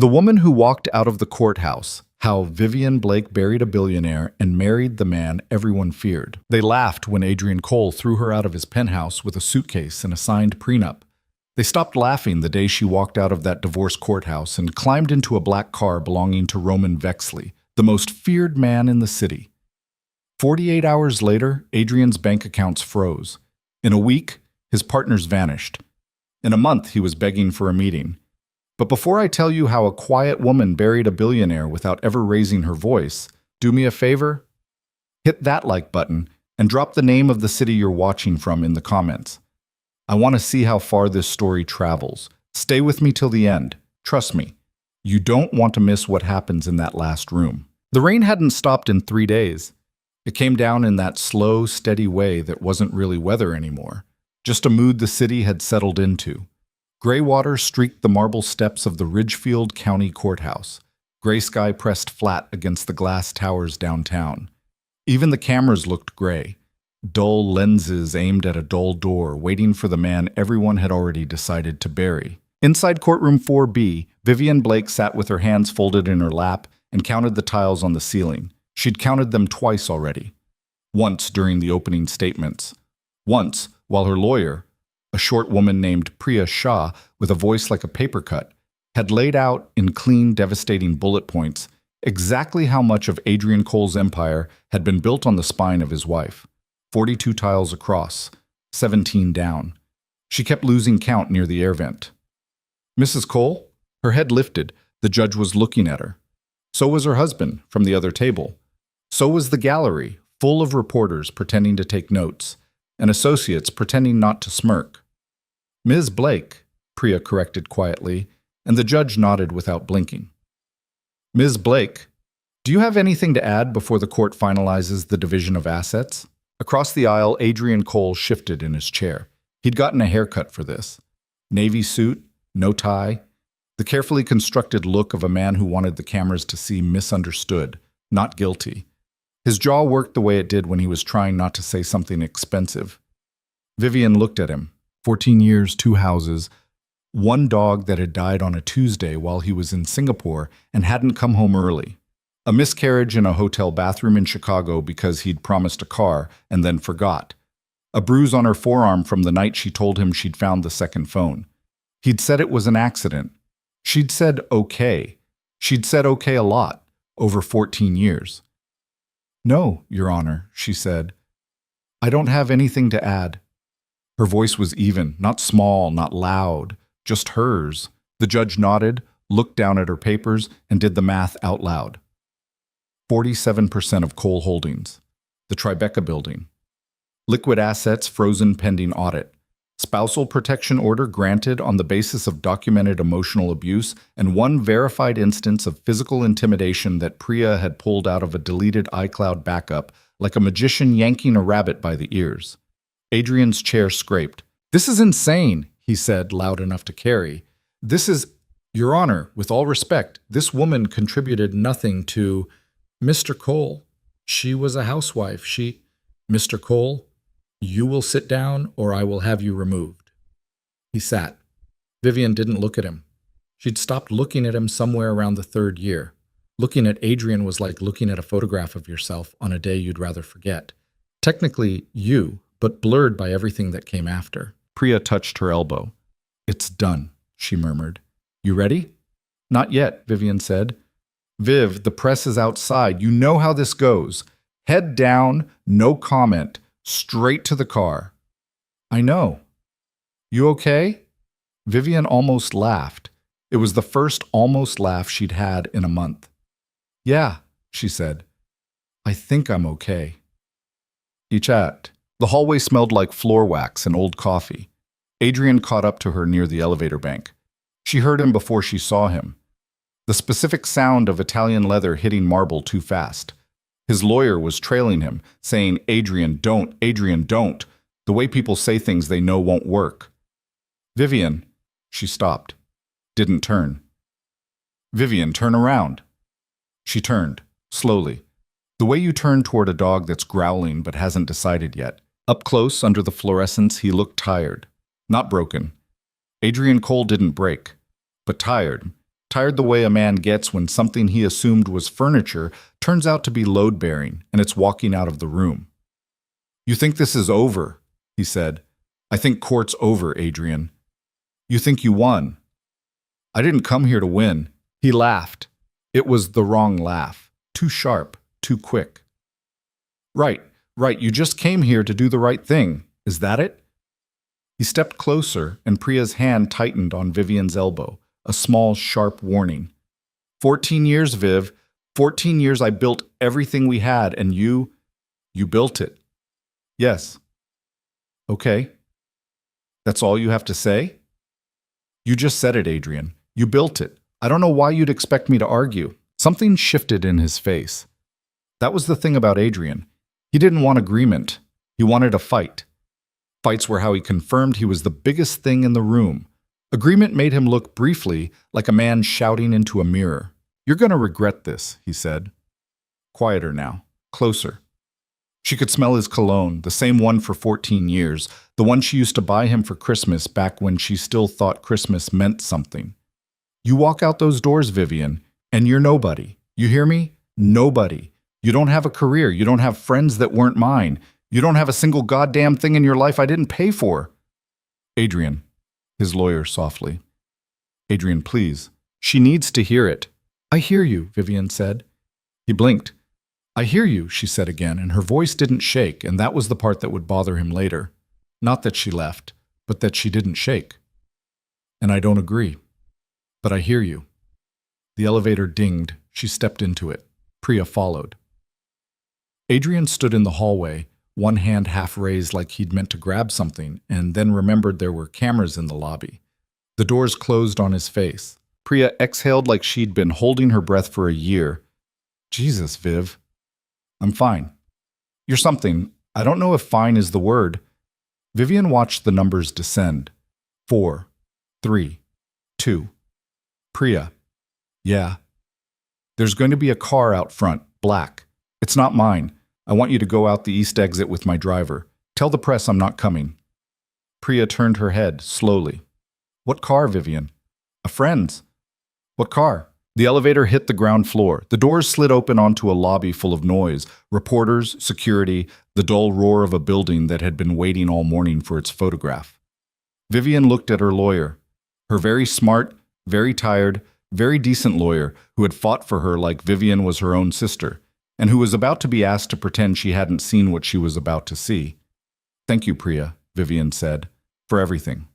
The Woman Who Walked Out of the Courthouse, How Vivian Blake Buried a Billionaire and Married the Man Everyone Feared. They laughed when Adrian Cole threw her out of his penthouse with a suitcase and a signed prenup. They stopped laughing the day she walked out of that divorce courthouse and climbed into a black car belonging to Roman Vexley, the most feared man in the city. 48 hours later, Adrian's bank accounts froze. In a week, his partners vanished. In a month, he was begging for a meeting. But before I tell you how a quiet woman buried a billionaire without ever raising her voice, do me a favor? Hit that like button and drop the name of the city you're watching from in the comments. I want to see how far this story travels. Stay with me till the end. Trust me, you don't want to miss what happens in that last room. The rain hadn't stopped in 3 days. It came down in that slow, steady way that wasn't really weather anymore, just a mood the city had settled into. Gray water streaked the marble steps of the Ridgefield County Courthouse. Gray sky pressed flat against the glass towers downtown. Even the cameras looked gray, dull lenses aimed at a dull door, waiting for the man everyone had already decided to bury. Inside Courtroom 4B, Vivian Blake sat with her hands folded in her lap and counted the tiles on the ceiling. She'd counted them twice already. Once during the opening statements. Once while her lawyer, a short woman named Priya Shah with a voice like a paper cut, had laid out in clean, devastating bullet points exactly how much of Adrian Cole's empire had been built on the spine of his wife. 42 tiles across, 17 down. She kept losing count near the air vent. Mrs. Cole? Her head lifted. The judge was looking at her. So was her husband from the other table. So was the gallery, full of reporters pretending to take notes, and associates pretending not to smirk. Ms. Blake, Priya corrected quietly, and the judge nodded without blinking. Ms. Blake, do you have anything to add before the court finalizes the division of assets? Across the aisle, Adrian Cole shifted in his chair. He'd gotten a haircut for this. Navy suit, no tie, the carefully constructed look of a man who wanted the cameras to see misunderstood, not guilty. His jaw worked the way it did when he was trying not to say something expensive. Vivian looked at him. 14 years, 2 houses, 1 dog that had died on a Tuesday while he was in Singapore and hadn't come home early. A miscarriage in a hotel bathroom in Chicago because he'd promised a car and then forgot. A bruise on her forearm from the night she told him she'd found the second phone. He'd said it was an accident. She'd said okay. She'd said okay a lot, over 14 years. No, Your Honor, she said. I don't have anything to add. Her voice was even, not small, not loud, just hers. The judge nodded, looked down at her papers, and did the math out loud. 47% of Cole Holdings. The Tribeca Building. Liquid assets frozen pending audit. Spousal protection order granted on the basis of documented emotional abuse and 1 verified instance of physical intimidation that Priya had pulled out of a deleted iCloud backup like a magician yanking a rabbit by the ears. Adrian's chair scraped. This is insane, he said, loud enough to carry. This is, Your Honor, with all respect, this woman contributed nothing to Mr. Cole. She was a housewife. Mr. Cole, you will sit down or I will have you removed. He sat. Vivian didn't look at him. She'd stopped looking at him somewhere around the 3rd year. Looking at Adrian was like looking at a photograph of yourself on a day you'd rather forget. Technically, you, but blurred by everything that came after. Priya touched her elbow. It's done, she murmured. You ready? Not yet, Vivian said. Viv, the press is outside. You know how this goes. Head down, no comment, straight to the car. I know. You okay? Vivian almost laughed. It was the first almost laugh she'd had in a month. Yeah, she said. I think I'm okay. He chat. The hallway smelled like floor wax and old coffee. Adrian caught up to her near the elevator bank. She heard him before she saw him. The specific sound of Italian leather hitting marble too fast. His lawyer was trailing him, saying, Adrian, don't, the way people say things they know won't work. Vivian, she stopped, didn't turn. Vivian, turn around. She turned, slowly, the way you turn toward a dog that's growling but hasn't decided yet. Up close, under the fluorescence, he looked tired, not broken. Adrian Cole didn't break, but tired. Tired the way a man gets when something he assumed was furniture turns out to be load-bearing, and it's walking out of the room. "You think this is over," he said. "I think court's over, Adrian. You think you won." "I didn't come here to win." He laughed. It was the wrong laugh. Too sharp, too quick. Right. You just came here to do the right thing. Is that it?" He stepped closer, and Priya's hand tightened on Vivian's elbow, a small, sharp warning. 14 years, Viv. 14 years I built everything we had, and you built it. Yes. Okay. That's all you have to say? You just said it, Adrian. You built it. I don't know why you'd expect me to argue. Something shifted in his face. That was the thing about Adrian. He didn't want agreement. He wanted a fight. Fights were how he confirmed he was the biggest thing in the room. Agreement made him look briefly like a man shouting into a mirror. "You're going to regret this," he said. Quieter now. Closer. She could smell his cologne, the same one for 14 years, the one she used to buy him for Christmas back when she still thought Christmas meant something. "You walk out those doors, Vivian, and you're nobody. You hear me? Nobody. You don't have a career. You don't have friends that weren't mine. You don't have a single goddamn thing in your life I didn't pay for." "Adrian," his lawyer softly. "Adrian, please. She needs to hear it." "I hear you," Vivian said. He blinked. "I hear you," she said again, and her voice didn't shake, and that was the part that would bother him later. Not that she left, but that she didn't shake. "And I don't agree. But I hear you." The elevator dinged. She stepped into it. Priya followed. Adrian stood in the hallway, one hand half raised like he'd meant to grab something, and then remembered there were cameras in the lobby. The doors closed on his face. Priya exhaled like she'd been holding her breath for a year. "Jesus, Viv. I'm fine." "You're something. I don't know if fine is the word." Vivian watched the numbers descend. 4, 3, 2. "Priya." "Yeah." "There's going to be a car out front, black. It's not mine. I want you to go out the east exit with my driver. Tell the press I'm not coming." Priya turned her head, slowly. "What car, Vivian?" "A friend's." "What car?" The elevator hit the ground floor. The doors slid open onto a lobby full of noise. Reporters, security, the dull roar of a building that had been waiting all morning for its photograph. Vivian looked at her lawyer. Her very smart, very tired, very decent lawyer who had fought for her like Vivian was her own sister, and who was about to be asked to pretend she hadn't seen what she was about to see. "Thank you, Priya," Vivian said, "for everything."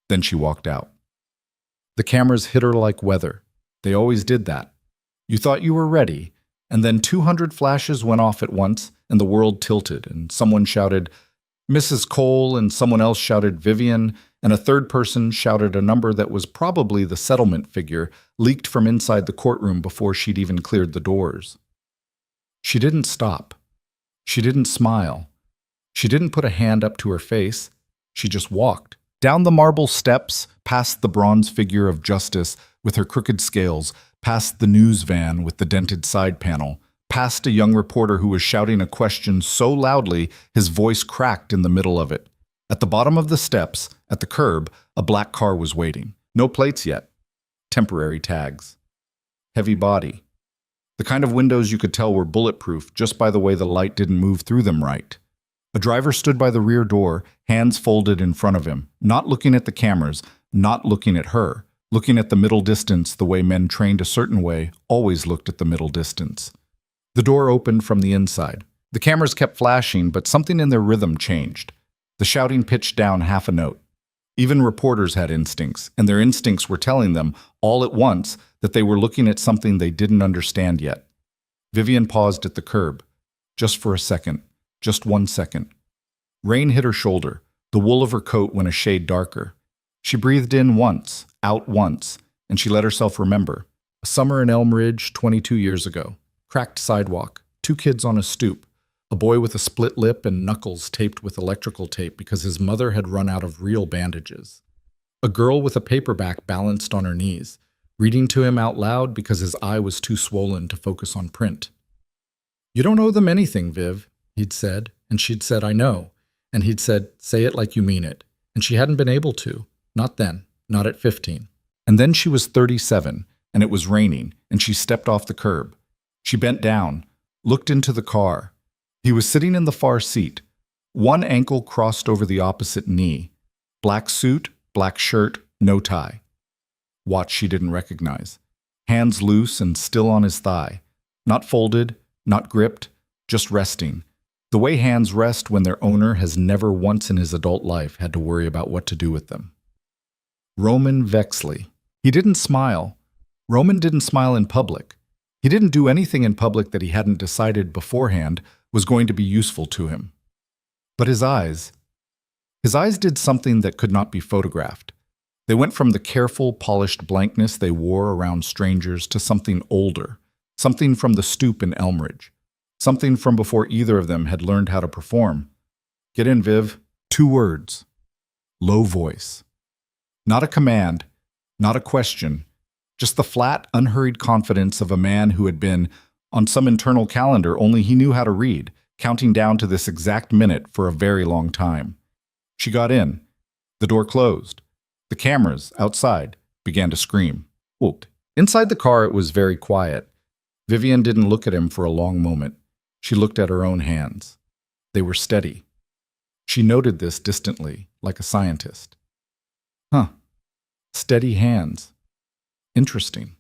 Then she walked out. The cameras hit her like weather. They always did that. You thought you were ready, and then 200 flashes went off at once, and the world tilted, and someone shouted, "Mrs. Cole," and someone else shouted, "Vivian," and a third person shouted a number that was probably the settlement figure leaked from inside the courtroom before she'd even cleared the doors. She didn't stop. She didn't smile. She didn't put a hand up to her face. She just walked. Down the marble steps, past the bronze figure of Justice with her crooked scales, past the news van with the dented side panel, past a young reporter who was shouting a question so loudly his voice cracked in the middle of it. At the bottom of the steps, at the curb, a black car was waiting. No plates yet. Temporary tags. Heavy body. The kind of windows you could tell were bulletproof just by the way the light didn't move through them right. A driver stood by the rear door, hands folded in front of him, not looking at the cameras, not looking at her, looking at the middle distance the way men trained a certain way always looked at the middle distance. The door opened from the inside. The cameras kept flashing, but something in their rhythm changed. The shouting pitched down half a note. Even reporters had instincts, and their instincts were telling them, all at once, that they were looking at something they didn't understand yet. Vivian paused at the curb. Just for a second. Just 1 second. Rain hit her shoulder. The wool of her coat went a shade darker. She breathed in once, out once, and she let herself remember. A summer in Elm Ridge 22 years ago. Cracked sidewalk. 2 kids on a stoop. A boy with a split lip and knuckles taped with electrical tape because his mother had run out of real bandages. A girl with a paperback balanced on her knees, reading to him out loud because his eye was too swollen to focus on print. "You don't owe them anything, Viv," he'd said, and she'd said, "I know." And he'd said, "Say it like you mean it." And she hadn't been able to. Not then. Not at 15. And then she was 37, and it was raining, and she stepped off the curb. She bent down, looked into the car. He was sitting in the far seat. One ankle crossed over the opposite knee. Black suit, black shirt, no tie. Watch she didn't recognize. Hands loose and still on his thigh. Not folded, not gripped, just resting. The way hands rest when their owner has never once in his adult life had to worry about what to do with them. Roman Vexley. He didn't smile. Roman didn't smile in public. He didn't do anything in public that he hadn't decided beforehand was going to be useful to him. But his eyes did something that could not be photographed. They went from the careful, polished blankness they wore around strangers to something older, something from the stoop in Elmridge, something from before either of them had learned how to perform. Get in, Viv. 2 words. Low voice. Not a command, not a question, just the flat, unhurried confidence of a man who had been on some internal calendar only he knew how to read, counting down to this exact minute for a very long time. She got in. The door closed. The cameras, outside, began to scream. Whooped. Inside the car, it was very quiet. Vivian didn't look at him for a long moment. She looked at her own hands. They were steady. She noted this distantly, like a scientist. Huh. Steady hands. Interesting.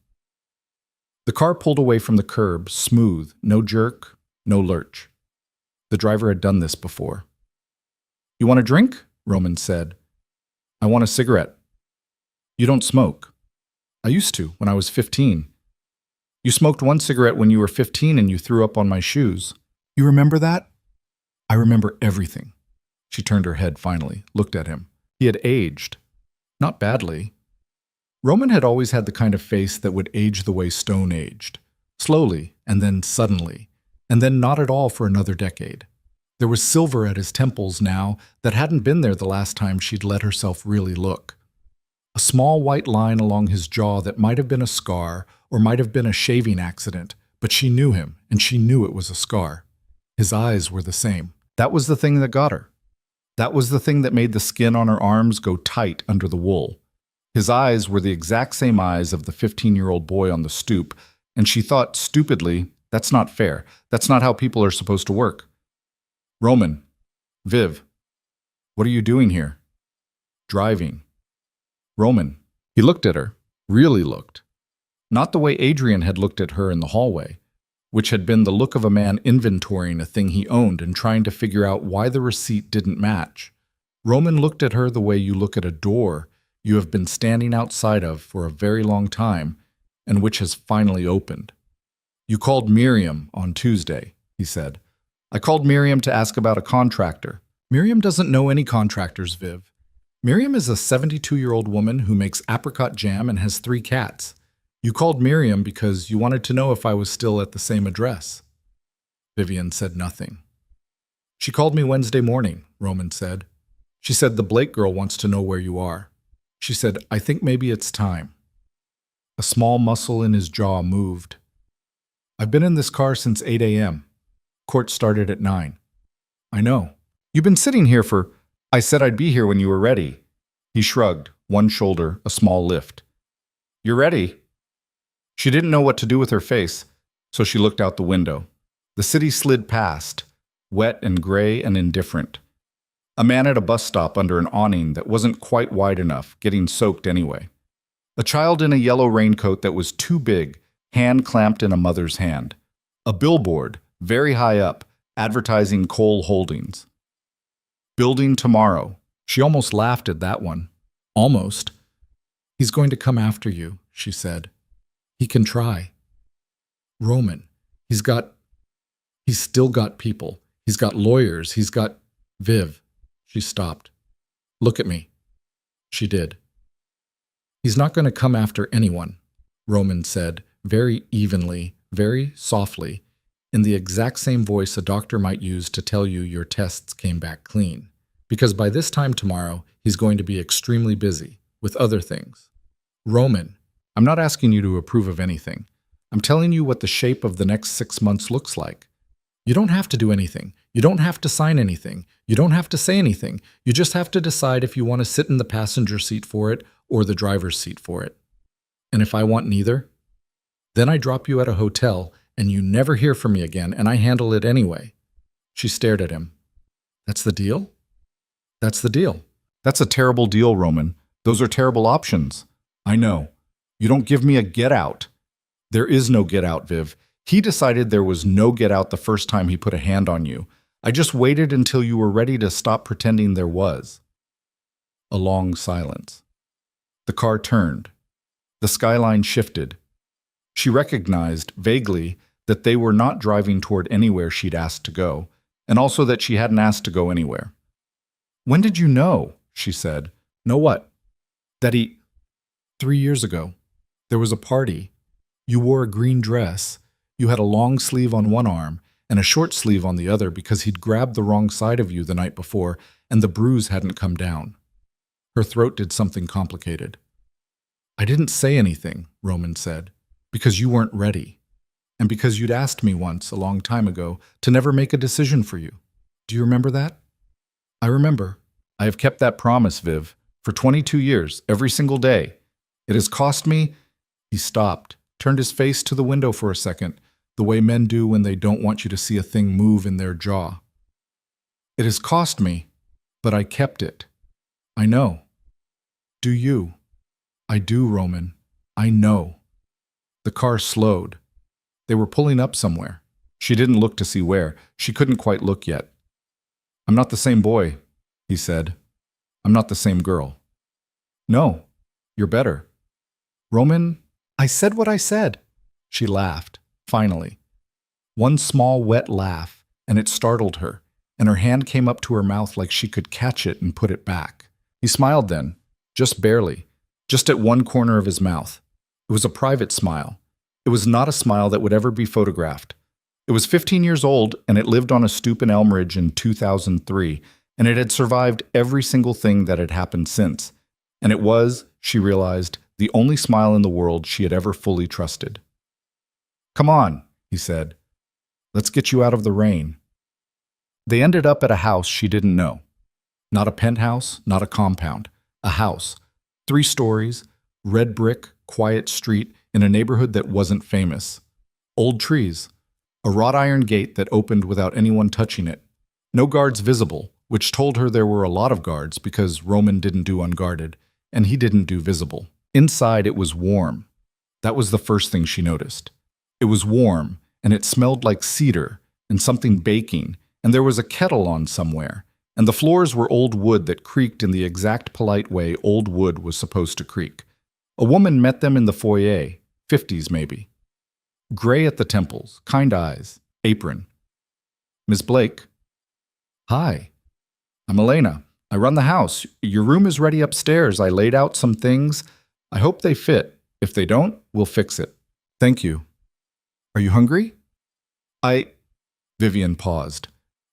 The car pulled away from the curb, smooth, no jerk, no lurch. The driver had done this before. You want a drink? Roman said. I want a cigarette. You don't smoke. I used to, when I was 15. You smoked 1 cigarette when you were 15 and you threw up on my shoes. You remember that? I remember everything. She turned her head finally, looked at him. He had aged. Not badly. Roman had always had the kind of face that would age the way stone aged. Slowly, and then suddenly, and then not at all for another decade. There was silver at his temples now that hadn't been there the last time she'd let herself really look. A small white line along his jaw that might have been a scar or might have been a shaving accident, but she knew him, and she knew it was a scar. His eyes were the same. That was the thing that got her. That was the thing that made the skin on her arms go tight under the wool. His eyes were the exact same eyes of the 15-year-old boy on the stoop, and she thought stupidly, that's not fair. That's not how people are supposed to work. Roman. Viv. What are you doing here? Driving. Roman. He looked at her. Really looked. Not the way Adrian had looked at her in the hallway, which had been the look of a man inventorying a thing he owned and trying to figure out why the receipt didn't match. Roman looked at her the way you look at a door you have been standing outside of for a very long time and which has finally opened. You called Miriam on Tuesday, he said. I called Miriam to ask about a contractor. Miriam doesn't know any contractors, Viv. Miriam is a 72-year-old woman who makes apricot jam and has 3 cats. You called Miriam because you wanted to know if I was still at the same address. Vivian said nothing. She called me Wednesday morning, Roman said. She said the Blake girl wants to know where you are. She said, I think maybe it's time. A small muscle in his jaw moved. I've been in this car since 8 a.m. Court started at 9. I know. You've been sitting here for... I said I'd be here when you were ready. He shrugged, one shoulder, a small lift. You're ready? She didn't know what to do with her face, so she looked out the window. The city slid past, wet and gray and indifferent. A man at a bus stop under an awning that wasn't quite wide enough, getting soaked anyway. A child in a yellow raincoat that was too big, hand clamped in a mother's hand. A billboard, very high up, advertising Cole Holdings. Building tomorrow. She almost laughed at that one. Almost. He's going to come after you, she said. He can try. Roman. He's still got people. He's got lawyers. He's got... Viv. She stopped. Look at me. She did. He's not going to come after anyone, Roman said, very evenly, very softly, in the exact same voice a doctor might use to tell you your tests came back clean. Because by this time tomorrow, he's going to be extremely busy with other things. Roman, I'm not asking you to approve of anything. I'm telling you what the shape of the next 6 months looks like. You don't have to do anything. You don't have to sign anything. You don't have to say anything. You just have to decide if you want to sit in the passenger seat for it or the driver's seat for it. And if I want neither, Then I drop you at a hotel, and you never hear from me again, and I handle it anyway." She stared at him. "That's the deal?" "That's the deal." "That's a terrible deal, Roman. Those are terrible options." "I know. You don't give me a get out." "There is no get out, Viv. He decided there was no get out the first time he put a hand on you. I just waited until you were ready to stop pretending there was." A long silence. The car turned. The skyline shifted. She recognized, vaguely, that they were not driving toward anywhere she'd asked to go, and also that she hadn't asked to go anywhere. "When did you know?" she said. "Know what?" "That he—" 3 years ago. There was a party. You wore a green dress. You had a long sleeve on one arm and a short sleeve on the other because he'd grabbed the wrong side of you the night before and the bruise hadn't come down. Her throat did something complicated. "I didn't say anything," Roman said, "because you weren't ready. And because you'd asked me once, a long time ago, to never make a decision for you. Do you remember that?" "I remember. I have kept that promise, Viv, for 22 years, every single day. It has cost me—" He stopped, turned his face to the window for a second, the way men do when they don't want you to see a thing move in their jaw. "It has cost me, but I kept it. I know. Do you?" "I do, Roman. I know." The car slowed. They were pulling up somewhere. She didn't look to see where. She couldn't quite look yet. "I'm not the same boy," he said. "I'm not the same girl." "No, you're better." "Roman, I said what I said." She laughed, finally. One small, wet laugh, and it startled her, and her hand came up to her mouth like she could catch it and put it back. He smiled then, just barely, just at one corner of his mouth. It was a private smile. It was not a smile that would ever be photographed. It was 15 years old, and it lived on a stoop in Elmridge in 2003, and it had survived every single thing that had happened since. And it was, she realized, the only smile in the world she had ever fully trusted. "Come on," he said. "Let's get you out of the rain." They ended up at a house she didn't know. Not a penthouse, not a compound. A house. 3 stories, red brick, quiet street in a neighborhood that wasn't famous. Old trees. A wrought iron gate that opened without anyone touching it. No guards visible, which told her there were a lot of guards because Roman didn't do unguarded, and he didn't do visible. Inside it was warm. That was the first thing she noticed. It was warm, and it smelled like cedar and something baking, and there was a kettle on somewhere, and the floors were old wood that creaked in the exact polite way old wood was supposed to creak. A woman met them in the foyer, 50s maybe. Gray at the temples, kind eyes, apron. "Miss Blake." "Hi. I'm Elena. I run the house. Your room is ready upstairs. I laid out some things. I hope they fit. If they don't, we'll fix it." "Thank you. Are you hungry?" Vivian paused.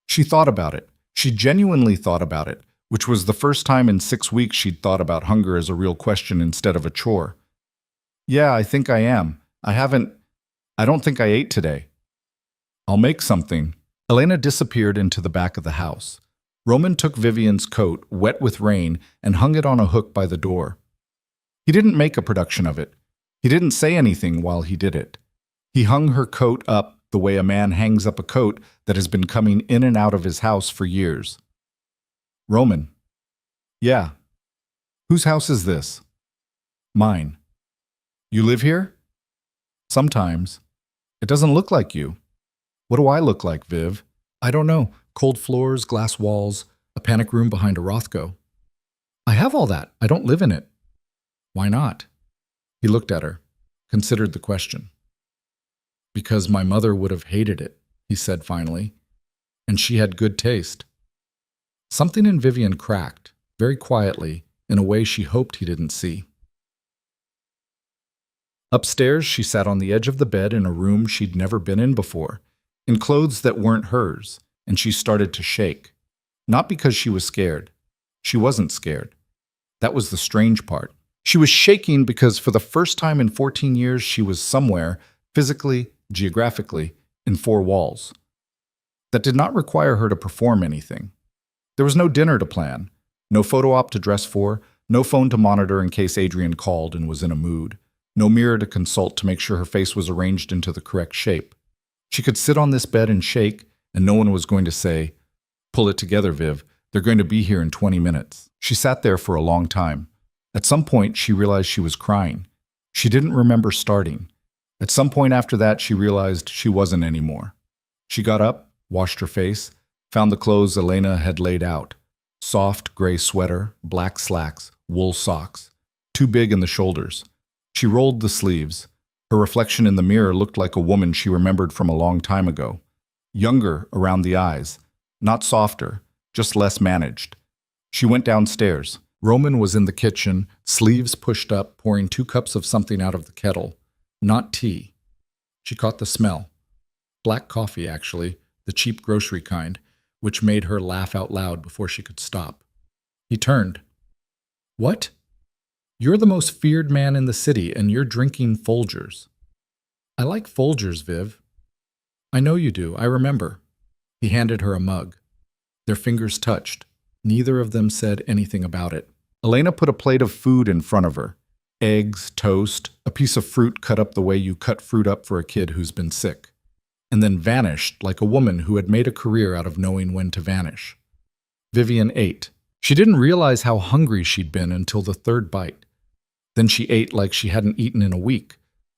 She thought about it. She genuinely thought about it, which was the first time in 6 weeks she'd thought about hunger as a real question instead of a chore. "Yeah, I think I am. I don't think I ate today." "I'll make something." Elena disappeared into the back of the house. Roman took Vivian's coat, wet with rain, and hung it on a hook by the door. He didn't make a production of it. He didn't say anything while he did it. He hung her coat up the way a man hangs up a coat that has been coming in and out of his house for years. "Roman." "Yeah." "Whose house is this?" "Mine." "You live here?" "Sometimes." "It doesn't look like you." "What do I look like, Viv?" "I don't know. Cold floors, glass walls, a panic room behind a Rothko." "I have all that. I don't live in it." "Why not?" He looked at her, considered the question. "Because my mother would have hated it," he said finally, "and she had good taste." Something in Vivian cracked, very quietly, in a way she hoped he didn't see. Upstairs, she sat on the edge of the bed in a room she'd never been in before, in clothes that weren't hers, and she started to shake. Not because she was scared. She wasn't scared. That was the strange part. She was shaking because for the first time in 14 years she was somewhere, physically, geographically, in 4 walls. That did not require her to perform anything. There was no dinner to plan, no photo op to dress for, no phone to monitor in case Adrian called and was in a mood. No mirror to consult to make sure her face was arranged into the correct shape. She could sit on this bed and shake, and no one was going to say, "Pull it together, Viv. They're going to be here in 20 minutes." She sat there for a long time. At some point, she realized she was crying. She didn't remember starting. At some point after that, she realized she wasn't anymore. She got up, washed her face, found the clothes Elena had laid out. Soft gray sweater, black slacks, wool socks. Too big in the shoulders. She rolled the sleeves. Her reflection in the mirror looked like a woman she remembered from a long time ago. Younger around the eyes. Not softer, just less managed. She went downstairs. Roman was in the kitchen, sleeves pushed up, pouring 2 cups of something out of the kettle. Not tea. She caught the smell. Black coffee, actually, the cheap grocery kind, which made her laugh out loud before she could stop. He turned. "What? You're the most feared man in the city, and you're drinking Folgers." "I like Folgers, Viv." "I know you do, I remember." He handed her a mug. Their fingers touched. Neither of them said anything about it. Elena put a plate of food in front of her. Eggs, toast, a piece of fruit cut up the way you cut fruit up for a kid who's been sick. And then vanished like a woman who had made a career out of knowing when to vanish. Vivian ate. She didn't realize how hungry she'd been until the 3rd bite. Then she ate like she hadn't eaten in a week,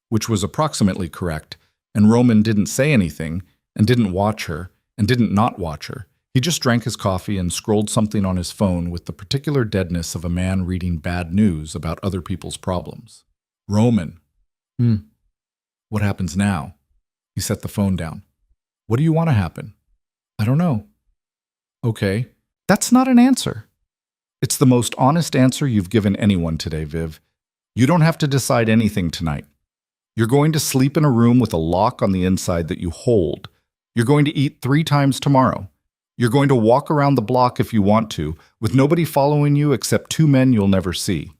which was approximately correct, and Roman didn't say anything, and didn't watch her, and didn't not watch her. He just drank his coffee and scrolled something on his phone with the particular deadness of a man reading bad news about other people's problems. Roman. What happens now? He set the phone down. What do you want to happen? I don't know. Okay. That's not an answer. It's the most honest answer you've given anyone today, Viv. You don't have to decide anything tonight. You're going to sleep in a room with a lock on the inside that you hold. You're going to eat 3 times tomorrow. You're going to walk around the block if you want to, with nobody following you except 2 men you'll never see.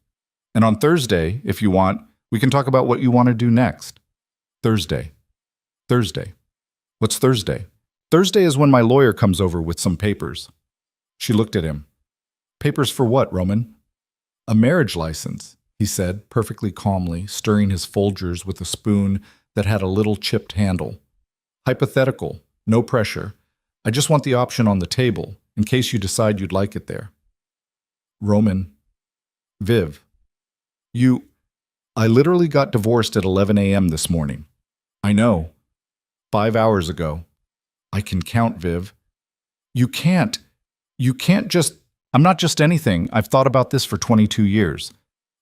And on Thursday, if you want, we can talk about what you want to do next. Thursday. Thursday. What's Thursday? Thursday is when my lawyer comes over with some papers. She looked at him. Papers for what, Roman? A marriage license, he said, perfectly calmly, stirring his Folgers with a spoon that had a little chipped handle. Hypothetical, no pressure. I just want the option on the table, in case you decide you'd like it there. Roman. Viv. I literally got divorced at 11 a.m. this morning. I know. 5 hours ago. I can count, Viv. You can't just... I'm not just anything. I've thought about this for 22 years.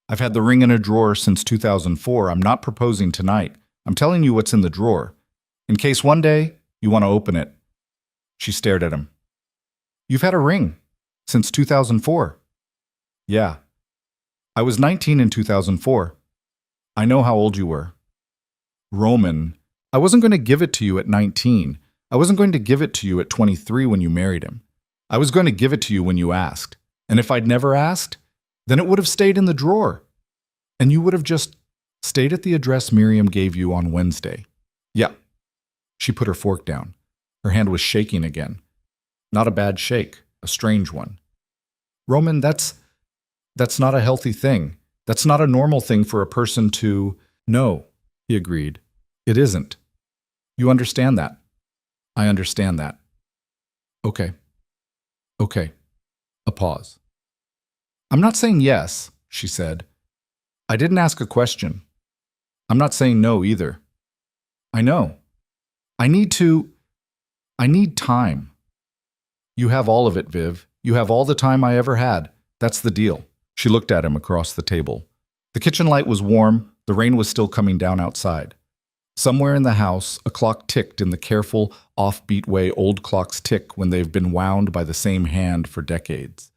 I've had the ring in a drawer since 2004. I'm not proposing tonight. I'm telling you what's in the drawer. In case one day you want to open it. She stared at him. You've had a ring since 2004. Yeah. I was 19 in 2004. I know how old you were. Roman, I wasn't going to give it to you at 19. I wasn't going to give it to you at 23 when you married him. I was going to give it to you when you asked. And if I'd never asked, then it would have stayed in the drawer. And you would have just stayed at the address Miriam gave you on Wednesday. Yeah. She put her fork down. Her hand was shaking again. Not a bad shake, a strange one. Roman, that's not a healthy thing. That's not a normal thing for a person to... No, he agreed. It isn't. You understand that? I understand that. Okay. Okay. A pause. I'm not saying yes, she said. I didn't ask a question. I'm not saying no either. I know. I need time. You have all of it, Viv. You have all the time I ever had. That's the deal. She looked at him across the table. The kitchen light was warm. The rain was still coming down outside. Somewhere in the house, a clock ticked in the careful, offbeat way old clocks tick when they've been wound by the same hand for decades.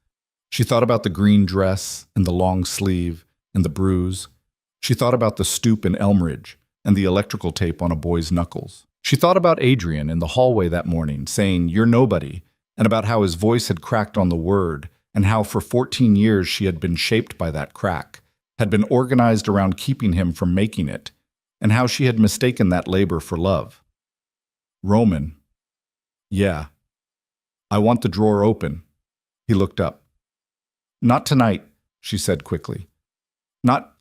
She thought about the green dress and the long sleeve and the bruise. She thought about the stoop in Elmridge and the electrical tape on a boy's knuckles. She thought about Adrian in the hallway that morning saying, "You're nobody," and about how his voice had cracked on the word and how for 14 years she had been shaped by that crack, had been organized around keeping him from making it, and how she had mistaken that labor for love. Roman. Yeah. I want the drawer open. He looked up. Not tonight, she said quickly. Not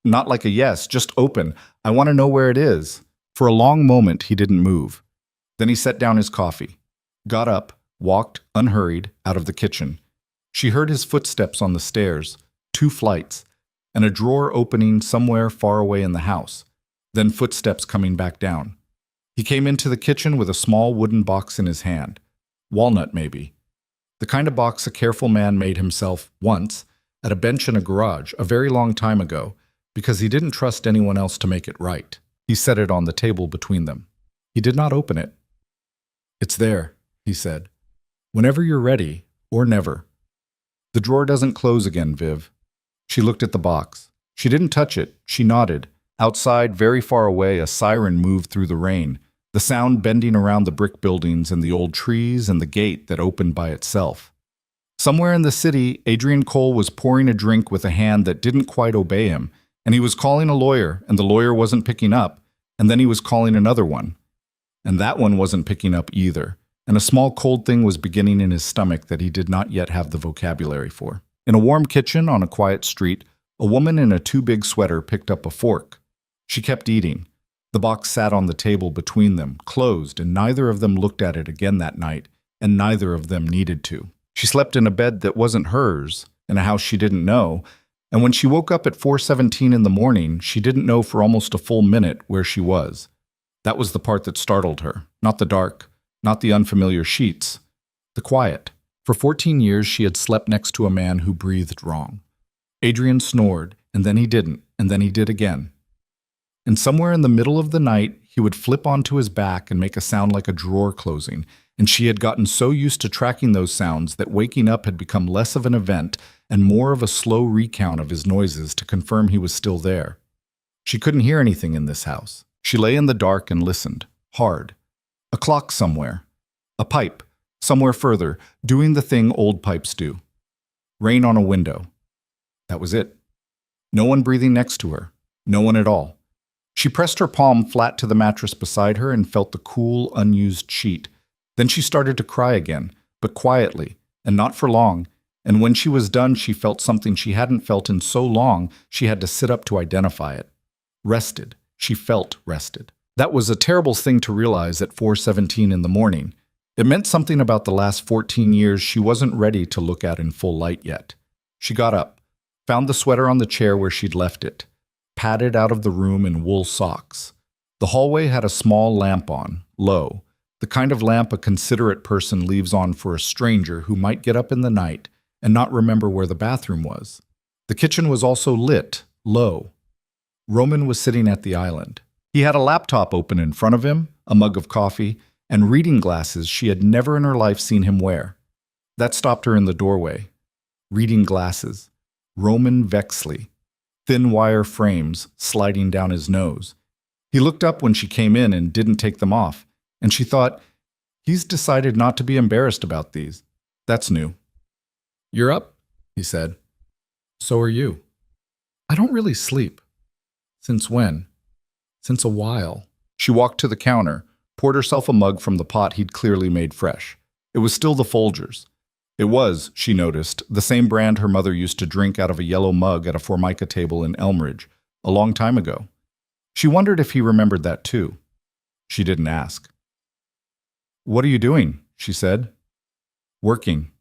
Not like a yes, just open. I want to know where it is. For a long moment, he didn't move. Then he set down his coffee, got up, walked, unhurried, out of the kitchen. She heard his footsteps on the stairs, 2 flights, and a drawer opening somewhere far away in the house, then footsteps coming back down. He came into the kitchen with a small wooden box in his hand. Walnut, maybe. The kind of box a careful man made himself, once, at a bench in a garage, a very long time ago, because he didn't trust anyone else to make it right. He set it on the table between them. He did not open it. "It's there," he said. "Whenever you're ready, or never." "The drawer doesn't close again, Viv." She looked at the box. She didn't touch it. She nodded. Outside, very far away, a siren moved through the rain, the sound bending around the brick buildings and the old trees and the gate that opened by itself. Somewhere in the city, Adrian Cole was pouring a drink with a hand that didn't quite obey him, and he was calling a lawyer, and the lawyer wasn't picking up, and then he was calling another one. And that one wasn't picking up either, and a small cold thing was beginning in his stomach that he did not yet have the vocabulary for. In a warm kitchen on a quiet street, a woman in a too-big sweater picked up a fork. She kept eating. The box sat on the table between them, closed, and neither of them looked at it again that night, and neither of them needed to. She slept in a bed that wasn't hers, in a house she didn't know, and when she woke up at 4:17 in the morning, she didn't know for almost a full minute where she was. That was the part that startled her, not the dark, not the unfamiliar sheets, the quiet. For 14 years she had slept next to a man who breathed wrong. Adrian snored, and then he didn't, and then he did again. And somewhere in the middle of the night, he would flip onto his back and make a sound like a drawer closing, and she had gotten so used to tracking those sounds that waking up had become less of an event and more of a slow recount of his noises to confirm he was still there. She couldn't hear anything in this house. She lay in the dark and listened, hard. A clock somewhere. A pipe, somewhere further, doing the thing old pipes do. Rain on a window. That was it. No one breathing next to her. No one at all. She pressed her palm flat to the mattress beside her and felt the cool, unused sheet. Then she started to cry again, but quietly, and not for long, and when she was done she felt something she hadn't felt in so long she had to sit up to identify it. Rested. She felt rested. That was a terrible thing to realize at 4:17 in the morning. It meant something about the last 14 years she wasn't ready to look at in full light yet. She got up, found the sweater on the chair where she'd left it, padded out of the room in wool socks. The hallway had a small lamp on, low, the kind of lamp a considerate person leaves on for a stranger who might get up in the night and not remember where the bathroom was. The kitchen was also lit, low. Roman was sitting at the island. He had a laptop open in front of him, a mug of coffee, and reading glasses she had never in her life seen him wear. That stopped her in the doorway. Reading glasses. Roman Vexley. Thin wire frames sliding down his nose. He looked up when she came in and didn't take them off, and she thought, he's decided not to be embarrassed about these. That's new. "You're up," he said. "So are you." "I don't really sleep." "Since when?" "Since a while." She walked to the counter, poured herself a mug from the pot he'd clearly made fresh. It was still the Folgers. It was, she noticed, the same brand her mother used to drink out of a yellow mug at a Formica table in Elmridge, a long time ago. She wondered if he remembered that too. She didn't ask. "What are you doing?" she said. "Working."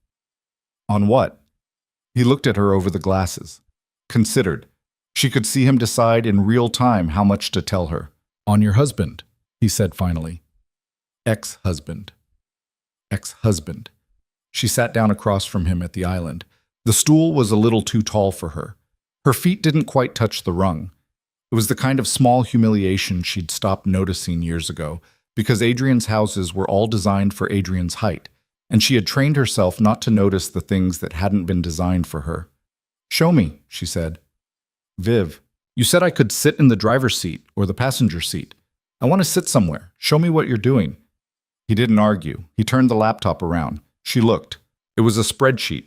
"On what?" He looked at her over the glasses. Considered. She could see him decide in real time how much to tell her. "On your husband," he said finally. Ex-husband. Ex-husband. She sat down across from him at the island. The stool was a little too tall for her. Her feet didn't quite touch the rung. It was the kind of small humiliation she'd stopped noticing years ago, because Adrian's houses were all designed for Adrian's height, and she had trained herself not to notice the things that hadn't been designed for her. "Show me," she said. "Viv, you said I could sit in the driver's seat or the passenger seat. I want to sit somewhere. Show me what you're doing." He didn't argue. He turned the laptop around. She looked. It was a spreadsheet.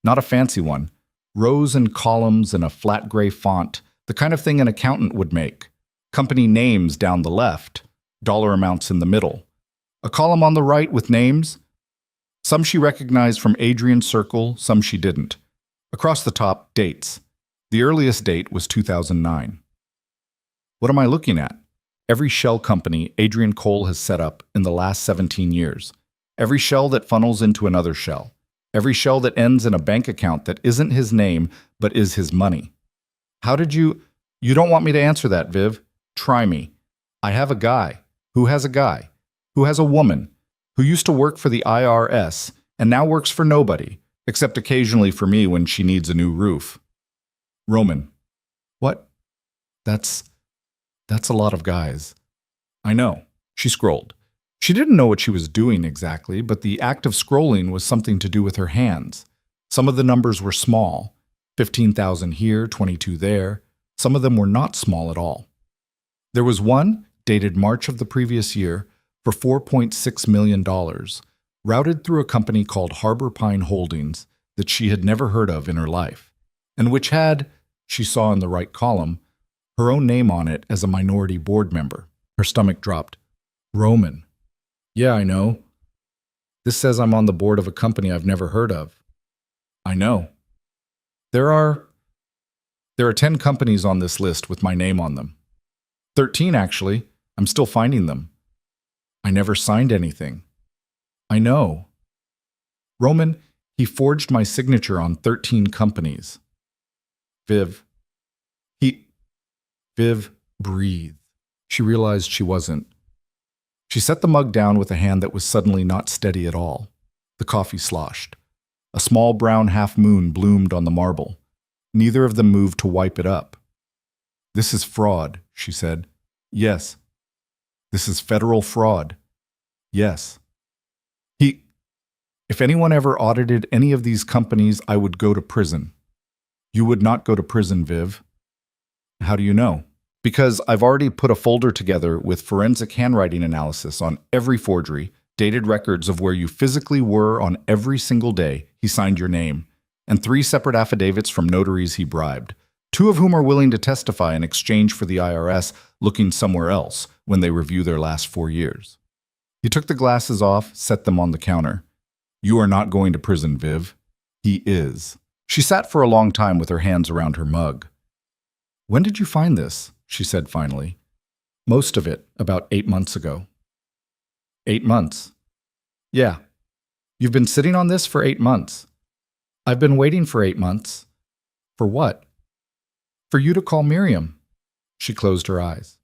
Not a fancy one. Rows and columns in a flat gray font, the kind of thing an accountant would make. Company names down the left, dollar amounts in the middle. A column on the right with names. Some she recognized from Adrian's circle, some she didn't. Across the top, dates. The earliest date was 2009. What am I looking at? Every shell company Adrian Cole has set up in the last 17 years. Every shell that funnels into another shell. Every shell that ends in a bank account that isn't his name, but is his money. How did you... You don't want me to answer that, Viv. Try me. I have a guy. Who has a guy? Who has a woman? Who used to work for the IRS and now works for nobody, except occasionally for me when she needs a new roof. Roman. What? That's a lot of guys. I know. She scrolled. She didn't know what she was doing exactly, but the act of scrolling was something to do with her hands. Some of the numbers were small. 15,000 here, 22 there. Some of them were not small at all. There was one, dated March of the previous year, for $4.6 million, routed through a company called Harbor Pine Holdings that she had never heard of in her life, and which had, she saw in the right column, her own name on it as a minority board member. Her stomach dropped. Roman. Yeah, I know. This says I'm on the board of a company I've never heard of. I know. There are 10 companies on this list with my name on them. 13, actually. I'm still finding them. I never signed anything. I know. Roman, he forged my signature on 13 companies. Viv, breathe. She realized she wasn't. She set the mug down with a hand that was suddenly not steady at all. The coffee sloshed. A small brown half-moon bloomed on the marble. Neither of them moved to wipe it up. This is fraud, she said. Yes. This is federal fraud. Yes. If anyone ever audited any of these companies, I would go to prison. You would not go to prison, Viv. How do you know? Because I've already put a folder together with forensic handwriting analysis on every forgery, dated records of where you physically were on every single day he signed your name, and 3 separate affidavits from notaries he bribed, 2 of whom are willing to testify in exchange for the IRS looking somewhere else when they review their last 4 years. He took the glasses off, set them on the counter. You are not going to prison, Viv. He is. She sat for a long time with her hands around her mug. When did you find this? She said finally. Most of it, about 8 months ago. 8 months? Yeah. You've been sitting on this for 8 months. I've been waiting for 8 months. For what? For you to call Miriam. She closed her eyes.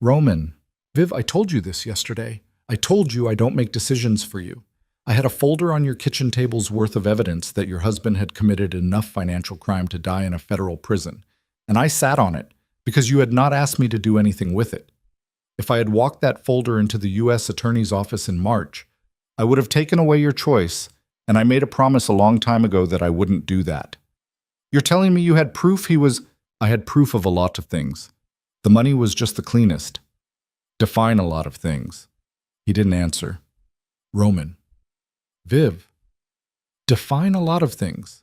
Roman. Viv, I told you this yesterday. I told you I don't make decisions for you. I had a folder on your kitchen table's worth of evidence that your husband had committed enough financial crime to die in a federal prison, and I sat on it because you had not asked me to do anything with it. If I had walked that folder into the U.S. Attorney's office in March, I would have taken away your choice, and I made a promise a long time ago that I wouldn't do that. You're telling me you had proof he was... I had proof of a lot of things. The money was just the cleanest. Define a lot of things. He didn't answer. Roman. Viv. Define a lot of things.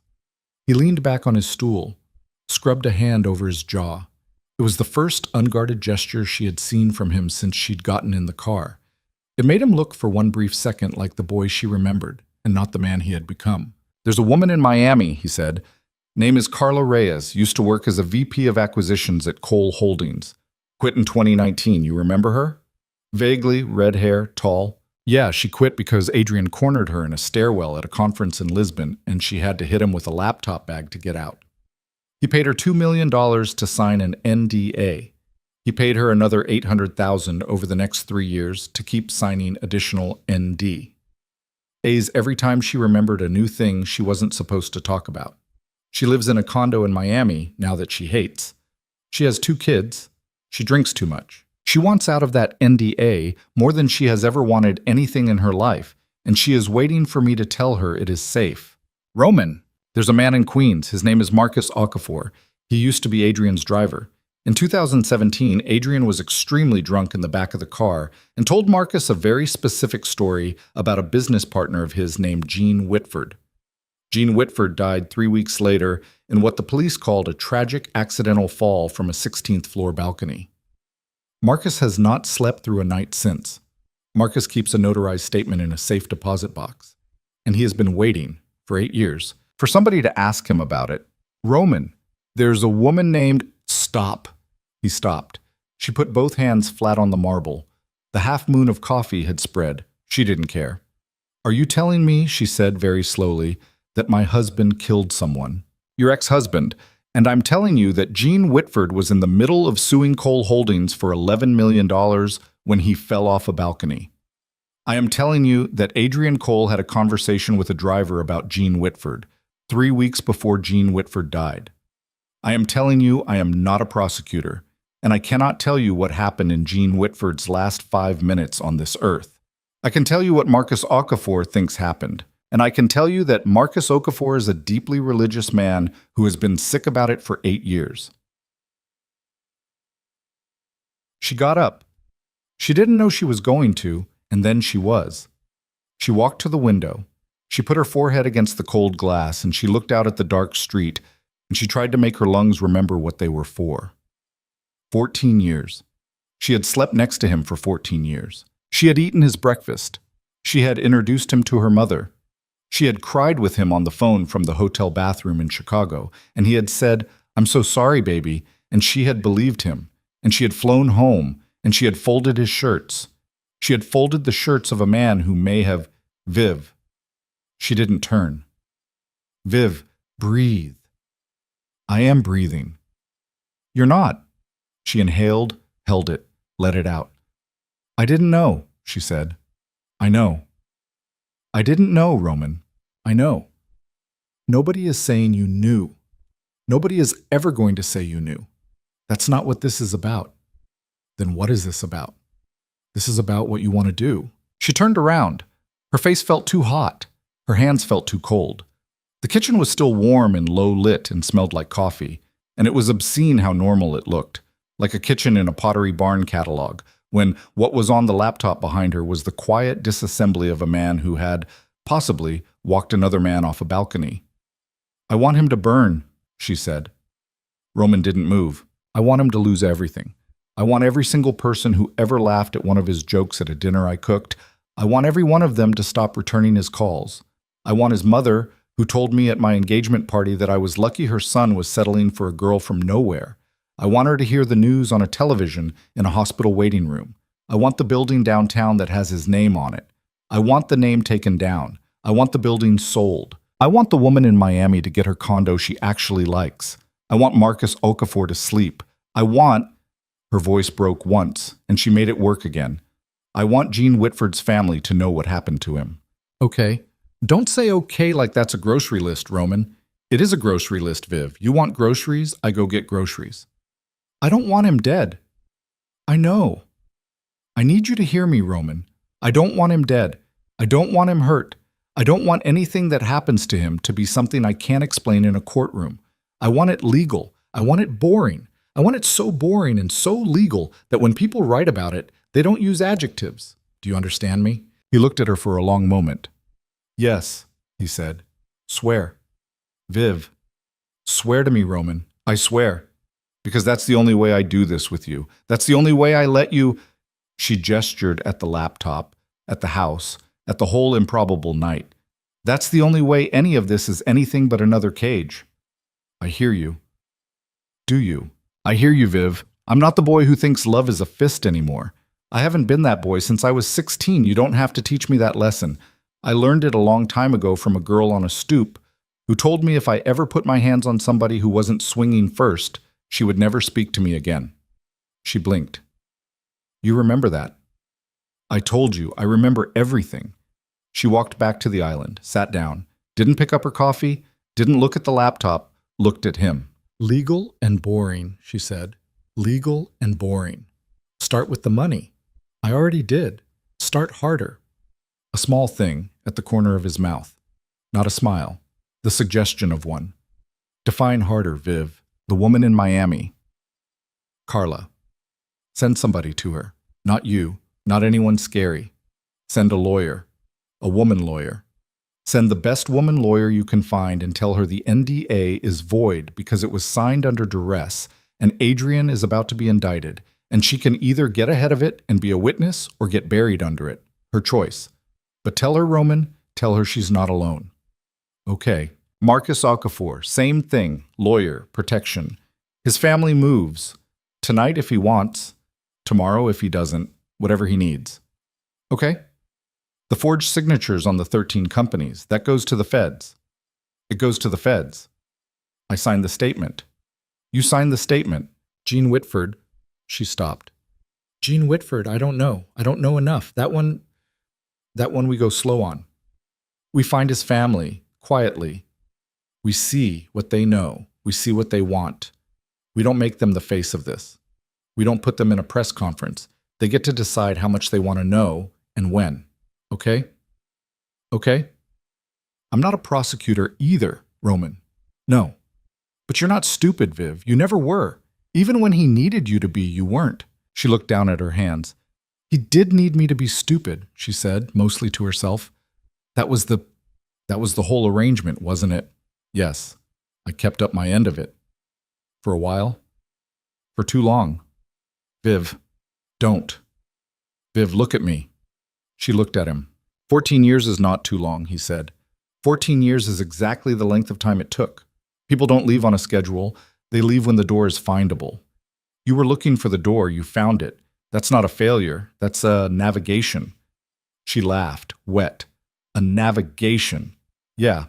He leaned back on his stool, scrubbed a hand over his jaw. It was the first unguarded gesture she had seen from him since she'd gotten in the car. It made him look for one brief second like the boy she remembered, and not the man he had become. There's a woman in Miami, he said. Name is Carla Reyes, used to work as a VP of acquisitions at Cole Holdings. Quit in 2019, you remember her? Vaguely, red hair, tall. Yeah, she quit because Adrian cornered her in a stairwell at a conference in Lisbon, and she had to hit him with a laptop bag to get out. He paid her $2 million to sign an NDA. He paid her another $800,000 over the next 3 years to keep signing additional ND. A's every time she remembered a new thing she wasn't supposed to talk about. She lives in a condo in Miami now that she hates. She has 2 kids. She drinks too much. She wants out of that NDA more than she has ever wanted anything in her life, and she is waiting for me to tell her it is safe. Roman. There's a man in Queens. His name is Marcus Okafor. He used to be Adrian's driver. In 2017, Adrian was extremely drunk in the back of the car and told Marcus a very specific story about a business partner of his named Gene Whitford. Gene Whitford died 3 weeks later in what the police called a tragic accidental fall from a 16th floor balcony. Marcus has not slept through a night since. Marcus keeps a notarized statement in a safe deposit box, and he has been waiting, for 8 years, for somebody to ask him about it. Roman, There's a woman named... Stop. He stopped. She put both hands flat on the marble. The half-moon of coffee had spread. She didn't care. Are you telling me, she said very slowly, that my husband killed someone? Your ex-husband. And I'm telling you that Gene Whitford was in the middle of suing Cole Holdings for $11 million when he fell off a balcony. I am telling you that Adrian Cole had a conversation with a driver about Gene Whitford 3 weeks before Gene Whitford died. I am telling you I am not a prosecutor, and I cannot tell you what happened in Gene Whitford's last 5 minutes on this earth. I can tell you what Marcus Okafor thinks happened, and I can tell you that Marcus Okafor is a deeply religious man who has been sick about it for 8 years. She got up. She didn't know she was going to, and then she was. She walked to the window. She put her forehead against the cold glass, and she looked out at the dark street, and she tried to make her lungs remember what they were for. 14 years. She had slept next to him for 14 years. She had eaten his breakfast. She had introduced him to her mother. She had cried with him on the phone from the hotel bathroom in Chicago, and he had said, "I'm so sorry, baby," and she had believed him, and she had flown home, and she had folded his shirts. She had folded the shirts of a man who may have... Viv. She didn't turn. Viv, breathe. I am breathing. You're not. She inhaled, held it, let it out. I didn't know, she said. I know. I didn't know, Roman. I know. Nobody is saying you knew. Nobody is ever going to say you knew. That's not what this is about. Then what is this about? This is about what you want to do. She turned around. Her face felt too hot. Her hands felt too cold. The kitchen was still warm and low lit and smelled like coffee, and it was obscene how normal it looked, like a kitchen in a Pottery Barn catalog, when what was on the laptop behind her was the quiet disassembly of a man who had, possibly, walked another man off a balcony. I want him to burn, she said. Roman didn't move. I want him to lose everything. I want every single person who ever laughed at one of his jokes at a dinner I cooked. I want every one of them to stop returning his calls. I want his mother, who told me at my engagement party that I was lucky her son was settling for a girl from nowhere. I want her to hear the news on a television in a hospital waiting room. I want the building downtown that has his name on it. I want the name taken down. I want the building sold. I want the woman in Miami to get her condo she actually likes. I want Marcus Okafor to sleep. I want... Her voice broke once, and she made it work again. I want Gene Whitford's family to know what happened to him. Okay. Don't say okay like that's a grocery list, Roman. It is a grocery list, Viv. You want groceries? I go get groceries. I don't want him dead. I know. I need you to hear me, Roman. I don't want him dead. I don't want him hurt. I don't want anything that happens to him to be something I can't explain in a courtroom. I want it legal. I want it boring. I want it so boring and so legal that when people write about it, they don't use adjectives. Do you understand me? He looked at her for a long moment. Yes, he said. Swear. Viv. Swear to me, Roman. I swear. Because that's the only way I do this with you. That's the only way I let you... She gestured at the laptop, at the house, at the whole improbable night. That's the only way any of this is anything but another cage. I hear you. Do you? I hear you, Viv. I'm not the boy who thinks love is a fist anymore. I haven't been that boy since I was 16. You don't have to teach me that lesson. I learned it a long time ago from a girl on a stoop who told me if I ever put my hands on somebody who wasn't swinging first, she would never speak to me again. She blinked. You remember that? I told you, I remember everything. She walked back to the island, sat down, didn't pick up her coffee, didn't look at the laptop, looked at him. Legal and boring, she said. Legal and boring. Start with the money. I already did. Start harder. A small thing at the corner of his mouth. Not a smile. The suggestion of one. Define harder, Viv. The woman in Miami. Carla. Send somebody to her. Not you. Not anyone scary. Send a lawyer. A woman lawyer. Send the best woman lawyer you can find and tell her the NDA is void because it was signed under duress and Adrian is about to be indicted, and she can either get ahead of it and be a witness or get buried under it. Her choice. But tell her, Roman, tell her she's not alone. Okay, Marcus Okafor, same thing, lawyer, protection. His family moves. Tonight if he wants, tomorrow if he doesn't, whatever he needs. Okay? The forged signatures on the 13 companies, that goes to the feds. It goes to the feds. I signed the statement. You signed the statement. Jean Whitford. She stopped. Jean Whitford, I don't know. I don't know enough. That one we go slow on. We find his family, quietly. We see what they know. We see what they want. We don't make them the face of this. We don't put them in a press conference. They get to decide how much they want to know and when. Okay? Okay? I'm not a prosecutor either, Roman. No. But you're not stupid, Viv. You never were. Even when he needed you to be, you weren't. She looked down at her hands. He did need me to be stupid, she said, mostly to herself. That was the whole arrangement, wasn't it? Yes. I kept up my end of it. For a while. For too long. Viv, don't. Viv, look at me. She looked at him. 14 years is not too long, he said. 14 years is exactly the length of time it took. People don't leave on a schedule. They leave when the door is findable. You were looking for the door. You found it. That's not a failure. That's a navigation. She laughed, wet. A navigation. Yeah.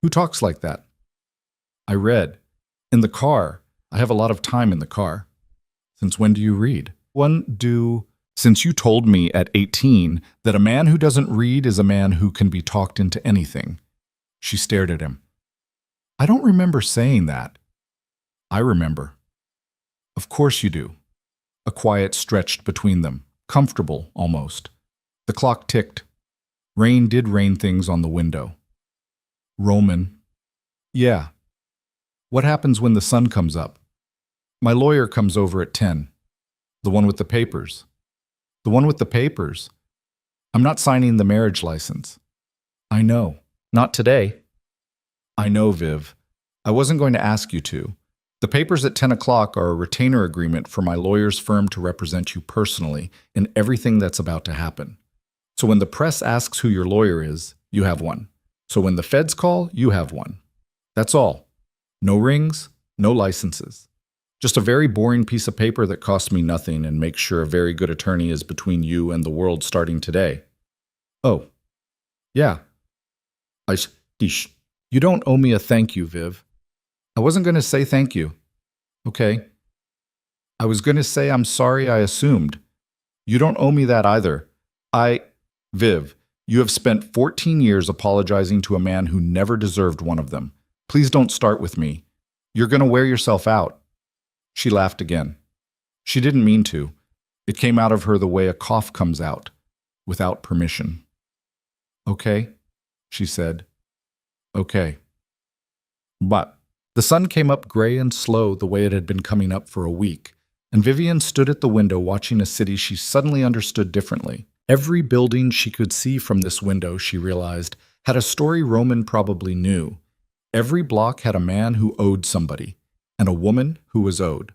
Who talks like that? I read. In the car. I have a lot of time in the car. Since when do you read? Since you told me at 18 that a man who doesn't read is a man who can be talked into anything. She stared at him. I don't remember saying that. I remember. Of course you do. A quiet stretched between them, comfortable almost. The clock ticked. Rain did rain things on the window. Roman. Yeah. What happens when the sun comes up? My lawyer comes over at 10. The one with the papers. The one with the papers. I'm not signing the marriage license. I know. Not today. I know, Viv. I wasn't going to ask you to. The papers at 10 o'clock are a retainer agreement for my lawyer's firm to represent you personally in everything that's about to happen. So when the press asks who your lawyer is, you have one. So when the feds call, you have one. That's all. No rings, no licenses. Just a very boring piece of paper that costs me nothing and makes sure a very good attorney is between you and the world starting today. Oh. Yeah. You don't owe me a thank you, Viv. I wasn't going to say thank you. Okay. I was going to say I'm sorry I assumed. You don't owe me that either. Viv, you have spent 14 years apologizing to a man who never deserved one of them. Please don't start with me. You're going to wear yourself out. She laughed again. She didn't mean to. It came out of her the way a cough comes out, without permission. Okay, she said. Okay. But the sun came up gray and slow the way it had been coming up for a week, and Vivian stood at the window watching a city she suddenly understood differently. Every building she could see from this window, she realized, had a story Roman probably knew. Every block had a man who owed somebody, and a woman who was owed.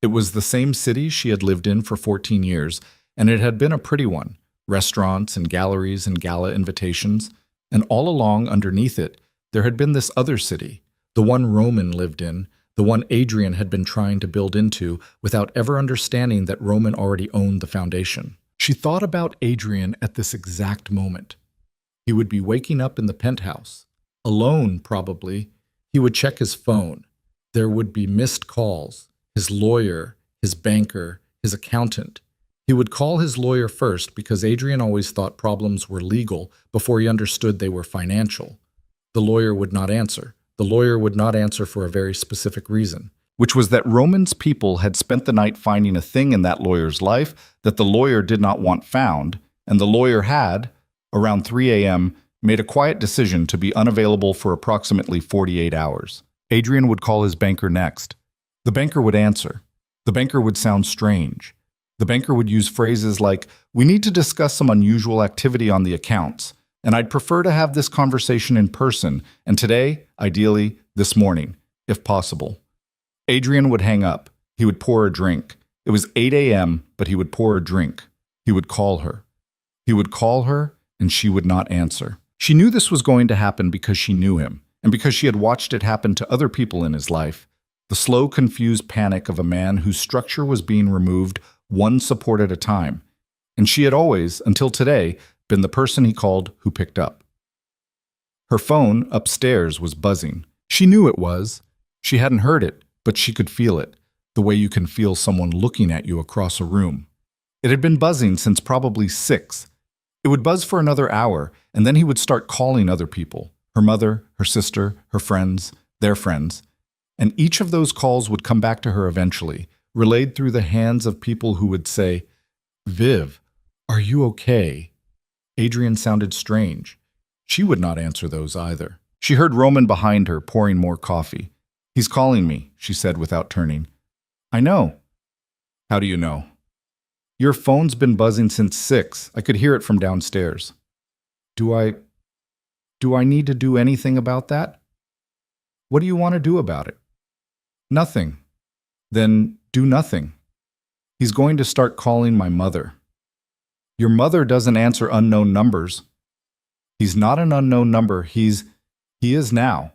It was the same city she had lived in for 14 years, and it had been a pretty one. Restaurants and galleries and gala invitations, and all along underneath it, there had been this other city, the one Roman lived in, the one Adrian had been trying to build into without ever understanding that Roman already owned the foundation. She thought about Adrian at this exact moment. He would be waking up in the penthouse. Alone, probably. He would check his phone. There would be missed calls. His lawyer, his banker, his accountant. He would call his lawyer first because Adrian always thought problems were legal before he understood they were financial. The lawyer would not answer. The lawyer would not answer for a very specific reason, which was that Roman's people had spent the night finding a thing in that lawyer's life that the lawyer did not want found, and the lawyer had, around 3 a.m., made a quiet decision to be unavailable for approximately 48 hours. Adrian would call his banker next. The banker would answer. The banker would sound strange. The banker would use phrases like, "We need to discuss some unusual activity on the accounts, and I'd prefer to have this conversation in person, and today, ideally, this morning, if possible." Adrian would hang up. He would pour a drink. It was 8 a.m., but he would pour a drink. He would call her. He would call her, and she would not answer. She knew this was going to happen because she knew him. and because she had watched it happen to other people in his life, the slow, confused panic of a man whose structure was being removed one support at a time. And she had always, until today, been the person he called who picked up. Her phone upstairs was buzzing. She knew it was. She hadn't heard it, but she could feel it, the way you can feel someone looking at you across a room. It had been buzzing since probably 6. It would buzz for another hour, and then he would start calling other people, her mother, her sister, her friends, their friends. And each of those calls would come back to her eventually, relayed through the hands of people who would say, "Viv, are you okay?" Adrian sounded strange. She would not answer those either. She heard Roman behind her pouring more coffee. "He's calling me," she said without turning. "I know." "How do you know?" "Your phone's been buzzing since 6. I could hear it from downstairs." Do I need to do anything about that?" "What do you want to do about it?" "Nothing." "Then do nothing." "He's going to start calling my mother." "Your mother doesn't answer unknown numbers." "He's not an unknown number. He is now.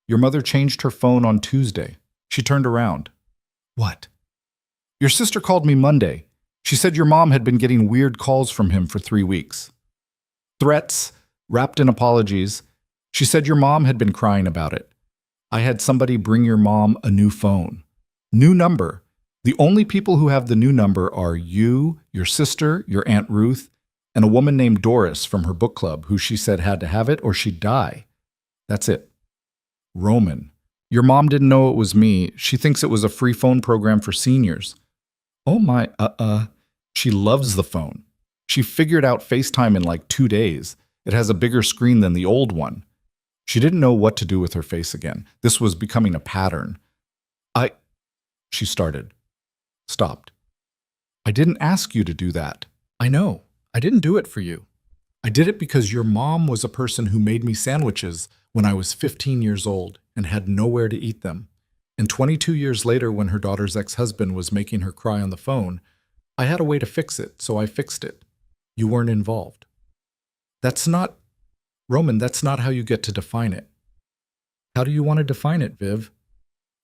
Your mother changed her phone on Tuesday." She turned around. "What?" "Your sister called me Monday. She said your mom had been getting weird calls from him for 3 weeks. Threats, wrapped in apologies. She said your mom had been crying about it. I had somebody bring your mom a new phone. New number. The only people who have the new number are you, your sister, your Aunt Ruth, and a woman named Doris from her book club who she said had to have it or she'd die. That's it." "Roman, your mom didn't know it was me. She thinks it was a free phone program for seniors." "Oh my, She loves the phone. She figured out FaceTime in like 2 days. It has a bigger screen than the old one." She didn't know what to do with her face again. This was becoming a pattern. She started. Stopped. "I didn't ask you to do that." "I know. I didn't do it for you. I did it because your mom was a person who made me sandwiches when I was 15 years old and had nowhere to eat them. And 22 years later, when her daughter's ex-husband was making her cry on the phone, I had a way to fix it, so I fixed it. You weren't involved." Roman, that's not how you get to define it." "How do you want to define it, Viv?"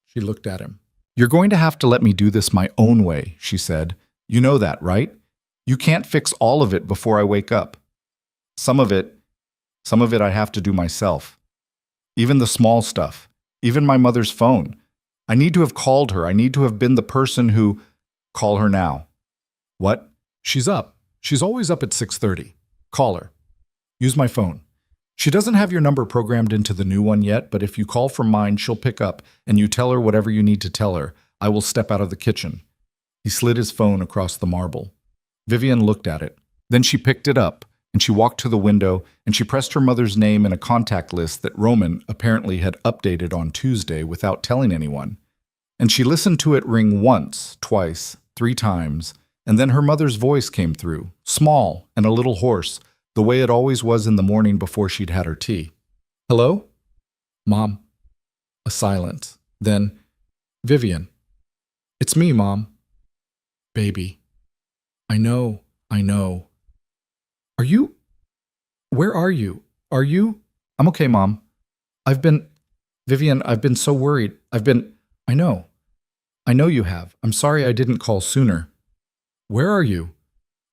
She looked at him. "You're going to have to let me do this my own way," she said. "You know that, right? You can't fix all of it before I wake up. Some of it I have to do myself. Even the small stuff. Even my mother's phone. I need to have called her. I need to have been the person who—" "Call her now." "What?" "She's up. She's always up at 6:30. Call her. Use my phone. She doesn't have your number programmed into the new one yet, but if you call from mine, she'll pick up, and you tell her whatever you need to tell her. I will step out of the kitchen." He slid his phone across the marble. Vivian looked at it. Then she picked it up, and she walked to the window, and she pressed her mother's name in a contact list that Roman apparently had updated on Tuesday without telling anyone. And she listened to it ring once, twice, 3 times, and then her mother's voice came through, small and a little hoarse, the way it always was in the morning before she'd had her tea. "Hello?" "Mom." A silence. Then, "Vivian." "It's me, Mom." "Baby. I know. Where are you? Are you?" "I'm okay, Mom. Vivian, I've been so worried. I know you have. I'm sorry I didn't call sooner." "Where are you?"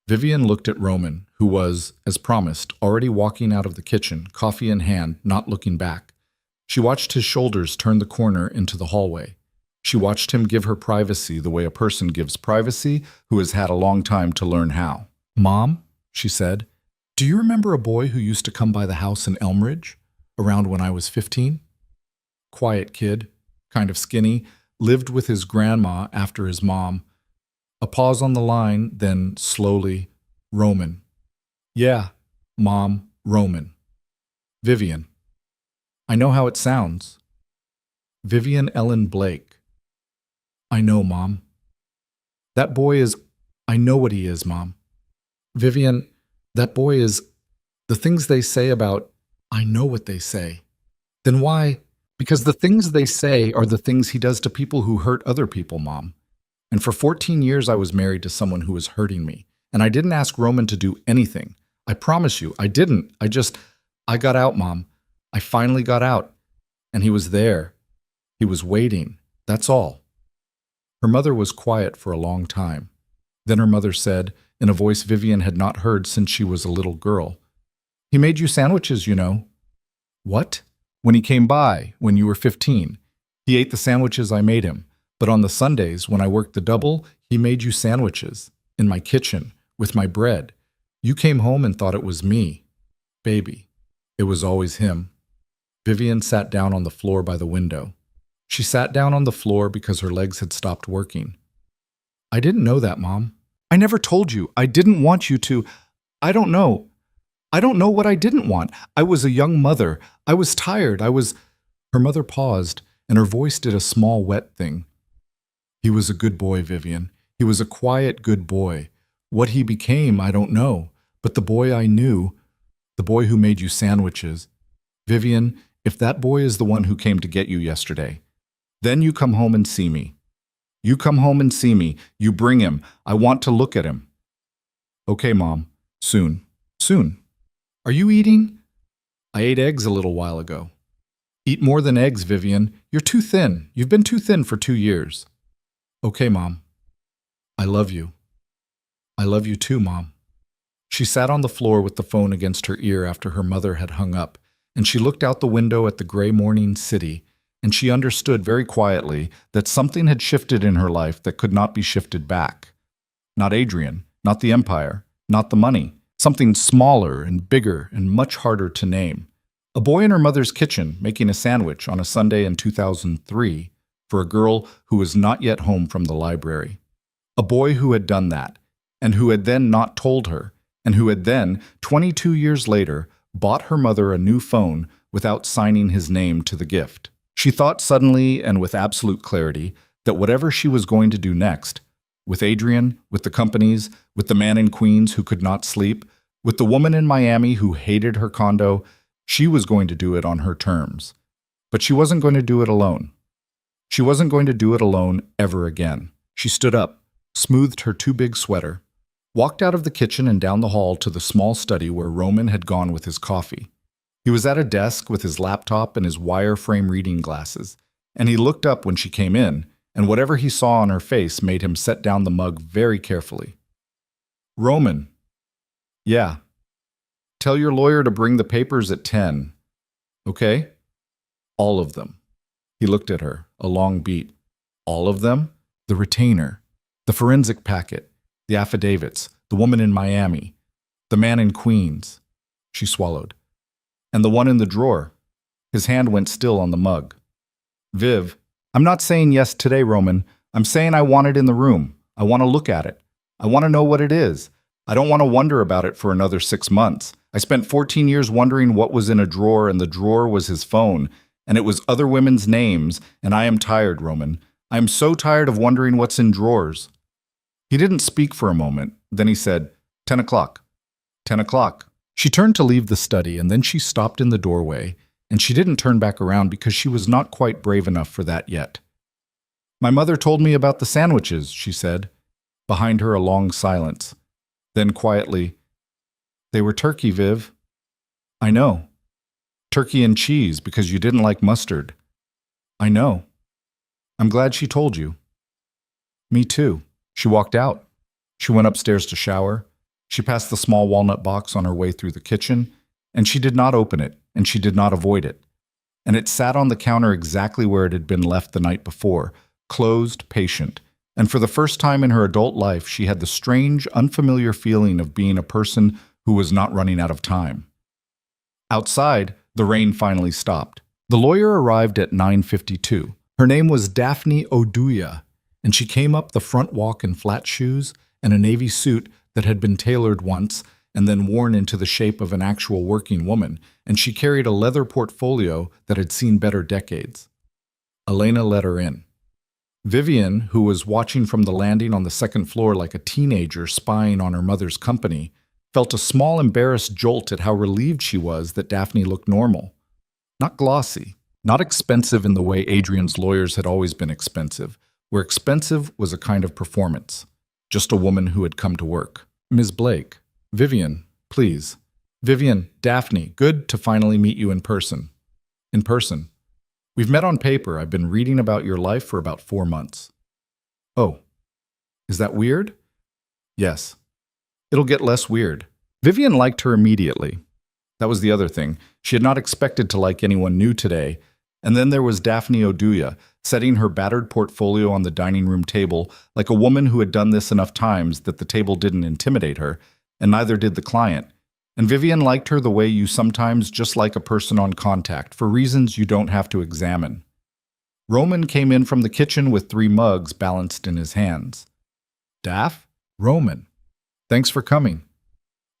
Vivian looked at Roman, who was, as promised, already walking out of the kitchen, coffee in hand, not looking back. She watched his shoulders turn the corner into the hallway. She watched him give her privacy the way a person gives privacy who has had a long time to learn how. "Mom," she said, "do you remember a boy who used to come by the house in Elmridge, around when I was 15? Quiet kid, kind of skinny, lived with his grandma after his mom." A pause on the line, then slowly, "Roman." "Yeah, Mom, Roman." "Vivian." "I know how it sounds." "Vivian Ellen Blake." "I know, Mom." "That boy is— I know what he is, Mom." "Vivian, that boy is— the things they say about— I know what they say." "Then why—" "Because the things they say are the things he does to people who hurt other people, Mom. And for 14 years I was married to someone who was hurting me. And I didn't ask Roman to do anything. I promise you, I didn't. I got out, Mom. I finally got out. and he was there. He was waiting. That's all. Her mother was quiet for a long time. Then her mother said, in a voice Vivian had not heard since she was a little girl, "He made you sandwiches, you know." "What?" "When he came by, when you were 15. He ate the sandwiches I made him. But on the Sundays, when I worked the double, he made you sandwiches. In my kitchen, with my bread. You came home and thought it was me. Baby, it was always him." Vivian sat down on the floor by the window. She sat down on the floor because her legs had stopped working. "I didn't know that, Mom. I never told you. I didn't want you to. I don't know. I don't know what I didn't want. I was a young mother. I was tired. I was—" Her mother paused, and her voice did a small wet thing. "He was a good boy, Vivian. He was a quiet, good boy. What he became, I don't know. But the boy I knew, the boy who made you sandwiches. Vivian, if that boy is the one who came to get you yesterday, then you come home and see me. You come home and see me. You bring him. I want to look at him." "Okay, Mom. Soon. Soon. Are you eating?" "I ate eggs a little while ago." "Eat more than eggs, Vivian. You're too thin. You've been too thin for 2 years." "Okay, Mom. I love you." "I love you too, Mom." She sat on the floor with the phone against her ear after her mother had hung up, and she looked out the window at the gray morning city, and she understood very quietly that something had shifted in her life that could not be shifted back. Not Adrian, not the empire, not the money. Something smaller and bigger and much harder to name. A boy in her mother's kitchen making a sandwich on a Sunday in 2003 for a girl who was not yet home from the library. A boy who had done that, and who had then not told her, and who had then, 22 years later, bought her mother a new phone without signing his name to the gift. She thought suddenly and with absolute clarity that whatever she was going to do next, with Adrian, with the companies, with the man in Queens who could not sleep, with the woman in Miami who hated her condo, she was going to do it on her terms. But she wasn't going to do it alone. She wasn't going to do it alone ever again. She stood up, smoothed her too big sweater, walked out of the kitchen and down the hall to the small study where Roman had gone with his coffee. He was at a desk with his laptop and his wire-frame reading glasses, and he looked up when she came in, and whatever he saw on her face made him set down the mug very carefully. "Roman." "Yeah." "Tell your lawyer to bring the papers at 10. Okay?" "All of them." He looked at her, a long beat. "All of them?" "The retainer, the forensic packet, the affidavits, the woman in Miami, the man in Queens." She swallowed. "And the one in the drawer." His hand went still on the mug. "Viv, I'm not saying yes today, Roman. I'm saying I want it in the room. I want to look at it. I want to know what it is. I don't want to wonder about it for another 6 months. I spent 14 years wondering what was in a drawer, and the drawer was his phone, and it was other women's names, and I am tired, Roman. I am so tired of wondering what's in drawers." He didn't speak for a moment. Then he said, 10 o'clock. 10 o'clock. She turned to leave the study, and then she stopped in the doorway, and she didn't turn back around because she was not quite brave enough for that yet. "My mother told me about the sandwiches," she said. Behind her a long silence. Then quietly, "They were turkey, Viv." "I know. Turkey and cheese because you didn't like mustard." "I know. I'm glad she told you." "Me too." She walked out. She went upstairs to shower. She passed the small walnut box on her way through the kitchen, and she did not open it, and she did not avoid it. And it sat on the counter exactly where it had been left the night before, closed, patient. And for the first time in her adult life, she had the strange, unfamiliar feeling of being a person who was not running out of time. Outside, the rain finally stopped. The lawyer arrived at 9:52. Her name was Daphne Oduya, and she came up the front walk in flat shoes and a navy suit that had been tailored once and then worn into the shape of an actual working woman, and she carried a leather portfolio that had seen better decades. Elena let her in. Vivian, who was watching from the landing on the second floor like a teenager spying on her mother's company, felt a small embarrassed jolt at how relieved she was that Daphne looked normal. Not glossy, not expensive in the way Adrian's lawyers had always been expensive, where expensive was a kind of performance. Just a woman who had come to work. "Ms. Blake, Vivian, please. Vivian, Daphne, good to finally meet you in person." "In person." We've met on paper. I've been reading about your life for about 4 months. Oh, is that weird? Yes. It'll get less weird. Vivian liked her immediately. That was the other thing. She had not expected to like anyone new today. And then there was Daphne Oduya, setting her battered portfolio on the dining room table like a woman who had done this enough times that the table didn't intimidate her, and neither did the client. And Vivian liked her the way you sometimes just like a person on contact, for reasons you don't have to examine. Roman came in from the kitchen with 3 mugs balanced in his hands. Daff? Roman. Thanks for coming.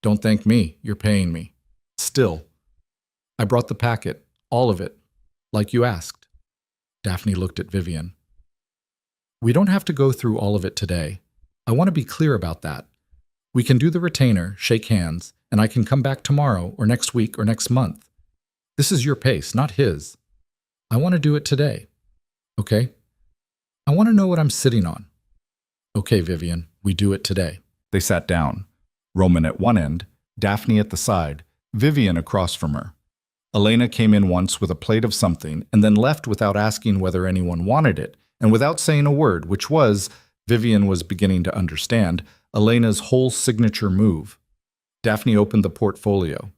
Don't thank me, you're paying me. Still. I brought the packet, all of it, like you asked. Daphne looked at Vivian. We don't have to go through all of it today. I want to be clear about that. We can do the retainer, shake hands, and I can come back tomorrow or next week or next month. This is your pace, not his. I want to do it today. Okay? I want to know what I'm sitting on. Okay, Vivian, we do it today. They sat down. Roman at one end, Daphne at the side, Vivian across from her. Elena came in once with a plate of something and then left without asking whether anyone wanted it, and without saying a word, which was, Vivian was beginning to understand, Elena's whole signature move. Daphne opened the portfolio.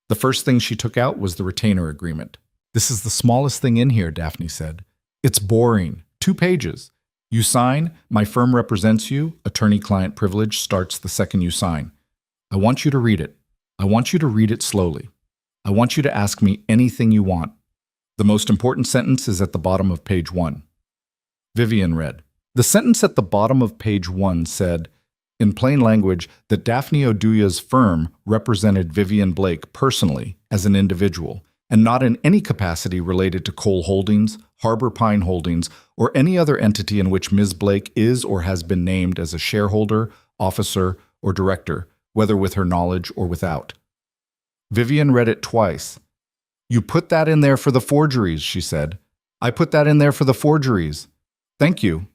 The first thing she took out was the retainer agreement. This is the smallest thing in here, Daphne said. It's boring. 2 pages. You sign, my firm represents you, attorney-client privilege starts the second you sign. I want you to read it. I want you to read it slowly. I want you to ask me anything you want. The most important sentence is at the bottom of page 1. Vivian read. The sentence at the bottom of page 1 said, in plain language, that Daphne Oduya's firm represented Vivian Blake personally as an individual, and not in any capacity related to Cole Holdings, Harbor Pine Holdings, or any other entity in which Ms. Blake is or has been named as a shareholder, officer, or director, whether with her knowledge or without. Vivian read it twice. You put that in there for the forgeries, she said. I put that in there for the forgeries. Thank you.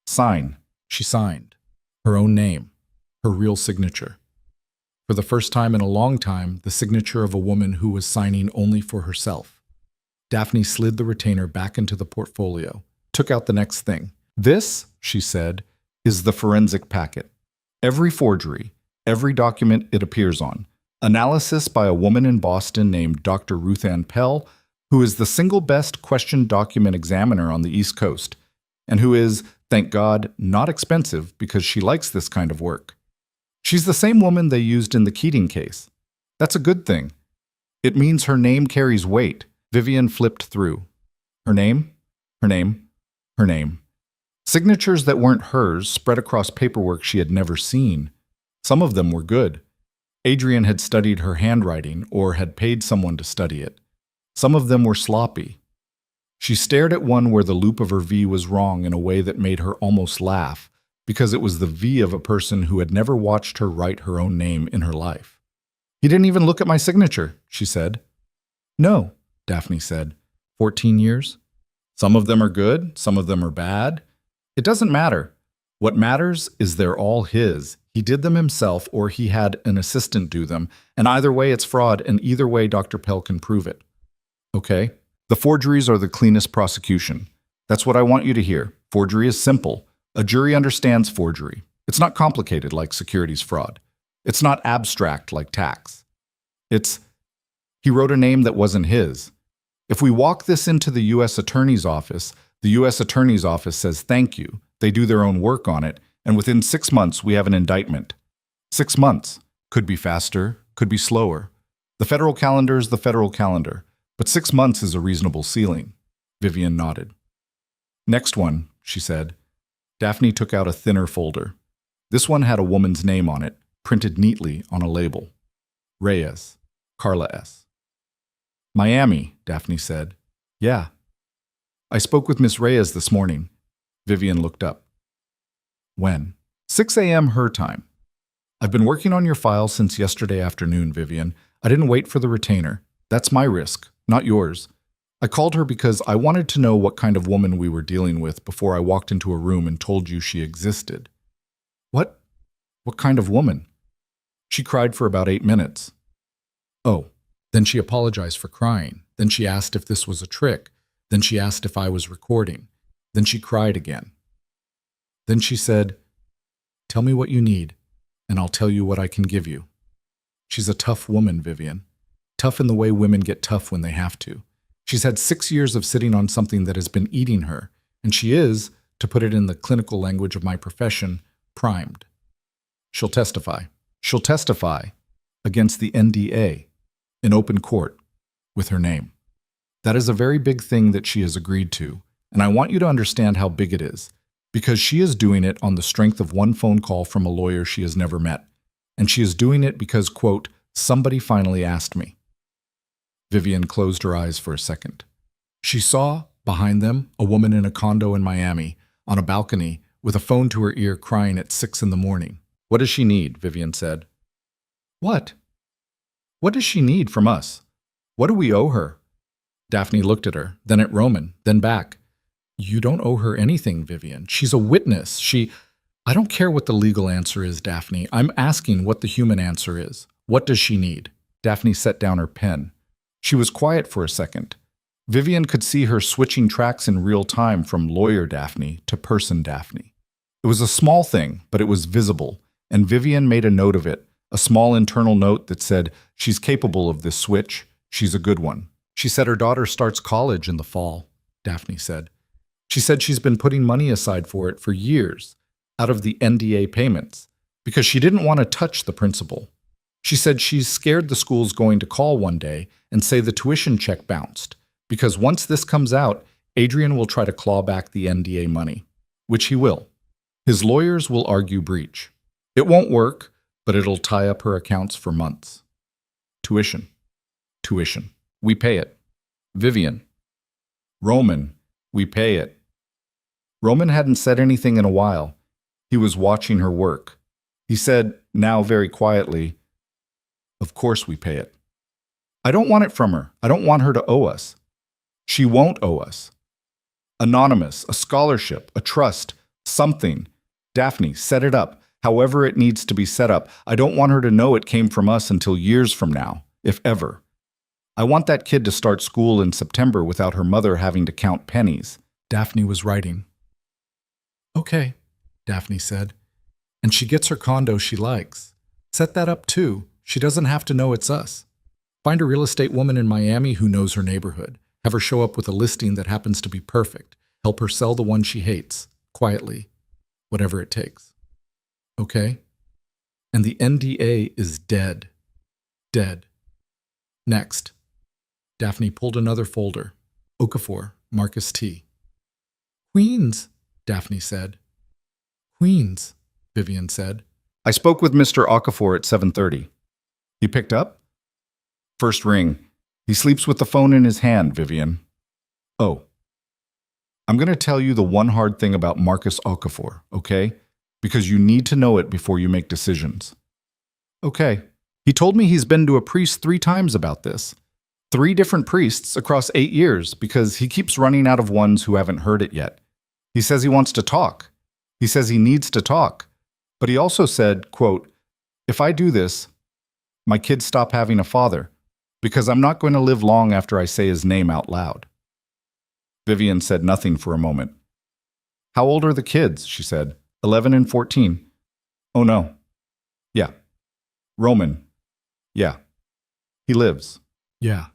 Sign. She signed. Her own name. Her real signature. For the first time in a long time, the signature of a woman who was signing only for herself. Daphne slid the retainer back into the portfolio, took out the next thing. This, she said, is the forensic packet. Every forgery, every document it appears on. Analysis by a woman in Boston named Dr. Ruth Ann Pell, who is the single best questioned document examiner on the East Coast, and who is, thank God, not expensive because she likes this kind of work. She's the same woman they used in the Keating case. That's a good thing. It means her name carries weight. Vivian flipped through. Her name, her name, her name. Signatures that weren't hers spread across paperwork she had never seen. Some of them were good. Adrian had studied her handwriting or had paid someone to study it. Some of them were sloppy. She stared at one where the loop of her V was wrong in a way that made her almost laugh, because it was the V of a person who had never watched her write her own name in her life. He didn't even look at my signature, she said. No, Daphne said. 14 years? Some of them are good, some of them are bad. It doesn't matter. What matters is they're all his. He did them himself or he had an assistant do them, and either way it's fraud, and either way Dr. Pell can prove it. Okay? The forgeries are the cleanest prosecution. That's what I want you to hear. Forgery is simple. A jury understands forgery. It's not complicated like securities fraud. It's not abstract like tax. He wrote a name that wasn't his. If we walk this into the U.S. Attorney's Office, the U.S. Attorney's Office says thank you. They do their own work on it, and within 6 months we have an indictment. 6 months. Could be faster, could be slower. The federal calendar is the federal calendar, but 6 months is a reasonable ceiling. Vivian nodded. Next one, she said. Daphne took out a thinner folder. This one had a woman's name on it, printed neatly on a label. Reyes, Carla S. Miami, Daphne said. Yeah. I spoke with Miss Reyes this morning. Vivian looked up. When? 6 a.m. her time. I've been working on your file since yesterday afternoon, Vivian. I didn't wait for the retainer. That's my risk, not yours. I called her because I wanted to know what kind of woman we were dealing with before I walked into a room and told you she existed. What? What kind of woman? She cried for about 8 minutes. Oh, then she apologized for crying. Then she asked if this was a trick. Then she asked if I was recording. Then she cried again. Then she said, "Tell me what you need, and I'll tell you what I can give you." She's a tough woman, Vivian. Tough in the way women get tough when they have to. She's had 6 years of sitting on something that has been eating her, and she is, to put it in the clinical language of my profession, primed. She'll testify. She'll testify against the NDA in open court with her name. That is a very big thing that she has agreed to, and I want you to understand how big it is, because she is doing it on the strength of one phone call from a lawyer she has never met, and she is doing it because, quote, "somebody finally asked me." Vivian closed her eyes for a second. She saw, behind them, a woman in a condo in Miami, on a balcony, with a phone to her ear crying at 6 in the morning. "What does she need?" Vivian said. "What? What does she need from us? What do we owe her?" Daphne looked at her, then at Roman, then back. "You don't owe her anything, Vivian. She's a witness. I don't care what the legal answer is, Daphne. I'm asking what the human answer is. What does she need?" Daphne set down her pen. She was quiet for a second. Vivian could see her switching tracks in real time from lawyer Daphne to person Daphne. It was a small thing, but it was visible, and Vivian made a note of it, a small internal note that said, "She's capable of this switch. She's a good one." She said her daughter starts college in the fall, Daphne said. She said she's been putting money aside for it for years, out of the NDA payments, because she didn't want to touch the principal. She said she's scared the school's going to call one day and say the tuition check bounced, because once this comes out, Adrian will try to claw back the NDA money, which he will. His lawyers will argue breach. It won't work, but it'll tie up her accounts for months. Tuition. Tuition. We pay it. Vivian. Roman. We pay it. Roman hadn't said anything in a while. He was watching her work. He said, now very quietly, "Of course we pay it. I don't want it from her. I don't want her to owe us. She won't owe us. Anonymous, a scholarship, a trust, something. Daphne, set it up, however it needs to be set up. I don't want her to know it came from us until years from now, if ever. I want that kid to start school in September without her mother having to count pennies." Daphne was writing. "Okay," Daphne said. "And she gets her condo she likes. Set that up too. She doesn't have to know it's us. Find a real estate woman in Miami who knows her neighborhood. Have her show up with a listing that happens to be perfect. Help her sell the one she hates, quietly, whatever it takes. Okay? And the NDA is dead. Dead. Next." Daphne pulled another folder. Okafor, Marcus T. "Queens," Daphne said. "Queens," Vivian said. "I spoke with Mr. Okafor at 7:30. He picked up?" "First ring. He sleeps with the phone in his hand, Vivian." "Oh. I'm going to tell you the one hard thing about Marcus Okafor, okay? Because you need to know it before you make decisions." "Okay. He told me he's been to a priest 3 times about this. 3 different priests across 8 years because he keeps running out of ones who haven't heard it yet. He says he wants to talk. He says he needs to talk. But he also said, quote, 'If I do this, my kids stop having a father because I'm not going to live long after I say his name out loud.'" Vivian said nothing for a moment. "How old are the kids?" she said. 11 and 14. "Oh no. Yeah. Roman. Yeah. He lives. Yeah.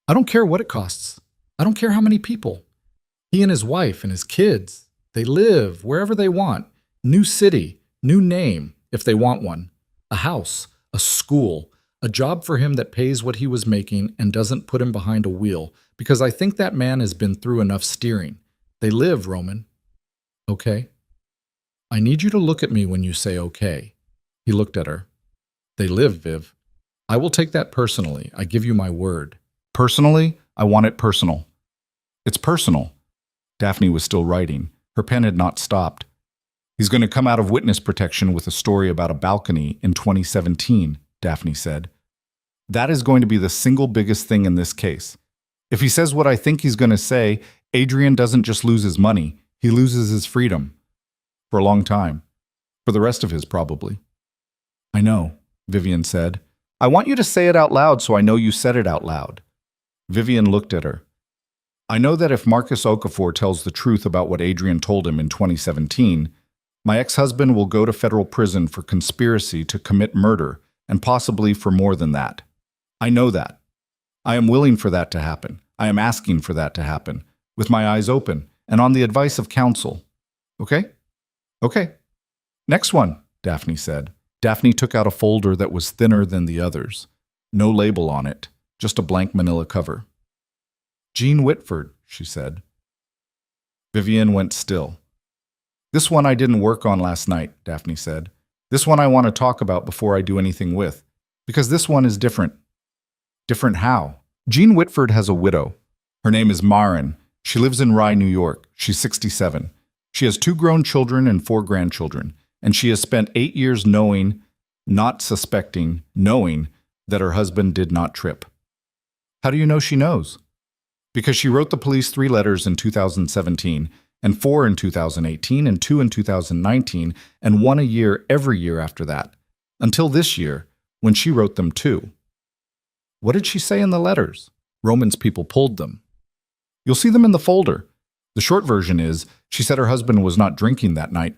I don't care what it costs. I don't care how many people. He and his wife and his kids, they live wherever they want. New city, new name, if they want one. A house, a school, a job for him that pays what he was making and doesn't put him behind a wheel, because I think that man has been through enough steering. They live, Roman. Okay? I need you to look at me when you say okay." He looked at her. "They live, Viv. I will take that personally. I give you my word. Personally, I want it personal. It's personal." Daphne was still writing. Her pen had not stopped. "He's going to come out of witness protection with a story about a balcony in 2017, Daphne said. "That is going to be the single biggest thing in this case. If he says what I think he's going to say, Adrian doesn't just lose his money, he loses his freedom. For a long time. For the rest of his, probably." "I know," Vivian said. "I want you to say it out loud so I know you said it out loud." Vivian looked at her. I know that if Marcus Okafor tells the truth about what Adrian told him in 2017, my ex-husband will go to federal prison for conspiracy to commit murder and possibly for more than that. I know that. I am willing for that to happen. I am asking for that to happen, with my eyes open and on the advice of counsel. Okay? Okay. Next one, Daphne said. Daphne took out a folder that was thinner than the others. No label on it, just a blank manila cover. Jean Whitford, she said. Vivian went still. This one I didn't work on last night, Daphne said. This one I want to talk about before I do anything with, because this one is different. Different how? Jean Whitford has a widow. Her name is Marin. She lives in Rye, New York. She's 67. She has 2 grown children and 4 grandchildren, and she has spent 8 years knowing, not suspecting, knowing that her husband did not trip. How do you know she knows? Because she wrote the police 3 letters in 2017, and 4 in 2018, and 2 in 2019, and 1 a year every year after that, until this year, when she wrote them too. What did she say in the letters? Roman's people pulled them. You'll see them in the folder. The short version is, she said her husband was not drinking that night.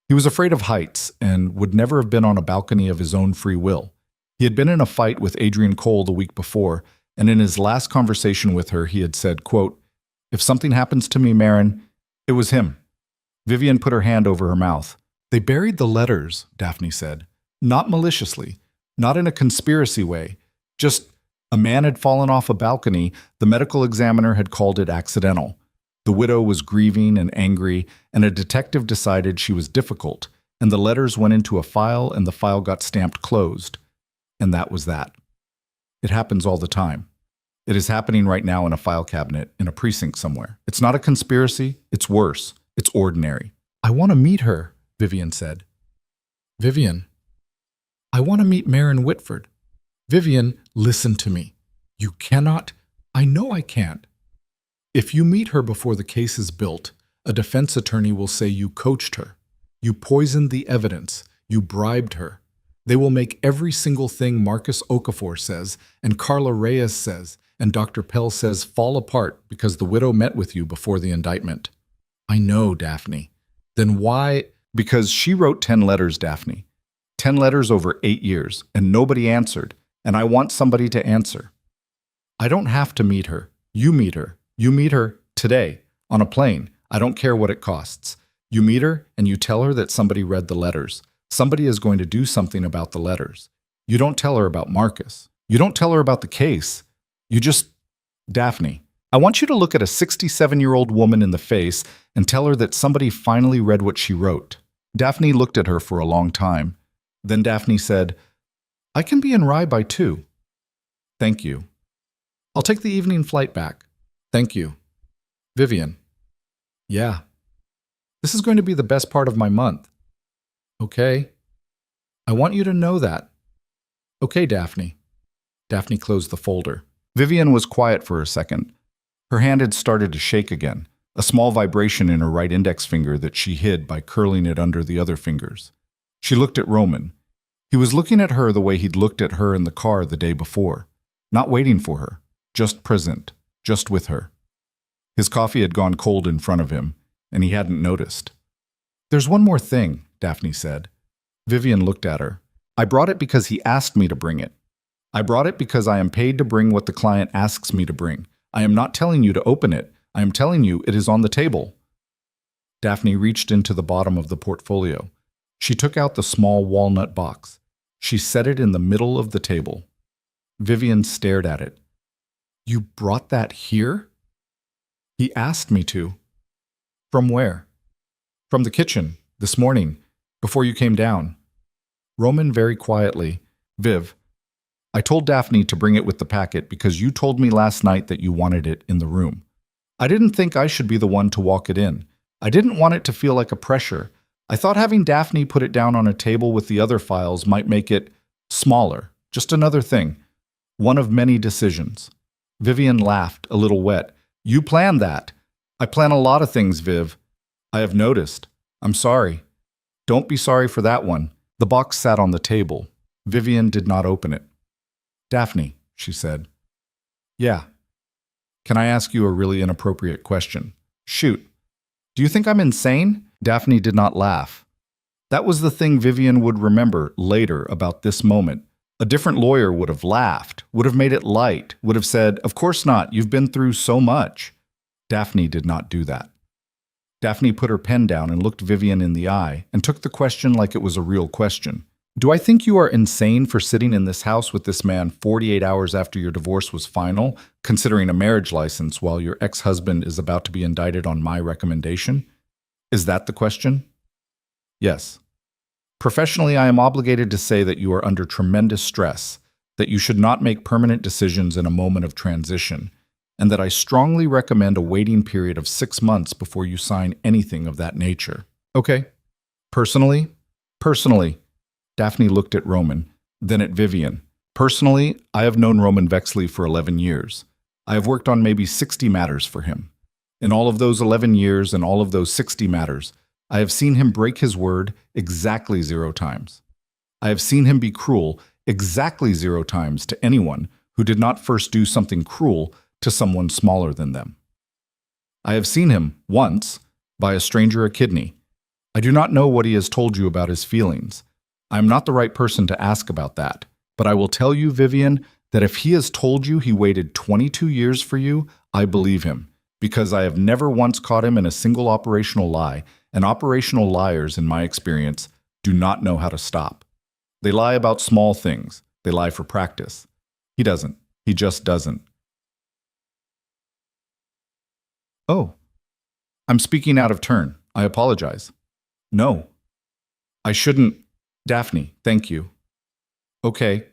He was afraid of heights and would never have been on a balcony of his own free will. He had been in a fight with Adrian Cole the week before, and in his last conversation with her, he had said, quote, "If something happens to me, Marin, it was him." Vivian put her hand over her mouth. They buried the letters, Daphne said. Not maliciously, not in a conspiracy way, just a man had fallen off a balcony. The medical examiner had called it accidental. The widow was grieving and angry, and a detective decided she was difficult, and the letters went into a file, and the file got stamped closed. And that was that. It happens all the time. It is happening right now in a file cabinet in a precinct somewhere. It's not a conspiracy. It's worse. It's ordinary. I want to meet her, Vivian said. Vivian, I want to meet Marin Whitford. Vivian, listen to me. You cannot. I know I can't. If you meet her before the case is built, a defense attorney will say you coached her. You poisoned the evidence. You bribed her. They will make every single thing Marcus Okafor says, and Carla Reyes says, and Dr. Pell says fall apart because the widow met with you before the indictment. I know, Daphne. Then why? Because she wrote 10 letters, Daphne. 10 letters over 8 years, and nobody answered, and I want somebody to answer. I don't have to meet her. You meet her. You meet her today, on a plane. I don't care what it costs. You meet her, and you tell her that somebody read the letters. Somebody is going to do something about the letters. You don't tell her about Marcus. You don't tell her about the case. You just... Daphne, I want you to look at a 67-year-old woman in the face and tell her that somebody finally read what she wrote. Daphne looked at her for a long time. Then Daphne said, I can be in Rye by 2. Thank you. I'll take the evening flight back. Thank you. Vivian. Yeah. This is going to be the best part of my month. Okay? I want you to know that. Okay, Daphne. Daphne closed the folder. Vivian was quiet for a second. Her hand had started to shake again, a small vibration in her right index finger that she hid by curling it under the other fingers. She looked at Roman. He was looking at her the way he'd looked at her in the car the day before, not waiting for her, just present, just with her. His coffee had gone cold in front of him, and he hadn't noticed. There's one more thing, Daphne said. Vivian looked at her. I brought it because he asked me to bring it. I brought it because I am paid to bring what the client asks me to bring. I am not telling you to open it. I am telling you it is on the table. Daphne reached into the bottom of the portfolio. She took out the small walnut box. She set it in the middle of the table. Vivian stared at it. You brought that here? He asked me to. From where? From the kitchen, this morning, before you came down. Roman very quietly, Viv, I told Daphne to bring it with the packet because you told me last night that you wanted it in the room. I didn't think I should be the one to walk it in. I didn't want it to feel like a pressure. I thought having Daphne put it down on a table with the other files might make it smaller, just another thing. One of many decisions. Vivian laughed, a little wet. You planned that. I plan a lot of things, Viv. I have noticed. I'm sorry. Don't be sorry for that one. The box sat on the table. Vivian did not open it. Daphne, she said. Yeah. Can I ask you a really inappropriate question? Shoot. Do you think I'm insane? Daphne did not laugh. That was the thing Vivian would remember later about this moment. A different lawyer would have laughed, would have made it light, would have said, "Of course not, you've been through so much." Daphne did not do that. Daphne put her pen down and looked Vivian in the eye and took the question like it was a real question. "Do I think you are insane for sitting in this house with this man 48 hours after your divorce was final, considering a marriage license while your ex-husband is about to be indicted on my recommendation? Is that the question?" "Yes. Professionally, I am obligated to say that you are under tremendous stress, that you should not make permanent decisions in a moment of transition, and that I strongly recommend a waiting period of 6 months before you sign anything of that nature." "Okay. Personally?" "Personally." Daphne looked at Roman, then at Vivian. "Personally, I have known Roman Vexley for 11 years. I have worked on maybe 60 matters for him. In all of those 11 years and all of those 60 matters, I have seen him break his word exactly 0 times. I have seen him be cruel exactly 0 times to anyone who did not first do something cruel to someone smaller than them. I have seen him, once, buy a stranger a kidney. I do not know what he has told you about his feelings. I am not the right person to ask about that, but I will tell you, Vivian, that if he has told you he waited 22 years for you, I believe him, because I have never once caught him in a single operational lie, and operational liars, in my experience, do not know how to stop. They lie about small things. They lie for practice. He doesn't. He just doesn't." "Oh, I'm speaking out of turn. I apologize." "No. I shouldn't. Daphne, thank you." "Okay."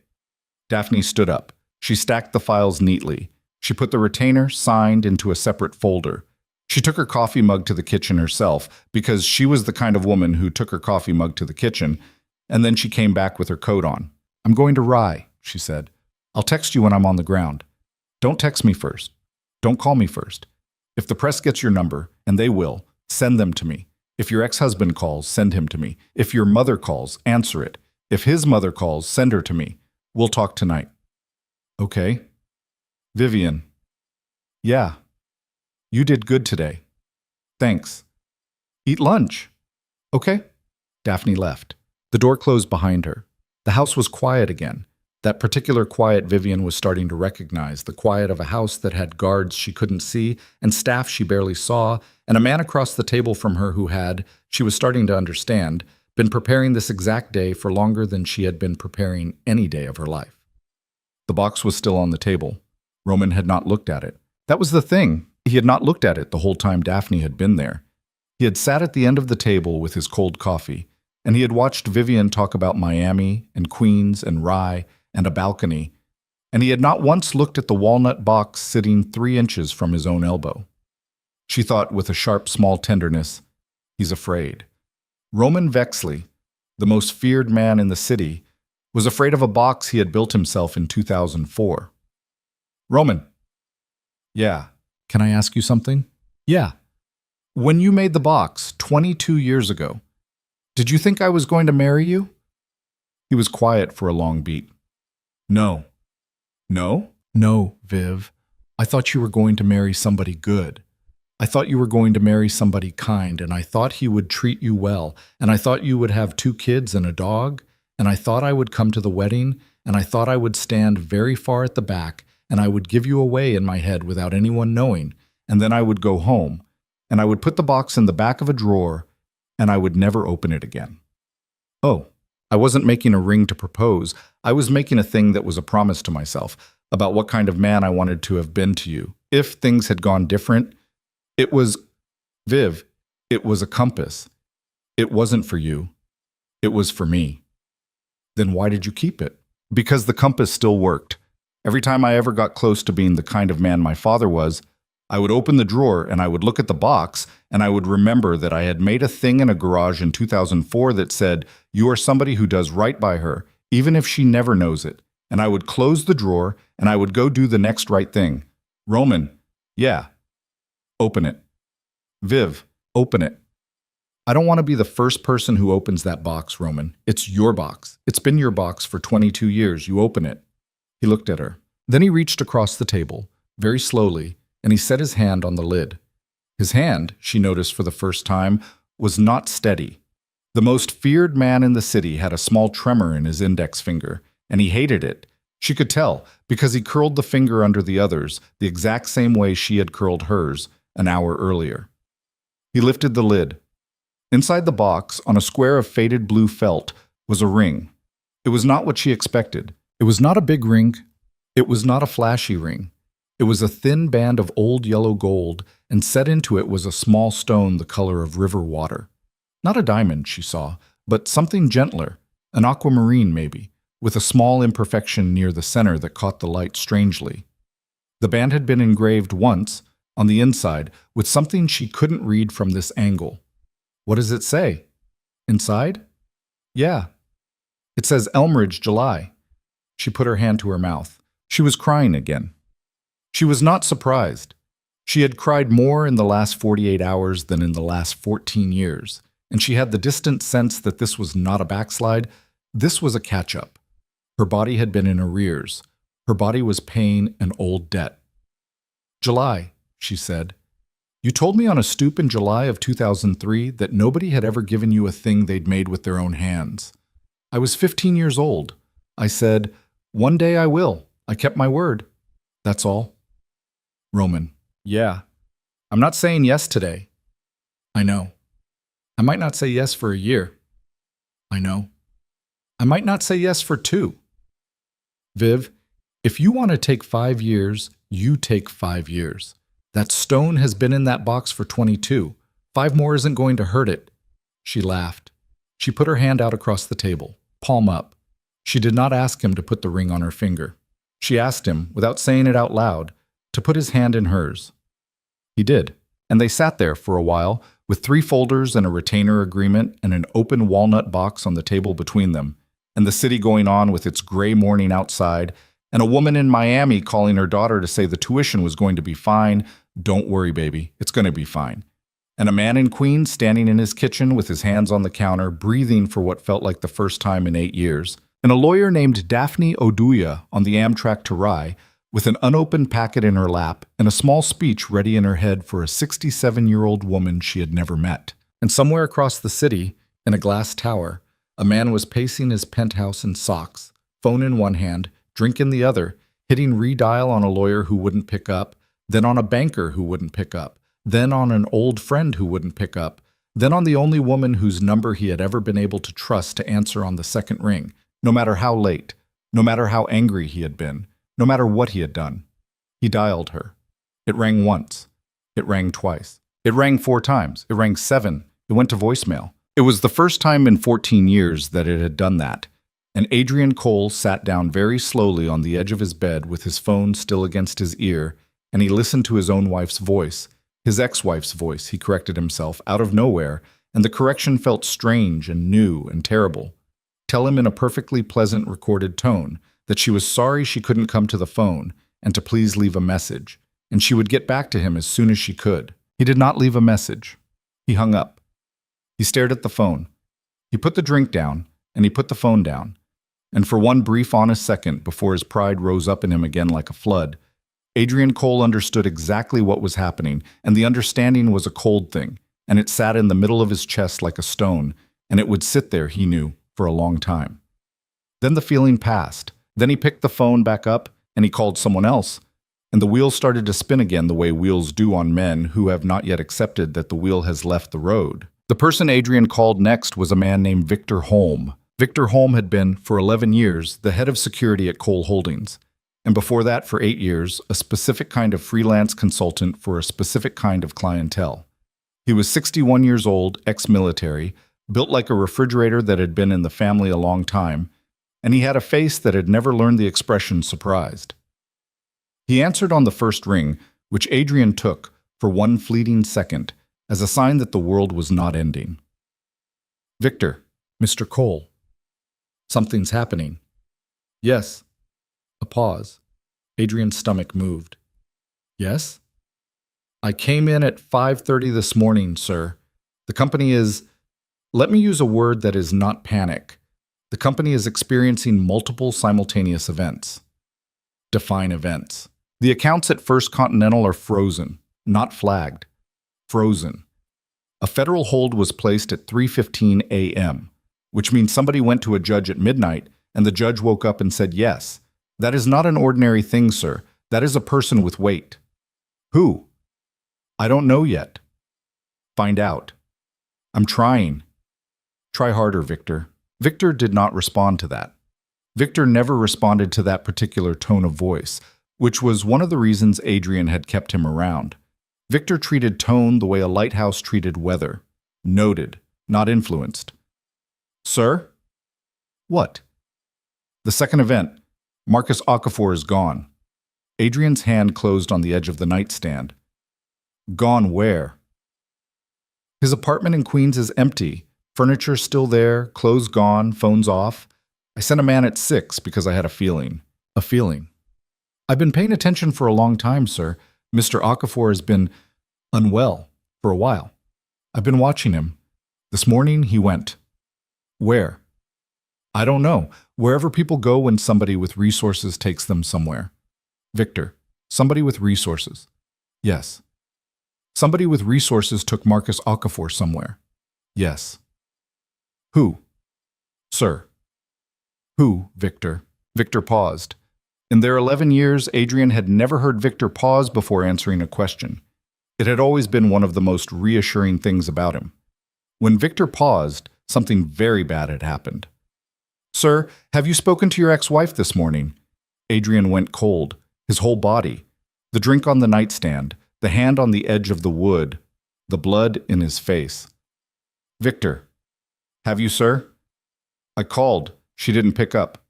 Daphne stood up. She stacked the files neatly. She put the retainer, signed, into a separate folder. She took her coffee mug to the kitchen herself, because she was the kind of woman who took her coffee mug to the kitchen, and then she came back with her coat on. "I'm going to Rye," she said. "I'll text you when I'm on the ground. Don't text me first. Don't call me first. If the press gets your number, and they will, send them to me. If your ex-husband calls, send him to me. If your mother calls, answer it. If his mother calls, send her to me. We'll talk tonight." "Okay." "Vivian." "Yeah. You did good today. Thanks. Eat lunch." "Okay." Daphne left. The door closed behind her. The house was quiet again. That particular quiet Vivian was starting to recognize, the quiet of a house that had guards she couldn't see and staff she barely saw, and a man across the table from her who had, she was starting to understand, been preparing this exact day for longer than she had been preparing any day of her life. The box was still on the table. Roman had not looked at it. That was the thing. He had not looked at it the whole time Daphne had been there. He had sat at the end of the table with his cold coffee, and he had watched Vivian talk about Miami and Queens and Rye and a balcony, and he had not once looked at the walnut box sitting 3 inches from his own elbow. She thought with a sharp, small tenderness, "He's afraid." Roman Vexley, the most feared man in the city, was afraid of a box he had built himself in 2004. "Roman." "Yeah. Can I ask you something?" "Yeah." "When you made the box 22 years ago, did you think I was going to marry you?" He was quiet for a long beat. "No." "No?" "No, Viv. I thought you were going to marry somebody good. I thought you were going to marry somebody kind, and I thought he would treat you well, and I thought you would have 2 kids and a dog, and I thought I would come to the wedding, and I thought I would stand very far at the back, and I would give you away in my head without anyone knowing, and then I would go home, and I would put the box in the back of a drawer, and I would never open it again." "Oh, I wasn't making a ring to propose. I was making a thing that was a promise to myself about what kind of man I wanted to have been to you. If things had gone different, it was, Viv, it was a compass. It wasn't for you. It was for me." "Then why did you keep it?" "Because the compass still worked. Every time I ever got close to being the kind of man my father was, I would open the drawer and I would look at the box and I would remember that I had made a thing in a garage in 2004 that said, 'You are somebody who does right by her, even if she never knows it.' And I would close the drawer and I would go do the next right thing." "Roman." "Yeah." "Open it." "Viv, open it." "I don't want to be the first person who opens that box, Roman. It's your box. It's been your box for 22 years. You open it." He looked at her. Then he reached across the table, very slowly, and he set his hand on the lid. His hand, she noticed for the first time, was not steady. The most feared man in the city had a small tremor in his index finger, and he hated it. She could tell, because he curled the finger under the other's the exact same way she had curled hers an hour earlier. He lifted the lid. Inside the box, on a square of faded blue felt, was a ring. It was not what she expected. It was not a big ring. It was not a flashy ring. It was a thin band of old yellow gold, and set into it was a small stone the color of river water. Not a diamond, she saw, but something gentler, an aquamarine maybe, with a small imperfection near the center that caught the light strangely. The band had been engraved once, on the inside, with something she couldn't read from this angle. What does it say? Inside? Yeah. It says Elmridge, July. She put her hand to her mouth. She was crying again. She was not surprised. She had cried more in the last 48 hours than in the last 14 years, and she had the distant sense that this was not a backslide, this was a catch-up. Her body had been in arrears. Her body was paying an old debt. July, she said. You told me on a stoop in July of 2003 that nobody had ever given you a thing they'd made with their own hands. I was 15 years old. I said, one day I will. I kept my word. That's all. Roman. Yeah. I'm not saying yes today. I know. I might not say yes for a year. I know. I might not say yes for 2. Viv, if you want to take 5 years, you take 5 years. That stone has been in that box for 22. 5 more isn't going to hurt it. She laughed. She put her hand out across the table, palm up. She did not ask him to put the ring on her finger. She asked him, without saying it out loud, to put his hand in hers. He did, and they sat there for a while, with 3 folders and a retainer agreement and an open walnut box on the table between them, and the city going on with its gray morning outside, and a woman in Miami calling her daughter to say the tuition was going to be fine. Don't worry, baby, it's going to be fine. And a man in Queens standing in his kitchen with his hands on the counter, breathing for what felt like the first time in 8 years, and a lawyer named Daphne Oduya on the Amtrak to Rye, with an unopened packet in her lap and a small speech ready in her head for a 67-year-old woman she had never met. And somewhere across the city, in a glass tower, a man was pacing his penthouse in socks, phone in one hand, drink in the other, hitting redial on a lawyer who wouldn't pick up, then on a banker who wouldn't pick up, then on an old friend who wouldn't pick up, then on the only woman whose number he had ever been able to trust to answer on the second ring, no matter how late, no matter how angry he had been, no matter what he had done. He dialed her. It rang once. It rang twice. It rang 4 times. It rang 7. It went to voicemail. It was the first time in 14 years that it had done that. And Adrian Cole sat down very slowly on the edge of his bed with his phone still against his ear, and he listened to his own wife's voice, his ex-wife's voice, he corrected himself, out of nowhere, and the correction felt strange and new and terrible. Tell him in a perfectly pleasant recorded tone that she was sorry she couldn't come to the phone and to please leave a message, and she would get back to him as soon as she could. He did not leave a message. He hung up. He stared at the phone. He put the drink down, and he put the phone down. And for one brief, honest second, before his pride rose up in him again like a flood, Adrian Cole understood exactly what was happening, and the understanding was a cold thing, and it sat in the middle of his chest like a stone, and it would sit there, he knew, for a long time. Then the feeling passed. Then he picked the phone back up, and he called someone else, and the wheel started to spin again the way wheels do on men who have not yet accepted that the wheel has left the road. The person Adrian called next was a man named Victor Holm. Victor Holm had been, for 11 years, the head of security at Cole Holdings, and before that, for 8 years, a specific kind of freelance consultant for a specific kind of clientele. He was 61 years old, ex-military, built like a refrigerator that had been in the family a long time, and he had a face that had never learned the expression surprised. He answered on the first ring, which Adrian took, for one fleeting second, as a sign that the world was not ending. Victor, Mr. Cole. Something's happening. Yes. A pause. Adrian's stomach moved. Yes? I came in at 5:30 this morning, sir. The company is... Let me use a word that is not panic. The company is experiencing multiple simultaneous events. Define events. The accounts at First Continental are frozen, not flagged. Frozen. A federal hold was placed at 3:15 a.m., which means somebody went to a judge at midnight and the judge woke up and said yes. That is not an ordinary thing, sir. That is a person with weight. Who? I don't know yet. Find out. I'm trying. Try harder, Victor. Victor did not respond to that. Victor never responded to that particular tone of voice, which was one of the reasons Adrian had kept him around. Victor treated tone the way a lighthouse treated weather. Noted, not influenced. Sir? What? The second event. Marcus Okafor is gone. Adrian's hand closed on the edge of the nightstand. Gone where? His apartment in Queens is empty. Furniture still there, clothes gone, phones off. I sent a man at 6 because I had a feeling. A feeling. I've been paying attention for a long time, sir. Mr. Okafor has been unwell for a while. I've been watching him. This morning he went. Where? I don't know. Wherever people go when somebody with resources takes them somewhere. Victor, somebody with resources. Yes. Somebody with resources took Marcus Okafor somewhere. Yes. Who? Sir. Who, Victor? Victor paused. In their 11 years, Adrian had never heard Victor pause before answering a question. It had always been one of the most reassuring things about him. When Victor paused, something very bad had happened. Sir, have you spoken to your ex-wife this morning? Adrian went cold, his whole body. The drink on the nightstand, the hand on the edge of the wood, the blood in his face. Victor. Have you, sir? I called. She didn't pick up.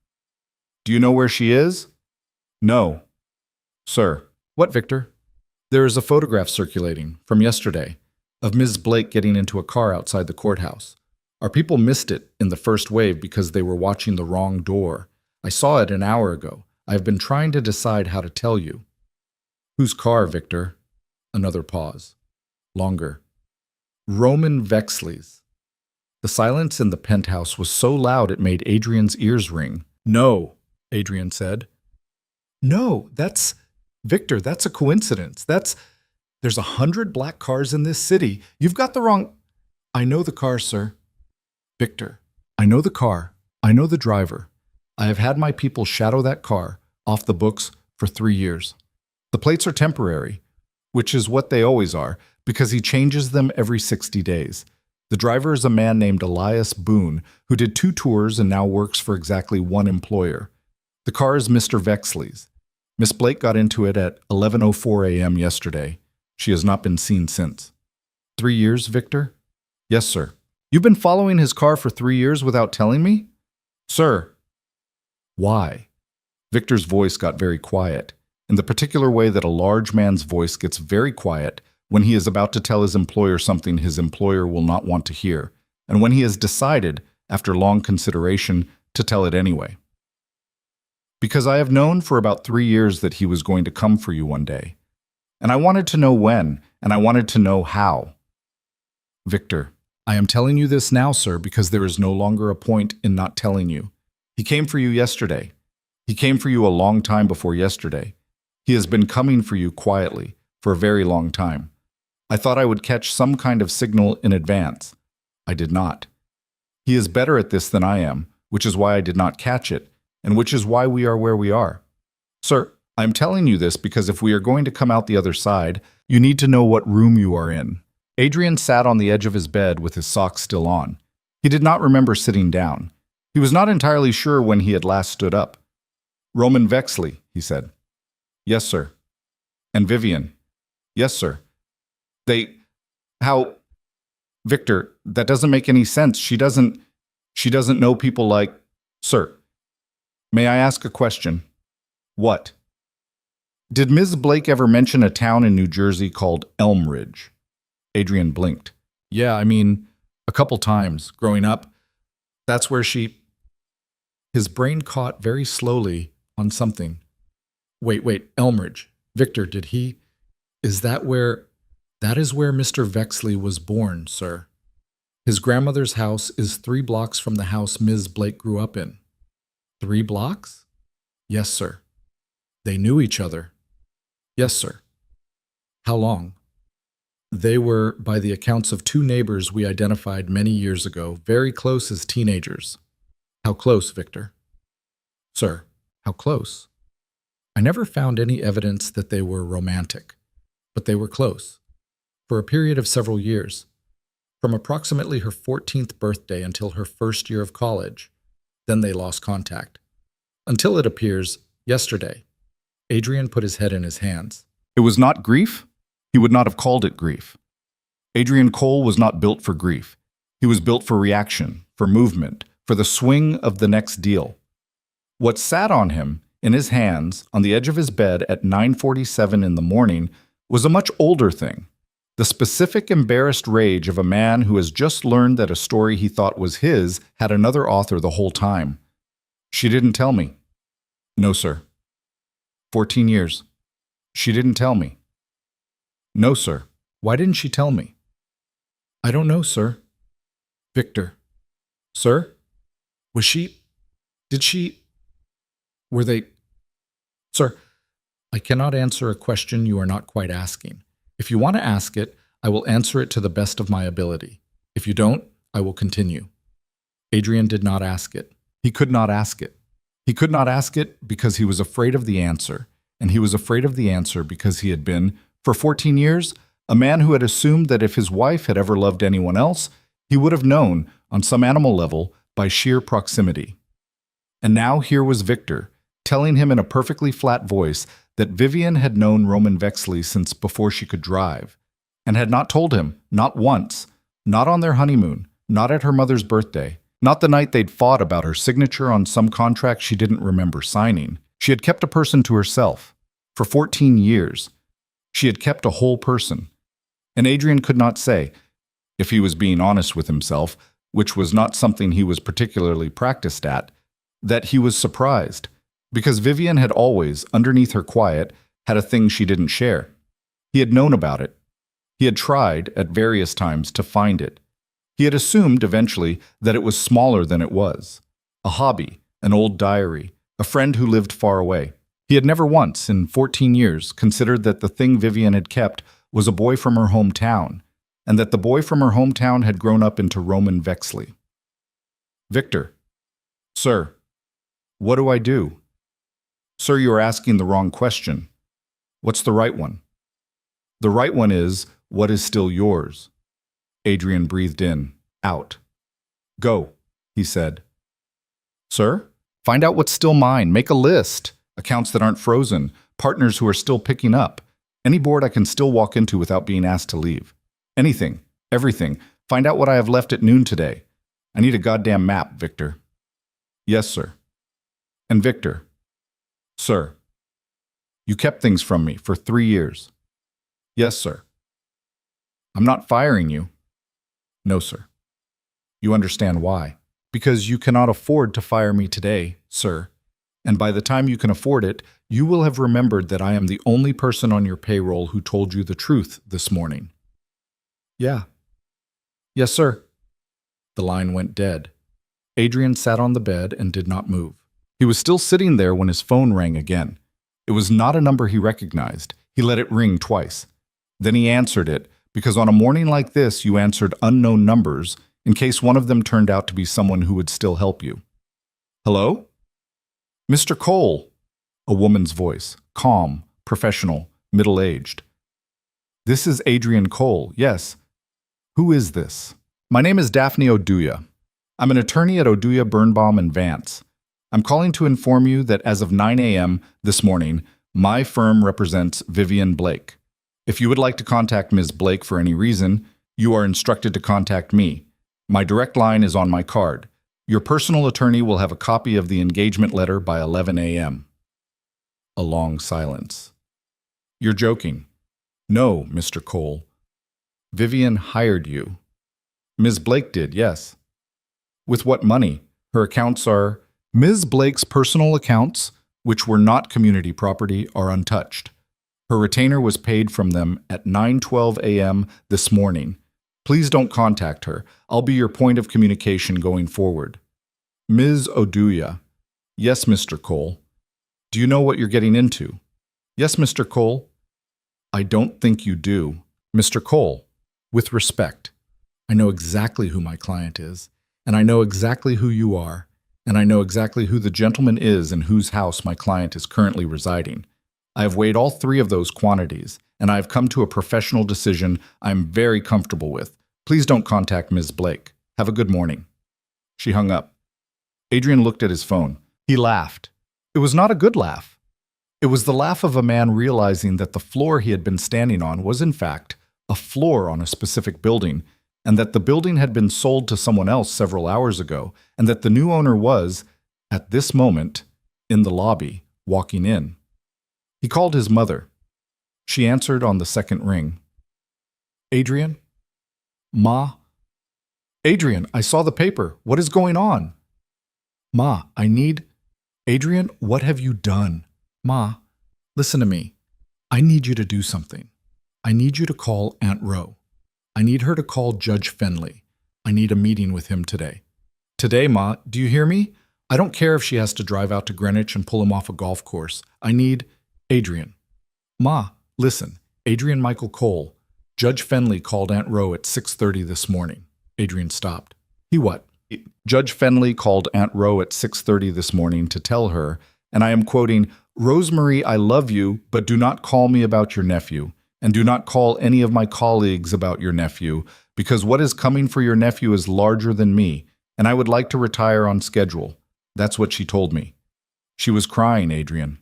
Do you know where she is? No. Sir. What, Victor? There is a photograph circulating from yesterday of Ms. Blake getting into a car outside the courthouse. Our people missed it in the first wave because they were watching the wrong door. I saw it an hour ago. I have been trying to decide how to tell you. Whose car, Victor? Another pause. Longer. Roman Vexley's. The silence in the penthouse was so loud it made Adrian's ears ring. No, Adrian said. No, Victor, that's a coincidence. There's 100 black cars in this city. You've got the wrong... I know the car, sir. Victor, I know the car. I know the driver. I have had my people shadow that car off the books for 3 years. The plates are temporary, which is what they always are, because he changes them every 60 days. The driver is a man named Elias Boone, who did 2 tours and now works for exactly 1 employer. The car is Mr. Vexley's. Miss Blake got into it at 11:04 a.m. yesterday. She has not been seen since. 3 years, Victor? Yes, sir. You've been following his car for 3 years without telling me? Sir. Why? Victor's voice got very quiet, in the particular way that a large man's voice gets very quiet when he is about to tell his employer something his employer will not want to hear, and when he has decided, after long consideration, to tell it anyway. Because I have known for about 3 years that he was going to come for you one day. And I wanted to know when, and I wanted to know how. Victor, I am telling you this now, sir, because there is no longer a point in not telling you. He came for you yesterday. He came for you a long time before yesterday. He has been coming for you quietly for a very long time. I thought I would catch some kind of signal in advance. I did not. He is better at this than I am, which is why I did not catch it, and which is why we are where we are. Sir, I am telling you this because if we are going to come out the other side, you need to know what room you are in. Adrian sat on the edge of his bed with his socks still on. He did not remember sitting down. He was not entirely sure when he had last stood up. Roman Vexley, he said. Yes, sir. And Vivian. Yes, sir. How? Victor, that doesn't make any sense. She doesn't know people like... Sir, may I ask a question? What? Did Ms. Blake ever mention a town in New Jersey called Elmridge? Adrian blinked. Yeah, a couple times growing up. That's where she... His brain caught very slowly on something. Wait, Elmridge. Victor, did he... Is that where... That is where Mr. Vexley was born, sir. His grandmother's house is 3 blocks from the house Ms. Blake grew up in. 3 blocks? Yes, sir. They knew each other. Yes, sir. How long? They were, by the accounts of two neighbors we identified many years ago, very close as teenagers. How close, Victor? Sir, how close? I never found any evidence that they were romantic, but they were close, for a period of several years, from approximately her 14th birthday until her first year of college. Then they lost contact. Until it appears, yesterday. Adrian put his head in his hands. It was not grief? He would not have called it grief. Adrian Cole was not built for grief. He was built for reaction, for movement, for the swing of the next deal. What sat on him, in his hands, on the edge of his bed at 9:47 in the morning, was a much older thing. The specific embarrassed rage of a man who has just learned that a story he thought was his had another author the whole time. She didn't tell me. No, sir. 14 years. She didn't tell me. No, sir. Why didn't she tell me? I don't know, sir. Victor. Sir? Was she... Did she... Were they... Sir, I cannot answer a question you are not quite asking. If you want to ask it, I will answer it to the best of my ability. If you don't, I will continue. Adrian did not ask it. He could not ask it. He could not ask it because he was afraid of the answer, and he was afraid of the answer because he had been, for 14 years, a man who had assumed that if his wife had ever loved anyone else, he would have known, on some animal level, by sheer proximity. And now here was Victor, telling him in a perfectly flat voice that Vivian had known Roman Vexley since before she could drive, and had not told him, not once, not on their honeymoon, not at her mother's birthday, not the night they'd fought about her signature on some contract she didn't remember signing. She had kept a person to herself. For 14 years. She had kept a whole person. And Adrian could not say, if he was being honest with himself, which was not something he was particularly practiced at, that he was surprised, because Vivian had always, underneath her quiet, had a thing she didn't share. He had known about it. He had tried, at various times, to find it. He had assumed, eventually, that it was smaller than it was. A hobby, an old diary, a friend who lived far away. He had never once, in 14 years, considered that the thing Vivian had kept was a boy from her hometown, and that the boy from her hometown had grown up into Roman Vexley. Victor. Sir. What do I do? Sir, you are asking the wrong question. What's the right one? The right one is, what is still yours? Adrian breathed in, out. Go, he said. Sir? Find out what's still mine. Make a list. Accounts that aren't frozen. Partners who are still picking up. Any board I can still walk into without being asked to leave. Anything. Everything. Find out what I have left at noon today. I need a goddamn map, Victor. Yes, sir. And Victor. Sir. You kept things from me for 3 years. Yes, sir. I'm not firing you. No, sir. You understand why. Because you cannot afford to fire me today, sir. And by the time you can afford it, you will have remembered that I am the only person on your payroll who told you the truth this morning. Yeah. Yes, sir. The line went dead. Adrian sat on the bed and did not move. He was still sitting there when his phone rang again. It was not a number he recognized. He let it ring twice. Then he answered it, because on a morning like this you answered unknown numbers in case one of them turned out to be someone who would still help you. Hello? Mr. Cole, a woman's voice, calm, professional, middle-aged. This is Adrian Cole, yes. Who is this? My name is Daphne Oduya. I'm an attorney at Oduya, Birnbaum and Vance. I'm calling to inform you that as of 9 a.m. this morning, my firm represents Vivian Blake. If you would like to contact Ms. Blake for any reason, you are instructed to contact me. My direct line is on my card. Your personal attorney will have a copy of the engagement letter by 11 a.m. A long silence. You're joking. No, Mr. Cole. Vivian hired you. Ms. Blake did, yes. With what money? Her accounts are... Ms. Blake's personal accounts, which were not community property, are untouched. Her retainer was paid from them at 9:12 a.m. this morning. Please don't contact her. I'll be your point of communication going forward. Ms. Oduya. Yes, Mr. Cole. Do you know what you're getting into? Yes, Mr. Cole. I don't think you do. Mr. Cole, with respect, I know exactly who my client is, and I know exactly who you are, and I know exactly who the gentleman is in whose house my client is currently residing. I have weighed all three of those quantities, and I have come to a professional decision I am very comfortable with. Please don't contact Ms. Blake. Have a good morning. She hung up. Adrian looked at his phone. He laughed. It was not a good laugh. It was the laugh of a man realizing that the floor he had been standing on was, in fact, a floor on a specific building, and that the building had been sold to someone else several hours ago, and that the new owner was, at this moment, in the lobby, walking in. He called his mother. She answered on the second ring. Adrian? Ma? Adrian, I saw the paper. What is going on? Ma, I need... Adrian, what have you done? Ma, listen to me. I need you to do something. I need you to call Aunt Ro. I need her to call Judge Fenley. I need a meeting with him today. Today, Ma, do you hear me? I don't care if she has to drive out to Greenwich and pull him off a golf course. I need... Adrian. Ma, listen. Adrian Michael Cole. Judge Fenley called Aunt Ro at 6:30 this morning. Adrian stopped. He what? Judge Fenley called Aunt Ro at 6:30 this morning to tell her, and I am quoting, Rosemary, I love you, but do not call me about your nephew, and do not call any of my colleagues about your nephew, because what is coming for your nephew is larger than me, and I would like to retire on schedule. That's what she told me. She was crying, Adrian.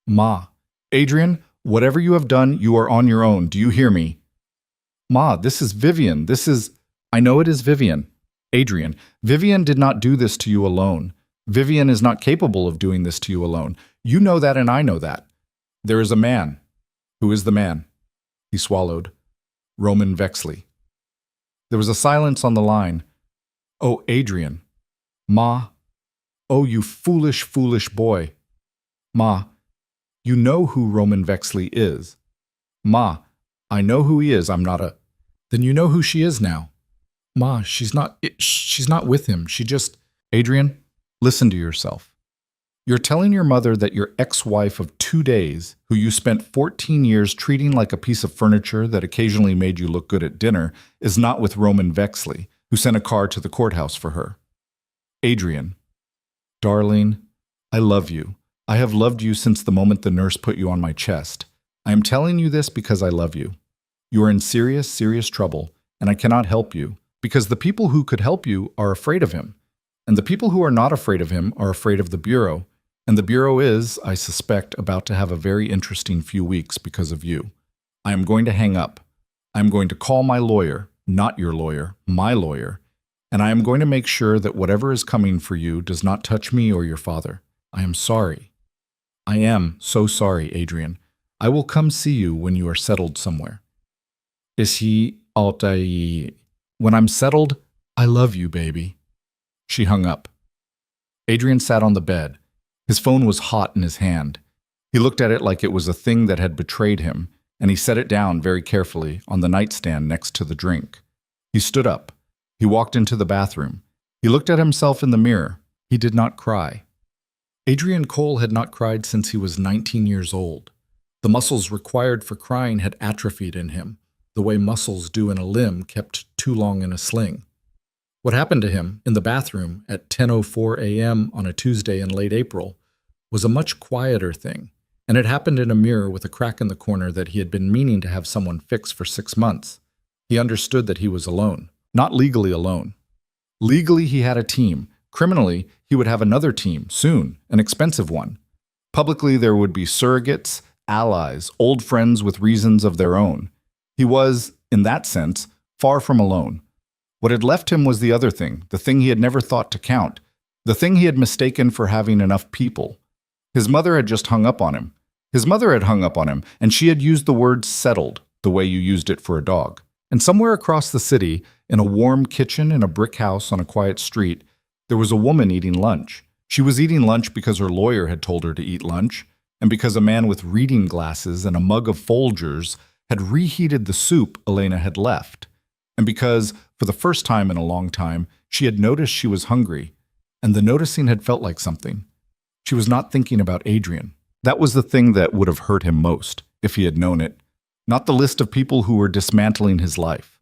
Ma, Adrian, whatever you have done, you are on your own. Do you hear me? Ma, this is Vivian. I know it is Vivian. Adrian, Vivian did not do this to you alone. Vivian is not capable of doing this to you alone. You know that and I know that. There is a man. Who is the man? He swallowed. Roman Vexley. There was a silence on the line. Oh, Adrian. Ma. Oh, you foolish, foolish boy. Ma. You know who Roman Vexley is. Ma. I know who he is. I'm not a... Then you know who she is now. Ma, she's not with him. She just... Adrian, listen to yourself. You're telling your mother that your ex-wife of 2 days, who you spent 14 years treating like a piece of furniture that occasionally made you look good at dinner, is not with Roman Vexley, who sent a car to the courthouse for her. Adrian, darling, I love you. I have loved you since the moment the nurse put you on my chest. I am telling you this because I love you. You are in serious, serious trouble, and I cannot help you, because the people who could help you are afraid of him, and the people who are not afraid of him are afraid of the Bureau, and the Bureau is, I suspect, about to have a very interesting few weeks because of you. I am going to hang up. I am going to call my lawyer, not your lawyer, my lawyer, and I am going to make sure that whatever is coming for you does not touch me or your father. I am sorry. I am so sorry, Adrian. I will come see you when you are settled somewhere. Is he altai? When I'm settled, I love you, baby. She hung up. Adrian sat on the bed. His phone was hot in his hand. He looked at it like it was a thing that had betrayed him, and he set it down very carefully on the nightstand next to the drink. He stood up. He walked into the bathroom. He looked at himself in the mirror. He did not cry. Adrian Cole had not cried since he was 19 years old. The muscles required for crying had atrophied in him, the way muscles do in a limb kept too long in a sling. What happened to him in the bathroom at 10:04 a.m. on a Tuesday in late April was a much quieter thing, and it happened in a mirror with a crack in the corner that he had been meaning to have someone fix for 6 months. He understood that he was alone, not legally alone. Legally, he had a team. Criminally, he would have another team, soon, an expensive one. Publicly, there would be surrogates, allies, old friends with reasons of their own. He was, in that sense, far from alone. What had left him was the other thing, the thing he had never thought to count, the thing he had mistaken for having enough people. His mother had just hung up on him. His mother had hung up on him, and she had used the word settled, the way you used it for a dog. And somewhere across the city, in a warm kitchen in a brick house on a quiet street, there was a woman eating lunch. She was eating lunch because her lawyer had told her to eat lunch, and because a man with reading glasses and a mug of Folgers had reheated the soup Elena had left, and because, for the first time in a long time, she had noticed she was hungry, and the noticing had felt like something. She was not thinking about Adrian. That was the thing that would have hurt him most, if he had known it. Not the list of people who were dismantling his life.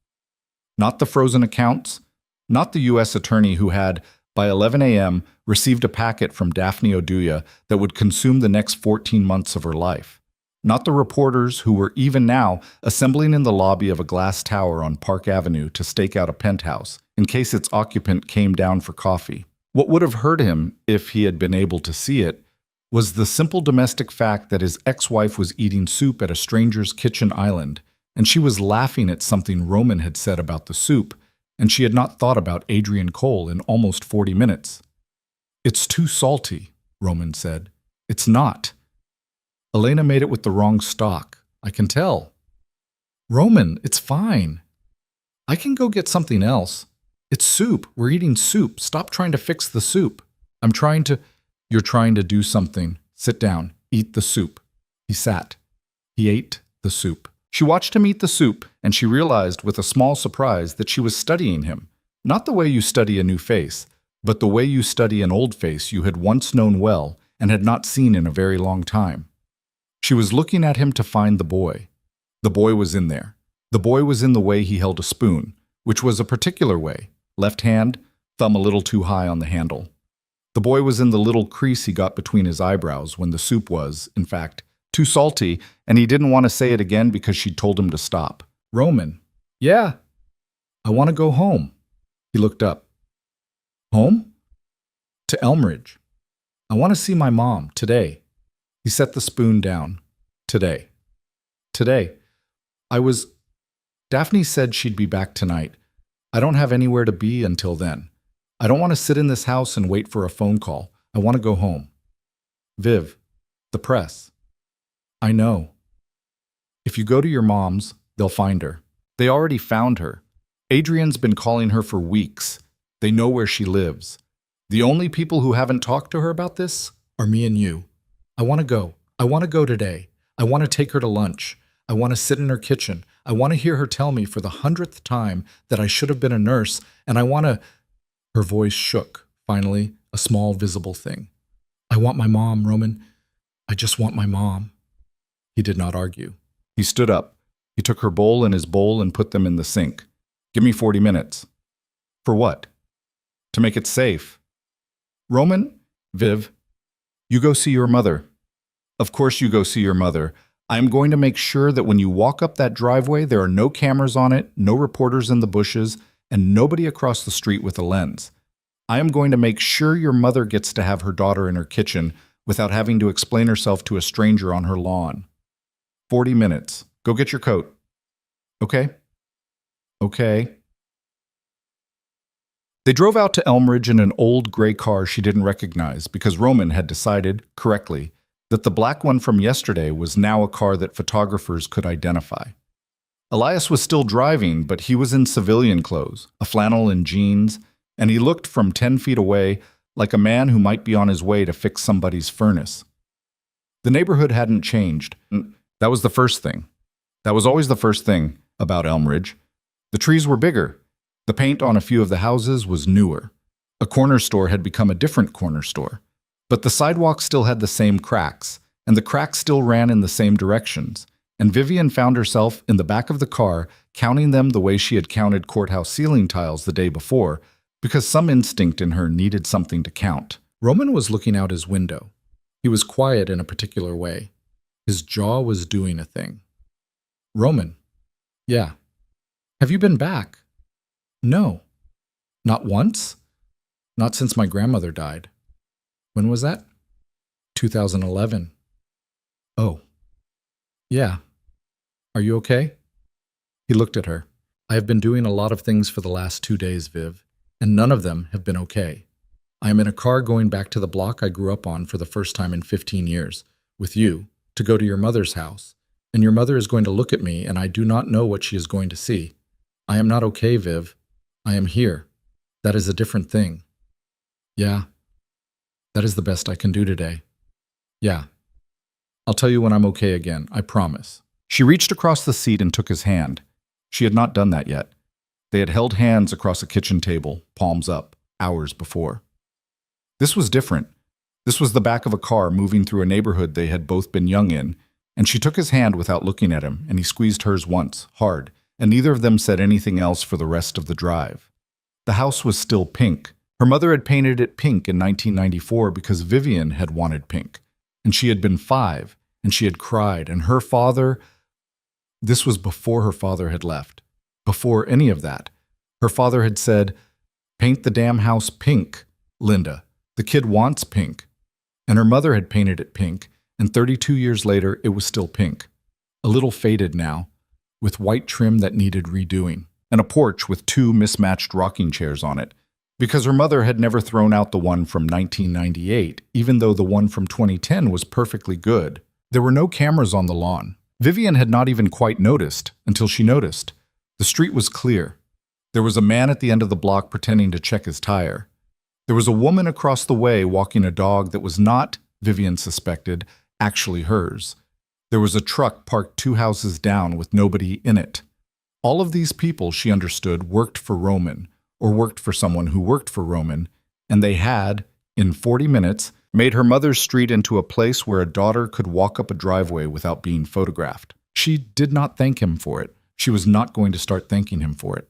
Not the frozen accounts. Not the U.S. attorney who had, by 11 a.m., received a packet from Daphne Oduya that would consume the next 14 months of her life. Not the reporters who were even now assembling in the lobby of a glass tower on Park Avenue to stake out a penthouse in case its occupant came down for coffee. What would have hurt him, if he had been able to see it, was the simple domestic fact that his ex-wife was eating soup at a stranger's kitchen island, and she was laughing at something Roman had said about the soup, and she had not thought about Adrian Cole in almost 40 minutes. "It's too salty," Roman said. "It's not. Elena made it with the wrong stock. I can tell." "Roman, it's fine. I can go get something else. It's soup. We're eating soup. Stop trying to fix the soup." "I'm trying to—" "You're trying to do something. Sit down. Eat the soup." He sat. He ate the soup. She watched him eat the soup, and she realized with a small surprise that she was studying him. Not the way you study a new face, but the way you study an old face you had once known well and had not seen in a very long time. She was looking at him to find the boy. The boy was in there. The boy was in the way he held a spoon, which was a particular way. Left hand, thumb a little too high on the handle. The boy was in the little crease he got between his eyebrows when the soup was, in fact, too salty, and he didn't want to say it again because she'd told him to stop. "Roman." "Yeah." "I want to go home." He looked up. "Home?" "To Elmridge. I want to see my mom, today." He set the spoon down. "Today." "Today. Daphne said she'd be back tonight. I don't have anywhere to be until then. I don't want to sit in this house and wait for a phone call. I want to go home." "Viv, the press." "I know. If you go to your mom's, they'll find her. They already found her. Adrian's been calling her for weeks. They know where she lives. The only people who haven't talked to her about this are me and you. I want to go. I want to go today. I want to take her to lunch. I want to sit in her kitchen. I want to hear her tell me for the 100th time that I should have been a nurse, and I want to—" Her voice shook, finally, a small visible thing. "I want my mom, Roman. I just want my mom." He did not argue. He stood up. He took her bowl and his bowl and put them in the sink. "Give me 40 minutes. "For what?" "To make it safe." "Roman, Viv, you go see your mother." "Of course you go see your mother. I am going to make sure that when you walk up that driveway, there are no cameras on it, no reporters in the bushes, and nobody across the street with a lens. I am going to make sure your mother gets to have her daughter in her kitchen without having to explain herself to a stranger on her lawn. 40 minutes. Go get your coat." "Okay." "Okay." They drove out to Elmridge in an old gray car she didn't recognize because Roman had decided, correctly, that the black one from yesterday was now a car that photographers could identify. Elias was still driving, but he was in civilian clothes, a flannel and jeans, and he looked from 10 feet away like a man who might be on his way to fix somebody's furnace. The neighborhood hadn't changed. That was the first thing. That was always the first thing about Elmridge. The trees were bigger. The paint on a few of the houses was newer. A corner store had become a different corner store. But the sidewalk still had the same cracks, and the cracks still ran in the same directions, and Vivian found herself in the back of the car counting them the way she had counted courthouse ceiling tiles the day before, because some instinct in her needed something to count. Roman was looking out his window. He was quiet in a particular way. His jaw was doing a thing. "Roman." "Yeah." "Have you been back?" "No." "Not once?" "Not since my grandmother died." "When was that?" 2011. "Oh." "Yeah. Are you okay?" He looked at her. "I have been doing a lot of things for the last 2 days, Viv, and none of them have been okay. I am in a car going back to the block I grew up on for the first time in 15 years, with you, to go to your mother's house, and your mother is going to look at me, and I do not know what she is going to see. I am not okay, Viv. I am here. That is a different thing." "Yeah. That is the best I can do today." "Yeah. I'll tell you when I'm okay again, I promise." She reached across the seat and took his hand. She had not done that yet. They had held hands across a kitchen table, palms up, hours before. This was different. This was the back of a car moving through a neighborhood they had both been young in, And she took his hand without looking at him, and he squeezed hers once, hard, and neither of them said anything else for the rest of the drive. The house was still pink. Her mother had painted it pink in 1994 because Vivian had wanted pink. And she had been 5, and she had cried, and her father... This was before her father had left. Before any of that. Her father had said, "Paint the damn house pink, Linda. The kid wants pink." And her mother had painted it pink, and 32 years later it was still pink. A little faded now, with white trim that needed redoing, and a porch with 2 mismatched rocking chairs on it, because her mother had never thrown out the one from 1998, even though the one from 2010 was perfectly good. There were no cameras on the lawn. Vivian had not even quite noticed until she noticed. The street was clear. There was a man at the end of the block pretending to check his tire. There was a woman across the way walking a dog that was not, Vivian suspected, actually hers. There was a truck parked 2 houses down with nobody in it. All of these people, she understood, worked for Roman, or worked for someone who worked for Roman, and they had, in 40 minutes, made her mother's street into a place where a daughter could walk up a driveway without being photographed. She did not thank him for it. She was not going to start thanking him for it.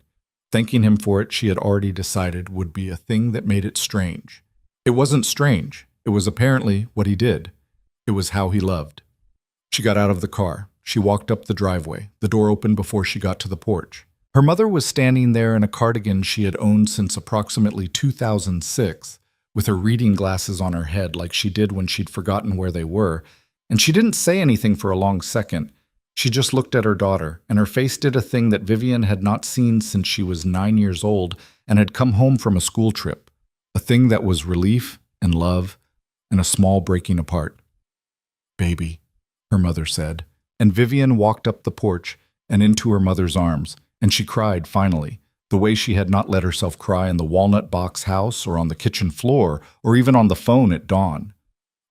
Thanking him for it, she had already decided, would be a thing that made it strange. It wasn't strange. It was apparently what he did. It was how he loved. She got out of the car. She walked up the driveway. The door opened before she got to the porch. Her mother was standing there in a cardigan she had owned since approximately 2006, with her reading glasses on her head like she did when she'd forgotten where they were, and she didn't say anything for a long second. She just looked at her daughter, and her face did a thing that Vivian had not seen since she was 9 years old and had come home from a school trip, a thing that was relief and love and a small breaking apart. "Baby," her mother said, and Vivian walked up the porch and into her mother's arms, and she cried finally, the way she had not let herself cry in the walnut box house or on the kitchen floor or even on the phone at dawn.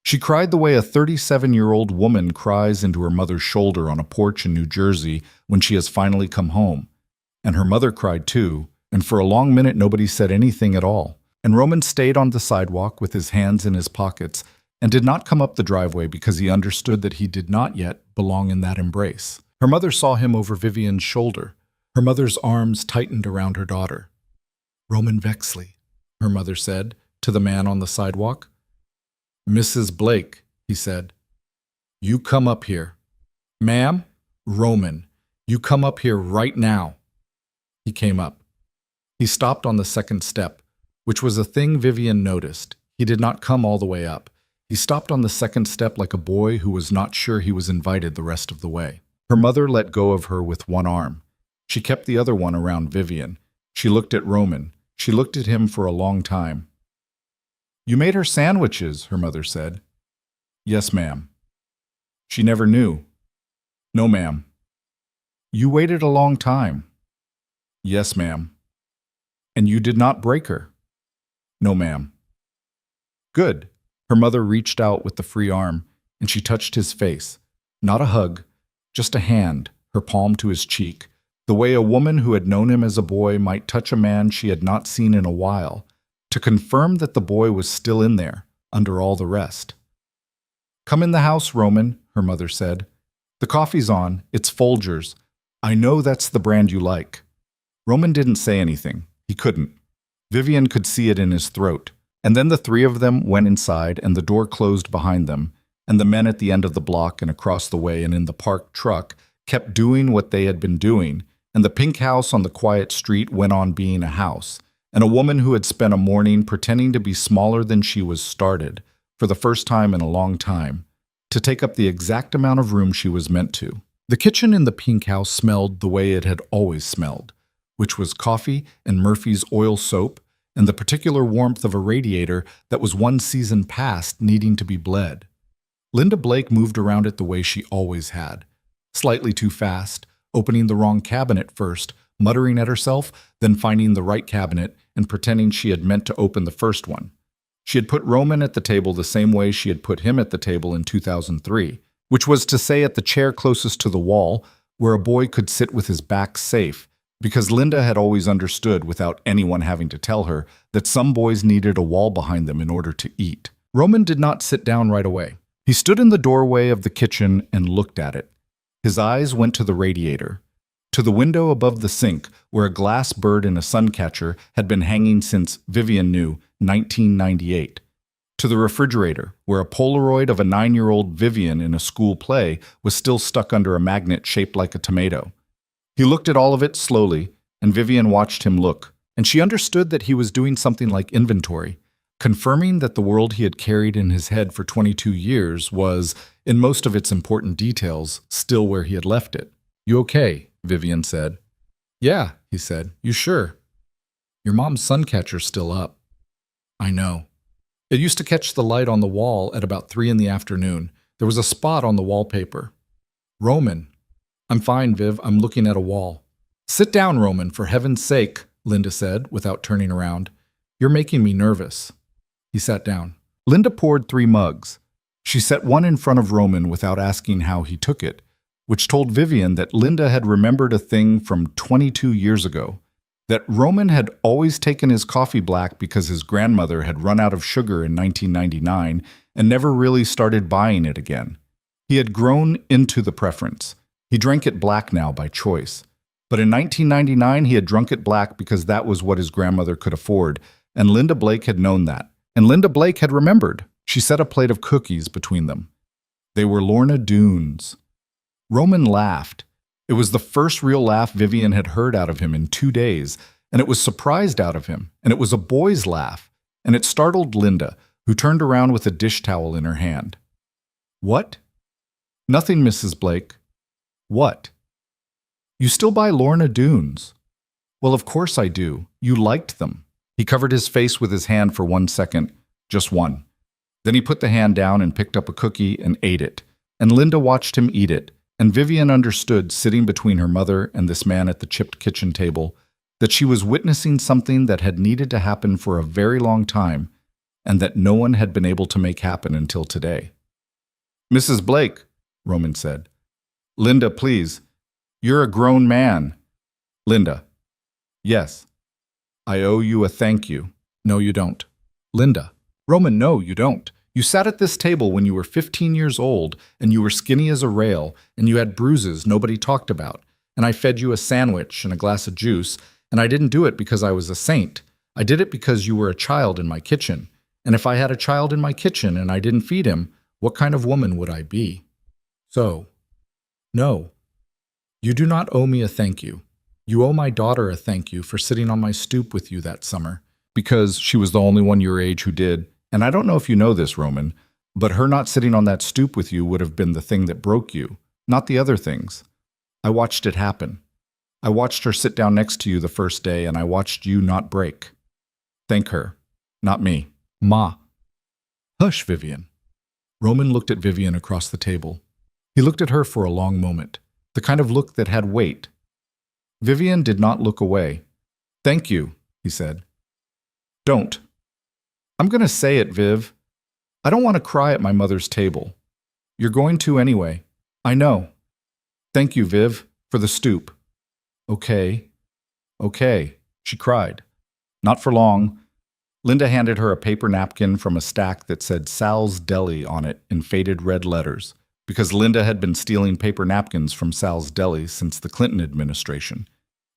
She cried the way a 37-year-old woman cries into her mother's shoulder on a porch in New Jersey when she has finally come home. And her mother cried too, and for a long minute nobody said anything at all. And Roman stayed on the sidewalk with his hands in his pockets and did not come up the driveway because he understood that he did not yet belong in that embrace. Her mother saw him over Vivian's shoulder. Her mother's arms tightened around her daughter. "Roman Vexley," her mother said to the man on the sidewalk. "Mrs. Blake," he said, "you come up here." "Ma'am?" "Roman, you come up here right now." He came up. He stopped on the second step, which was a thing Vivian noticed. He did not come all the way up. He stopped on the second step like a boy who was not sure he was invited the rest of the way. Her mother let go of her with one arm. She kept the other one around Vivian. She looked at Roman. She looked at him for a long time. "You made her sandwiches," her mother said. "Yes, ma'am." She never knew. "No, ma'am." "You waited a long time." "Yes, ma'am." "And you did not break her." "No, ma'am." "Good." Her mother reached out with the free arm, and she touched his face. Not a hug, just a hand, her palm to his cheek, the way a woman who had known him as a boy might touch a man she had not seen in a while, to confirm that the boy was still in there, under all the rest. "Come in the house, Roman," her mother said. "The coffee's on. It's Folgers. I know that's the brand you like." Roman didn't say anything. He couldn't. Vivian could see it in his throat. And then the 3 of them went inside, and the door closed behind them, and the men at the end of the block and across the way and in the parked truck kept doing what they had been doing, and the pink house on the quiet street went on being a house, and a woman who had spent a morning pretending to be smaller than she was started, for the first time in a long time, to take up the exact amount of room she was meant to. The kitchen in the pink house smelled the way it had always smelled, which was coffee and Murphy's oil soap and the particular warmth of a radiator that was one season past needing to be bled. Linda Blake moved around it the way she always had, slightly too fast, opening the wrong cabinet first, muttering at herself, then finding the right cabinet and pretending she had meant to open the first one. She had put Roman at the table the same way she had put him at the table in 2003, which was to say at the chair closest to the wall, where a boy could sit with his back safe, because Linda had always understood, without anyone having to tell her, that some boys needed a wall behind them in order to eat. Roman did not sit down right away. He stood in the doorway of the kitchen and looked at it. His eyes went to the radiator, to the window above the sink where a glass bird in a suncatcher had been hanging since, Vivian knew, 1998. To the refrigerator, where a Polaroid of a 9-year-old Vivian in a school play was still stuck under a magnet shaped like a tomato. He looked at all of it slowly, and Vivian watched him look, and she understood that he was doing something like inventory, confirming that the world he had carried in his head for 22 years was, in most of its important details, still where he had left it. "You okay?" Vivian said. "Yeah," he said. "You sure?" "Your mom's suncatcher's still up." "I know. It used to catch the light on the wall at about 3 in the afternoon. There was a spot on the wallpaper." "Roman." "I'm fine, Viv. I'm looking at a wall." "Sit down, Roman, for heaven's sake," Linda said, without turning around. "You're making me nervous." He sat down. Linda poured 3 mugs. She set one in front of Roman without asking how he took it, which told Vivian that Linda had remembered a thing from 22 years ago. That Roman had always taken his coffee black because his grandmother had run out of sugar in 1999 and never really started buying it again. He had grown into the preference. He drank it black now by choice. But in 1999, he had drunk it black because that was what his grandmother could afford, and Linda Blake had known that. And Linda Blake had remembered. She set a plate of cookies between them. They were Lorna Doones. Roman laughed. It was the first real laugh Vivian had heard out of him in 2 days, and it was surprised out of him, and it was a boy's laugh, and it startled Linda, who turned around with a dish towel in her hand. "What?" "Nothing, Mrs. Blake." "What?" "You still buy Lorna Doones?" "Well, of course I do. You liked them." He covered his face with his hand for 1 second, just one. Then he put the hand down and picked up a cookie and ate it, and Linda watched him eat it. And Vivian understood, sitting between her mother and this man at the chipped kitchen table, that she was witnessing something that had needed to happen for a very long time, and that no one had been able to make happen until today. "Mrs. Blake," Roman said. "Linda, please. You're a grown man." "Linda." "Yes." "I owe you a thank you." "No, you don't." "Linda." "Roman, no, you don't. You sat at this table when you were 15 years old, and you were skinny as a rail, and you had bruises nobody talked about, and I fed you a sandwich and a glass of juice, and I didn't do it because I was a saint. I did it because you were a child in my kitchen, and if I had a child in my kitchen and I didn't feed him, what kind of woman would I be? So, no, you do not owe me a thank you. You owe my daughter a thank you for sitting on my stoop with you that summer, because she was the only one your age who did. And I don't know if you know this, Roman, but her not sitting on that stoop with you would have been the thing that broke you, not the other things. I watched it happen. I watched her sit down next to you the first day, and I watched you not break. Thank her, not me. Ma. Hush, Vivian. Roman looked at Vivian across the table. He looked at her for a long moment, the kind of look that had weight. Vivian did not look away. Thank you, he said. Don't. I'm going to say it, Viv. I don't want to cry at my mother's table. You're going to anyway. I know. Thank you, Viv, for the stoop. Okay. Okay, she cried. Not for long. Linda handed her a paper napkin from a stack that said Sal's Deli on it in faded red letters, because Linda had been stealing paper napkins from Sal's Deli since the Clinton administration.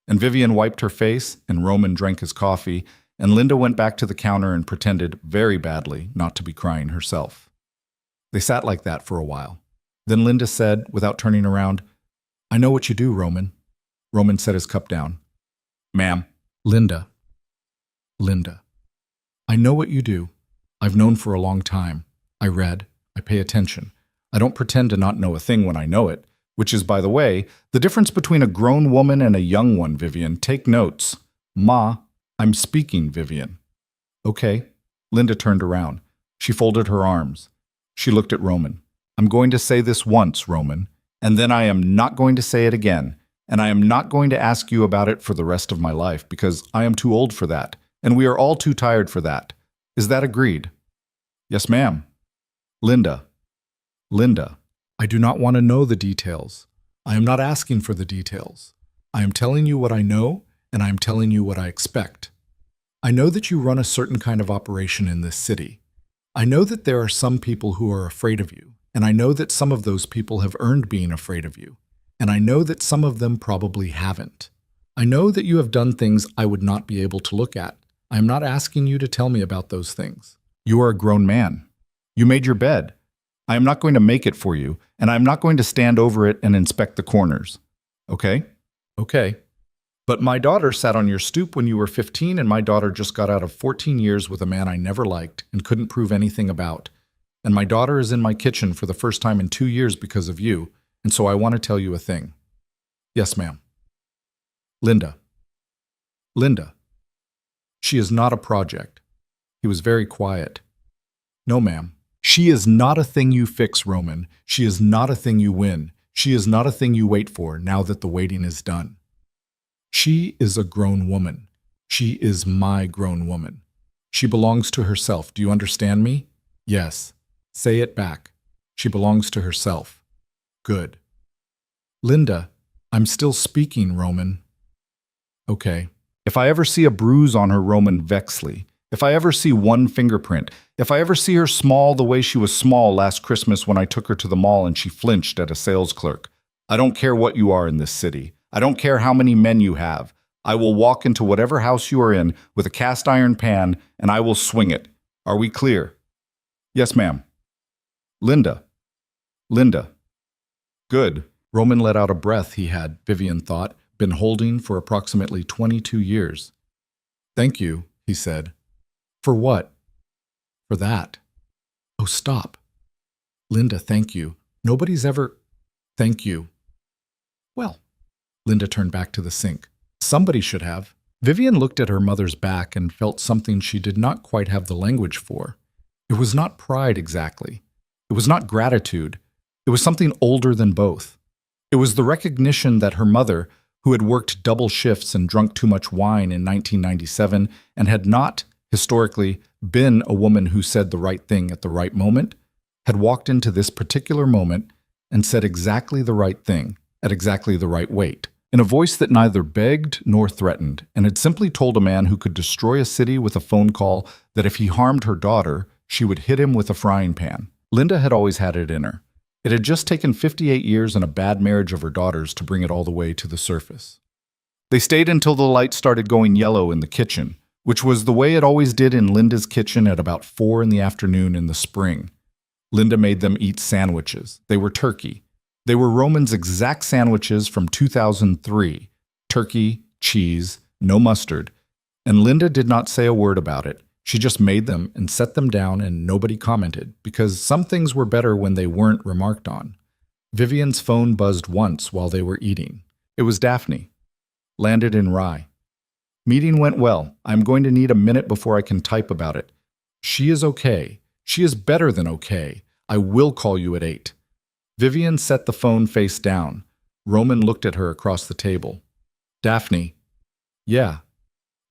And Vivian wiped her face, and Roman drank his coffee, and Linda went back to the counter and pretended very badly not to be crying herself. They sat like that for a while. Then Linda said, without turning around, I know what you do, Roman. Roman set his cup down. Ma'am. Linda. Linda. I know what you do. I've known for a long time. I read. I pay attention. I don't pretend to not know a thing when I know it, which is, by the way, the difference between a grown woman and a young one, Vivian. Take notes. Ma, I'm speaking, Vivian. Okay. Linda turned around. She folded her arms. She looked at Roman. I'm going to say this once, Roman, and then I am not going to say it again, and I am not going to ask you about it for the rest of my life, because I am too old for that, and we are all too tired for that. Is that agreed? Yes, ma'am. Linda. Linda, I do not want to know the details. I am not asking for the details. I am telling you what I know, and I am telling you what I expect. I know that you run a certain kind of operation in this city. I know that there are some people who are afraid of you, And I know that some of those people have earned being afraid of you. And I know that some of them probably haven't. I know that you have done things I would not be able to look at. I am not asking you to tell me about those things. You are a grown man. You made your bed. I am not going to make it for you, and I am not going to stand over it and inspect the corners. Okay? Okay. But my daughter sat on your stoop when you were 15, and my daughter just got out of 14 years with a man I never liked and couldn't prove anything about. And my daughter is in my kitchen for the first time in 2 years because of you, and so I want to tell you a thing. Yes, ma'am. Linda. Linda. She is not a project. He was very quiet. No, ma'am. She is not a thing you fix, Roman. She is not a thing you win. She is not a thing you wait for now that the waiting is done. She is a grown woman. She is my grown woman. She belongs to herself. Do you understand me? Yes. Say it back. She belongs to herself. Good. Linda, I'm still speaking, Roman. Okay. If I ever see a bruise on her, Roman Vexley, if I ever see one fingerprint, if I ever see her small the way she was small last Christmas when I took her to the mall and she flinched at a sales clerk, I don't care what you are in this city. I don't care how many men you have. I will walk into whatever house you are in with a cast iron pan and I will swing it. Are we clear? Yes, ma'am. Linda. Linda. Good. Roman let out a breath he had, Vivian thought, been holding for approximately 22 years. Thank you, he said. For what? For that. Oh, stop. Linda, thank you. Nobody's ever... Thank you. Well, Linda turned back to the sink. Somebody should have. Vivian looked at her mother's back and felt something she did not quite have the language for. It was not pride exactly. It was not gratitude. It was something older than both. It was the recognition that her mother, who had worked double shifts and drunk too much wine in 1997 and had not, historically, been a woman who said the right thing at the right moment, had walked into this particular moment and said exactly the right thing at exactly the right weight, in a voice that neither begged nor threatened, and had simply told a man who could destroy a city with a phone call that if he harmed her daughter, she would hit him with a frying pan. Linda had always had it in her. It had just taken 58 years and a bad marriage of her daughters to bring it all the way to the surface. They stayed until the lights started going yellow in the kitchen, which was the way it always did in Linda's kitchen at about 4 in the afternoon in the spring. Linda made them eat sandwiches. They were turkey. They were Roman's exact sandwiches from 2003. Turkey, cheese, no mustard. And Linda did not say a word about it. She just made them and set them down and nobody commented, because some things were better when they weren't remarked on. Vivian's phone buzzed once while they were eating. It was Daphne. Landed in Rye. Meeting went well. I'm going to need a minute before I can type about it. She is okay. She is better than okay. I will call you at 8. Vivian set the phone face down. Roman looked at her across the table. Daphne. Yeah.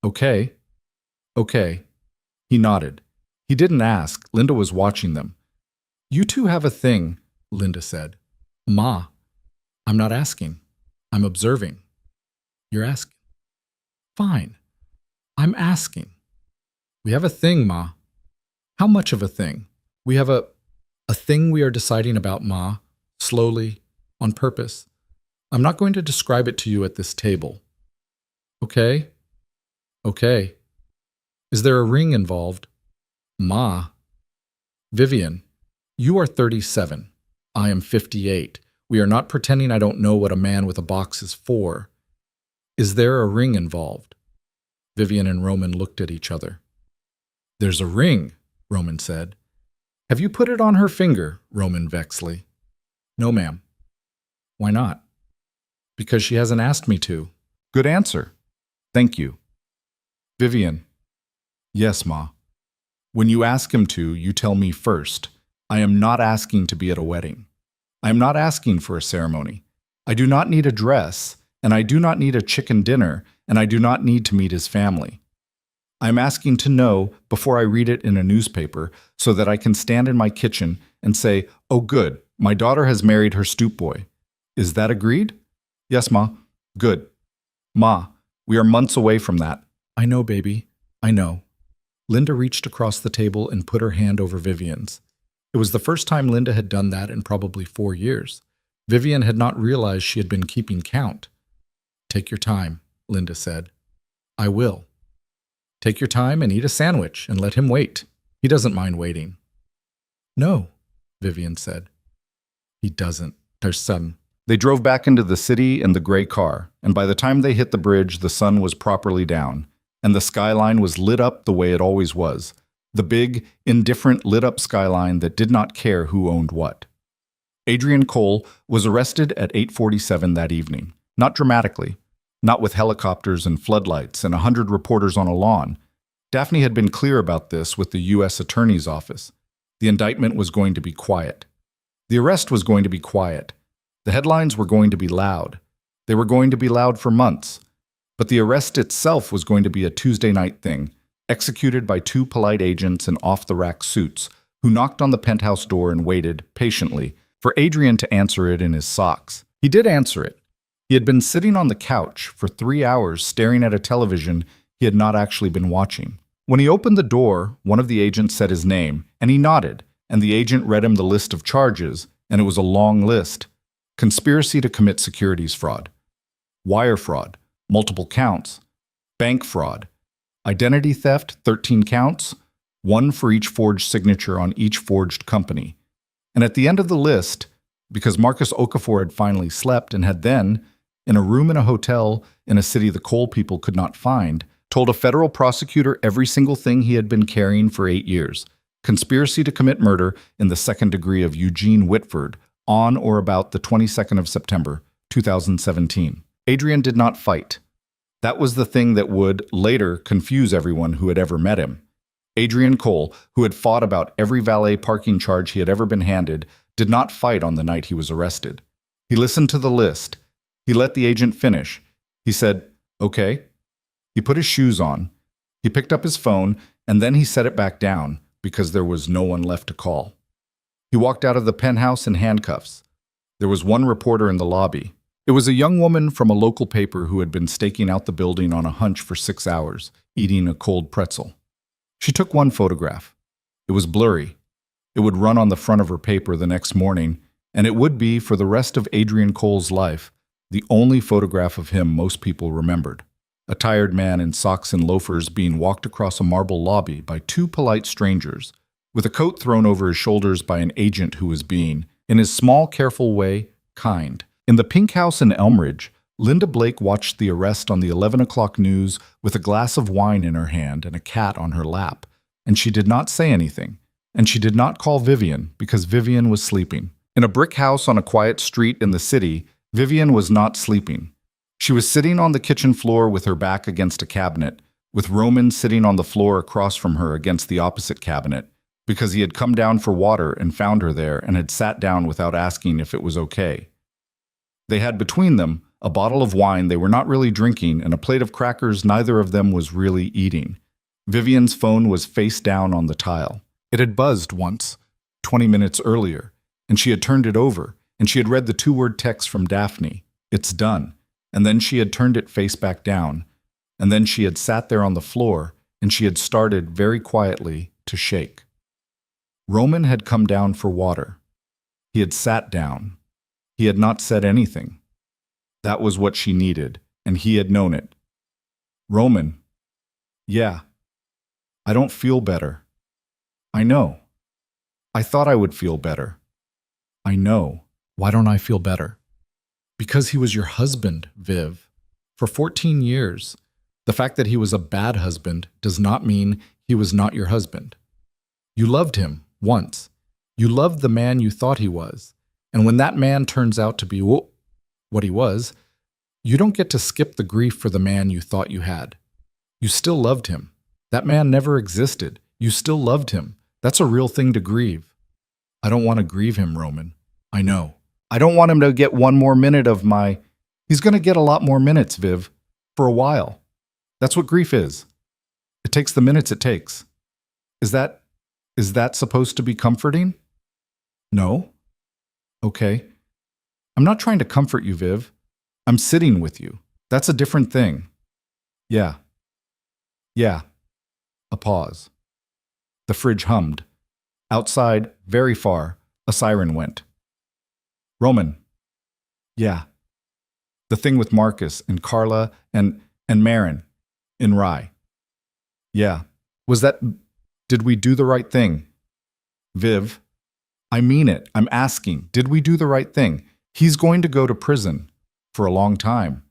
Okay. Okay. He nodded. He didn't ask. Linda was watching them. You two have a thing, Linda said. Ma. I'm not asking. I'm observing. You're asking. Fine. I'm asking. We have a thing, Ma. How much of a thing? We have a thing we are deciding about, Ma. Slowly, on purpose. I'm not going to describe it to you at this table. Okay? Okay. Is there a ring involved? Ma. Vivian, you are 37. I am 58. We are not pretending I don't know what a man with a box is for. Is there a ring involved? Vivian and Roman looked at each other. There's a ring, Roman said. Have you put it on her finger, Roman Vexley? No, ma'am. Why not? Because she hasn't asked me to. Good answer. Thank you. Vivian. Yes, Ma. When you ask him to, you tell me first. I am not asking to be at a wedding. I am not asking for a ceremony. I do not need a dress, and I do not need a chicken dinner, and I do not need to meet his family. I am asking to know before I read it in a newspaper so that I can stand in my kitchen and say, oh good, my daughter has married her stoop boy. Is that agreed? Yes, Ma. Good. Ma, we are months away from that. I know, baby. I know. Linda reached across the table and put her hand over Vivian's. It was the first time Linda had done that in probably 4 years. Vivian had not realized she had been keeping count. "Take your time," Linda said. "I will. Take your time and eat a sandwich and let him wait. He doesn't mind waiting." "No," Vivian said. "He doesn't." Her son. They drove back into the city in the gray car, and by the time they hit the bridge, the sun was properly down, and the skyline was lit up the way it always was. The big, indifferent, lit-up skyline that did not care who owned what. Adrian Cole was arrested at 8:47 that evening. Not dramatically. Not with helicopters and floodlights and 100 reporters on a lawn. Daphne had been clear about this with the U.S. Attorney's Office. The indictment was going to be quiet. The arrest was going to be quiet. The headlines were going to be loud. They were going to be loud for months. But the arrest itself was going to be a Tuesday night thing, executed by 2 polite agents in off-the-rack suits who knocked on the penthouse door and waited, patiently, for Adrian to answer it in his socks. He did answer it. He had been sitting on the couch for 3 hours staring at a television he had not actually been watching. When he opened the door, one of the agents said his name, and he nodded, and the agent read him the list of charges, and it was a long list. Conspiracy to commit securities fraud, wire fraud, multiple counts, bank fraud, identity theft, 13 counts, 1 for each forged signature on each forged company. And at the end of the list, because Marcus Okafor had finally slept and had then, in a room in a hotel in a city the Cole people could not find, told a federal prosecutor every single thing he had been carrying for 8 years. Conspiracy to commit murder in the second degree of Eugene Whitford on or about the 22nd of September, 2017. Adrian did not fight. That was the thing that would, later, confuse everyone who had ever met him. Adrian Cole, who had fought about every valet parking charge he had ever been handed, did not fight on the night he was arrested. He listened to the list. He let the agent finish. He said, "Okay." He put his shoes on. He picked up his phone, and then he set it back down because there was no one left to call. He walked out of the penthouse in handcuffs. There was one reporter in the lobby. It was a young woman from a local paper who had been staking out the building on a hunch for 6 hours, eating a cold pretzel. She took one photograph. It was blurry. It would run on the front of her paper the next morning, and it would be, for the rest of Adrian Cole's life, the only photograph of him most people remembered. A tired man in socks and loafers being walked across a marble lobby by 2 polite strangers, with a coat thrown over his shoulders by an agent who was being, in his small, careful way, kind. In the pink house in Elmridge, Linda Blake watched the arrest on the 11 o'clock news with a glass of wine in her hand and a cat on her lap, and she did not say anything, and she did not call Vivian because Vivian was sleeping. In a brick house on a quiet street in the city, Vivian was not sleeping. She was sitting on the kitchen floor with her back against a cabinet, with Roman sitting on the floor across from her against the opposite cabinet, because he had come down for water and found her there and had sat down without asking if it was okay. They had between them a bottle of wine they were not really drinking and a plate of crackers neither of them was really eating. Vivian's phone was face down on the tile. It had buzzed once, 20 minutes earlier, and she had turned it over, and she had read the 2-word text from Daphne, "It's done," and then she had turned it face back down, and then she had sat there on the floor, and she had started, very quietly, to shake. Roman had come down for water. He had sat down. He had not said anything. That was what she needed, and he had known it. "Roman, yeah, I don't feel better. I know. I thought I would feel better. I know. Why don't I feel better?" "Because he was your husband, Viv. For 14 years. The fact that he was a bad husband does not mean he was not your husband. You loved him, once. You loved the man you thought he was. And when that man turns out to be what he was, you don't get to skip the grief for the man you thought you had. You still loved him. That man never existed. You still loved him. That's a real thing to grieve." "I don't want to grieve him, Roman. I know. I don't want him to get one more minute of my..." "He's going to get a lot more minutes, Viv. For a while. That's what grief is. It takes the minutes it takes. Is that supposed to be comforting?" "No." "Okay. I'm not trying to comfort you, Viv. I'm sitting with you. That's a different thing." "Yeah. Yeah." A pause. The fridge hummed. Outside, very far, a siren went. Roman. Yeah. The thing with Marcus and Carla and Marin in Rye. Yeah. Was that... Did we do the right thing? Viv. I mean it. I'm asking. Did we do the right thing? He's going to go to prison. For a long time.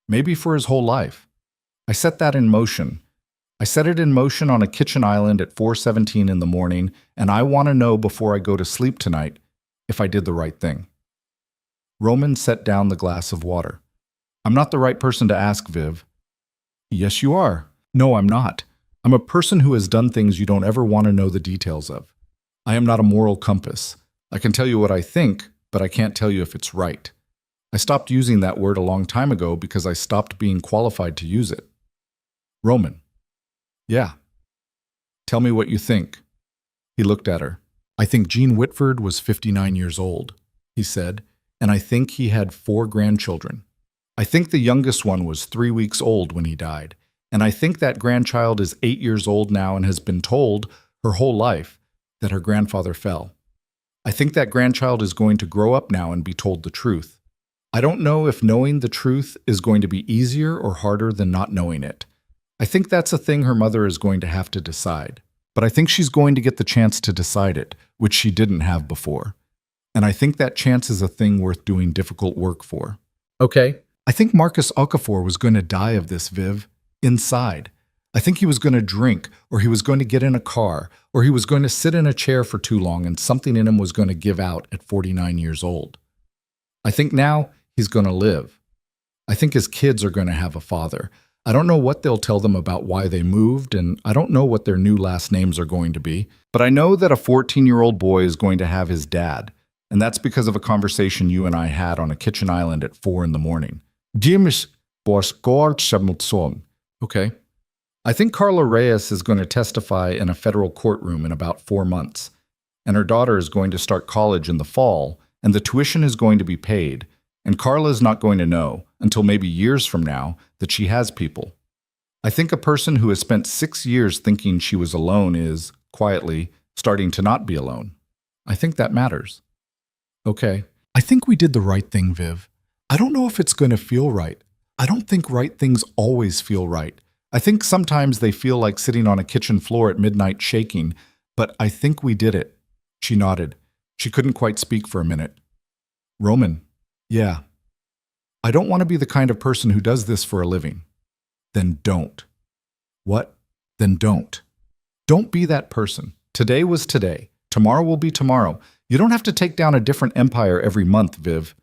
Maybe for his whole life. I set that in motion. I set it in motion on a kitchen island at 4:17 in the morning, and I want to know before I go to sleep tonight if I did the right thing. Roman set down the glass of water. I'm not the right person to ask, Viv. Yes, you are. No, I'm not. I'm a person who has done things you don't ever want to know the details of. I am not a moral compass. I can tell you what I think, but I can't tell you if it's right. I stopped using that word a long time ago because I stopped being qualified to use it. Roman. Yeah. Tell me what you think. He looked at her. I think Gene Whitford was 59 years old, he said, and I think he had 4 grandchildren. I think the youngest one was 3 weeks old when he died, and I think that grandchild is 8 years old now and has been told her whole life that her grandfather fell. I think that grandchild is going to grow up now and be told the truth. I don't know if knowing the truth is going to be easier or harder than not knowing it. I think that's a thing her mother is going to have to decide. But I think she's going to get the chance to decide it, which she didn't have before. And I think that chance is a thing worth doing difficult work for. Okay. I think Marcus Okafor was going to die of this, Viv. Inside. I think he was going to drink, or he was going to get in a car, or he was going to sit in a chair for too long and something in him was going to give out at 49 years old. I think now he's going to live. I think his kids are going to have a father. I don't know what they'll tell them about why they moved, and I don't know what their new last names are going to be, but I know that a 14-year-old boy is going to have his dad, and that's because of a conversation you and I had on a kitchen island at 4 in the morning. Okay. I think Carla Reyes is going to testify in a federal courtroom in about 4 months, and her daughter is going to start college in the fall, and the tuition is going to be paid, and Carla is not going to know, until maybe years from now, that she has people. I think a person who has spent 6 years thinking she was alone is, quietly, starting to not be alone. I think that matters. Okay. I think we did the right thing, Viv. I don't know if it's going to feel right. I don't think right things always feel right. I think sometimes they feel like sitting on a kitchen floor at midnight shaking, but I think we did it. She nodded. She couldn't quite speak for a minute. Roman. Yeah. I don't want to be the kind of person who does this for a living. Then don't. What? Then don't. Don't be that person. Today was today. Tomorrow will be tomorrow. You don't have to take down a different empire every month, Viv.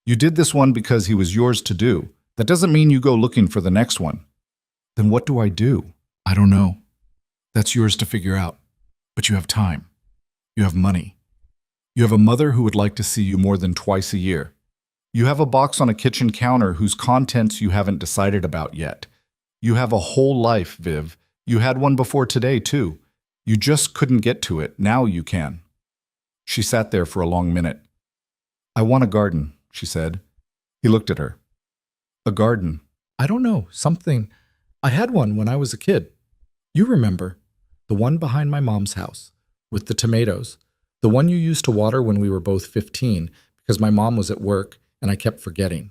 You did this one because he was yours to do. That doesn't mean you go looking for the next one. Then what do I do? I don't know. That's yours to figure out. But you have time. You have money. You have a mother who would like to see you more than twice a year. You have a box on a kitchen counter whose contents you haven't decided about yet. You have a whole life, Viv. You had one before today, too. You just couldn't get to it. Now you can. She sat there for a long minute. I want a garden, she said. He looked at her. A garden. I don't know, something. I had one when I was a kid. You remember. The one behind my mom's house, with the tomatoes. The one you used to water when we were both 15, because my mom was at work and I kept forgetting.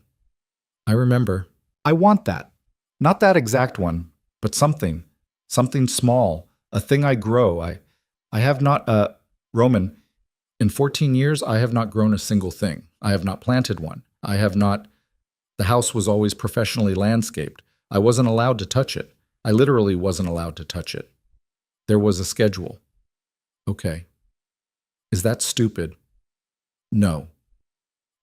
I remember. I want that. Not that exact one, but something. Something small. A thing I grow. I have not, Roman, in 14 years, I have not grown a single thing. I have not planted one. I have not, the house was always professionally landscaped. I wasn't allowed to touch it. I literally wasn't allowed to touch it. There was a schedule. Okay. Is that stupid? No.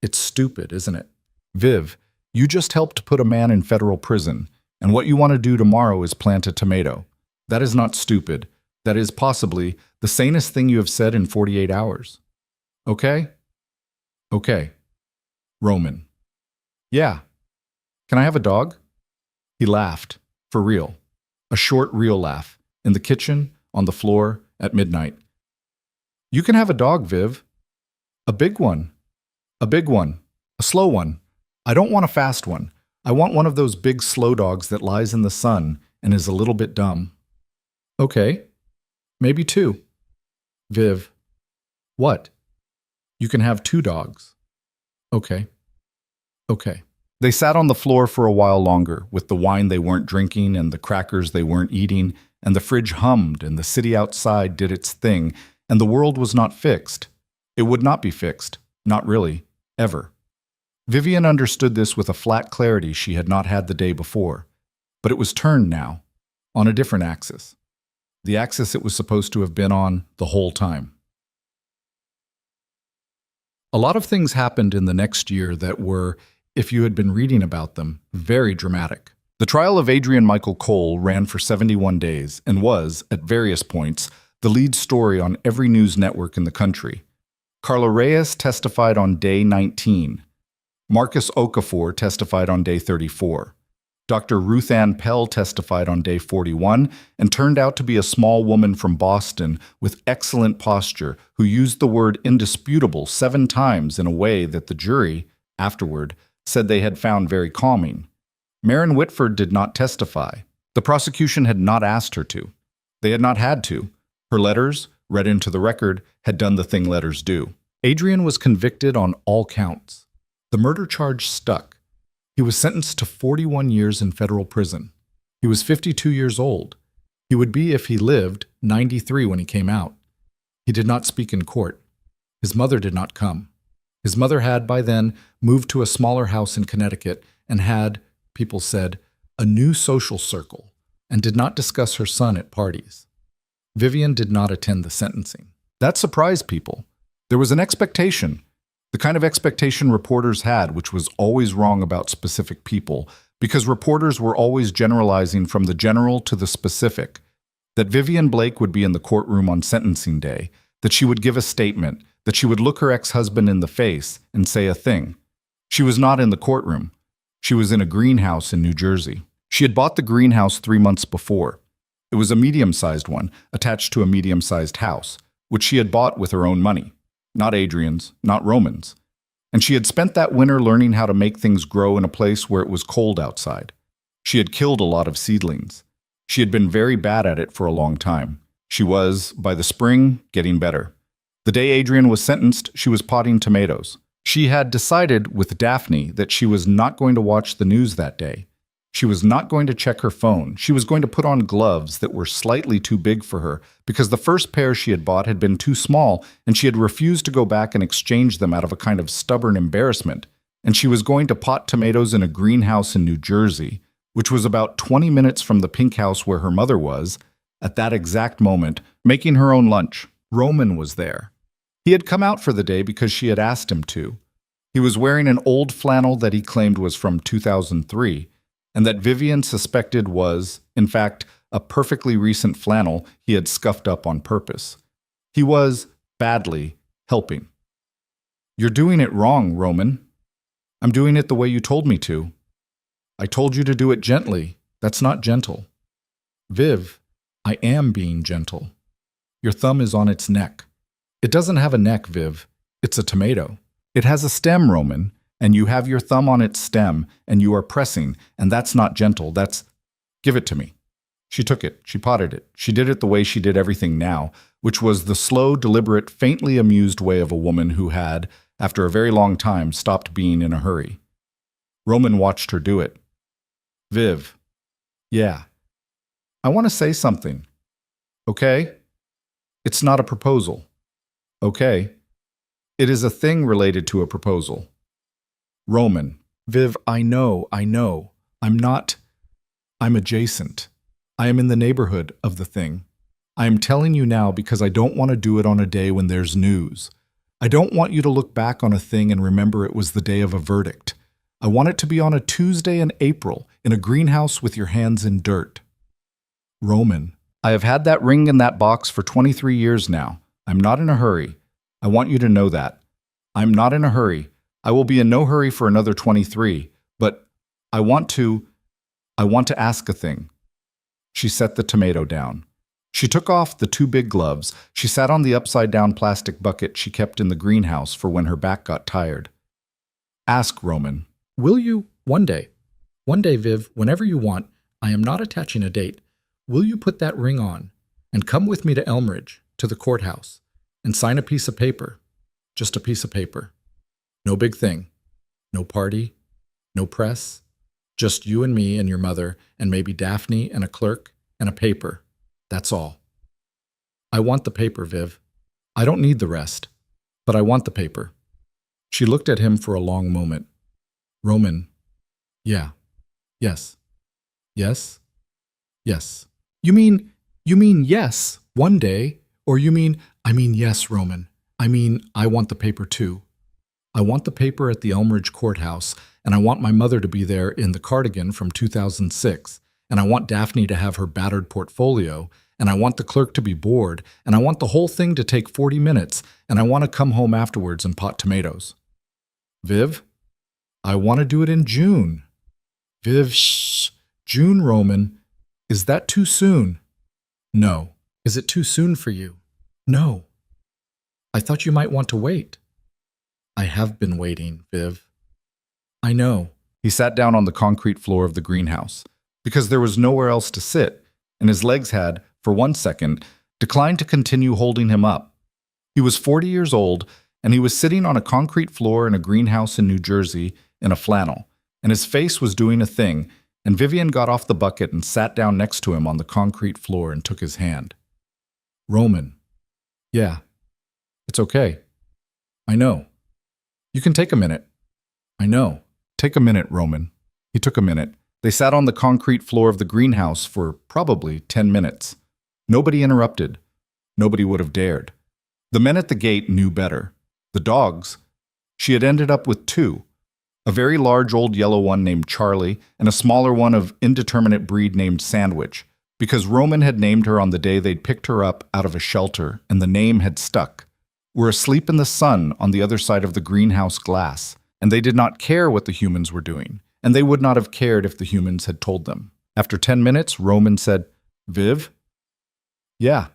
It's stupid, isn't it? Viv, you just helped put a man in federal prison, and what you want to do tomorrow is plant a tomato. That is not stupid. That is possibly the sanest thing you have said in 48 hours. Okay? Okay. Roman. Yeah. Can I have a dog? He laughed. For real. A short, real laugh. In the kitchen, on the floor, at midnight. You can have a dog, Viv. A big one. A big one. A slow one. I don't want a fast one. I want one of those big slow dogs that lies in the sun and is a little bit dumb. Okay. Maybe 2. Viv. What? You can have 2 dogs. Okay, okay. They sat on the floor for a while longer, with the wine they weren't drinking and the crackers they weren't eating, and the fridge hummed and the city outside did its thing, and the world was not fixed. It would not be fixed. Not really. Ever. Vivian understood this with a flat clarity she had not had the day before. But it was turned now, on a different axis. The axis it was supposed to have been on the whole time. A lot of things happened in the next year that were, if you had been reading about them, very dramatic. The trial of Adrian Michael Cole ran for 71 days and was, at various points, the lead story on every news network in the country. Carla Reyes testified on day 19. Marcus Okafor testified on day 34. Dr. Ruth Ann Pell testified on day 41 and turned out to be a small woman from Boston with excellent posture who used the word indisputable 7 times in a way that the jury, afterward, said they had found very calming. Maren Whitford did not testify. The prosecution had not asked her to. They had not had to. Her letters, read into the record, had done the thing letters do. Adrian was convicted on all counts. The murder charge stuck. He was sentenced to 41 years in federal prison. He was 52 years old. He would be, if he lived, 93 when he came out. He did not speak in court. His mother did not come. His mother had, by then, moved to a smaller house in Connecticut and had, people said, a new social circle, and did not discuss her son at parties. Vivian did not attend the sentencing. That surprised people. There was an expectation. The kind of expectation reporters had, which was always wrong about specific people, because reporters were always generalizing from the general to the specific, that Vivian Blake would be in the courtroom on sentencing day, that she would give a statement, that she would look her ex-husband in the face and say a thing. She was not in the courtroom. She was in a greenhouse in New Jersey. She had bought the greenhouse 3 months before. It was a medium-sized one, attached to a medium-sized house, which she had bought with her own money. Not Adrian's, not Roman's. And she had spent that winter learning how to make things grow in a place where it was cold outside. She had killed a lot of seedlings. She had been very bad at it for a long time. She was, by the spring, getting better. The day Adrian was sentenced, she was potting tomatoes. She had decided with Daphne that she was not going to watch the news that day. She was not going to check her phone. She was going to put on gloves that were slightly too big for her because the first pair she had bought had been too small and she had refused to go back and exchange them out of a kind of stubborn embarrassment. And she was going to pot tomatoes in a greenhouse in New Jersey, which was about 20 minutes from the pink house where her mother was, at that exact moment, making her own lunch. Roman was there. He had come out for the day because she had asked him to. He was wearing an old flannel that he claimed was from 2003, and that Vivian suspected was, in fact, a perfectly recent flannel he had scuffed up on purpose. He was, badly, helping. "You're doing it wrong, Roman. I'm doing it the way you told me to. I told you to do it gently. That's not gentle." "Viv, I am being gentle. Your thumb is on its neck." "It doesn't have a neck, Viv. It's a tomato." "It has a stem, Roman. And you have your thumb on its stem, and you are pressing, and that's not gentle, that's... Give it to me." She took it, she potted it, she did it the way she did everything now, which was the slow, deliberate, faintly amused way of a woman who had, after a very long time, stopped being in a hurry. Roman watched her do it. "Viv, yeah, I want to say something. Okay? It's not a proposal. Okay? It is a thing related to a proposal." "Roman, Viv, I know. I'm adjacent. I am in the neighborhood of the thing. I am telling you now because I don't want to do it on a day when there's news. I don't want you to look back on a thing and remember it was the day of a verdict. I want it to be on a Tuesday in April, in a greenhouse with your hands in dirt." "Roman, I have had that ring in that box for 23 years now. I'm not in a hurry. I want you to know that. I'm not in a hurry. I will be in no hurry for another 23, but I want to ask a thing." She set the tomato down. She took off the 2 big gloves. She sat on the upside-down plastic bucket she kept in the greenhouse for when her back got tired. "Ask, Roman." "Will you? One day. One day, Viv, whenever you want. I am not attaching a date. Will you put that ring on and come with me to Elmridge, to the courthouse? and sign a piece of paper. Just a piece of paper. No big thing. No party. No press. Just you and me and your mother and maybe Daphne and a clerk and a paper. That's all. I want the paper, Viv. I don't need the rest, but I want the paper. She looked at him for a long moment. Roman. Yeah. Yes. Yes. Yes. You mean yes, one day? Or you mean, I mean yes, Roman. I want the paper too. I want the paper at the Elmridge courthouse, and I want my mother to be there in the cardigan from 2006, and I want Daphne to have her battered portfolio, and I want the clerk to be bored, and I want the whole thing to take 40 minutes, and I want to come home afterwards and pot tomatoes. Viv, I want to do it in June. Viv, shh. June, Roman. Is that too soon? No. Is it too soon for you? No. I thought you might want to wait. I have been waiting, Viv. I know. He sat down on the concrete floor of the greenhouse because there was nowhere else to sit, and his legs had, for 1 second, declined to continue holding him up. He was 40 years old, and he was sitting on a concrete floor in a greenhouse in New Jersey in a flannel, and his face was doing a thing, and Vivian got off the bucket and sat down next to him on the concrete floor and took his hand. Roman. Yeah. It's okay. I know. You can take a minute. I know. Take a minute, Roman. He took a minute. They sat on the concrete floor of the greenhouse for probably 10 minutes. Nobody interrupted. Nobody would have dared. The men at the gate knew better. The dogs. She had ended up with 2. A very large old yellow one named Charlie and a smaller one of indeterminate breed named Sandwich, because Roman had named her on the day they'd picked her up out of a shelter and the name had stuck. Were asleep in the sun on the other side of the greenhouse glass, and they did not care what the humans were doing, and they would not have cared if the humans had told them. After 10 minutes, Roman said, Viv? Yeah.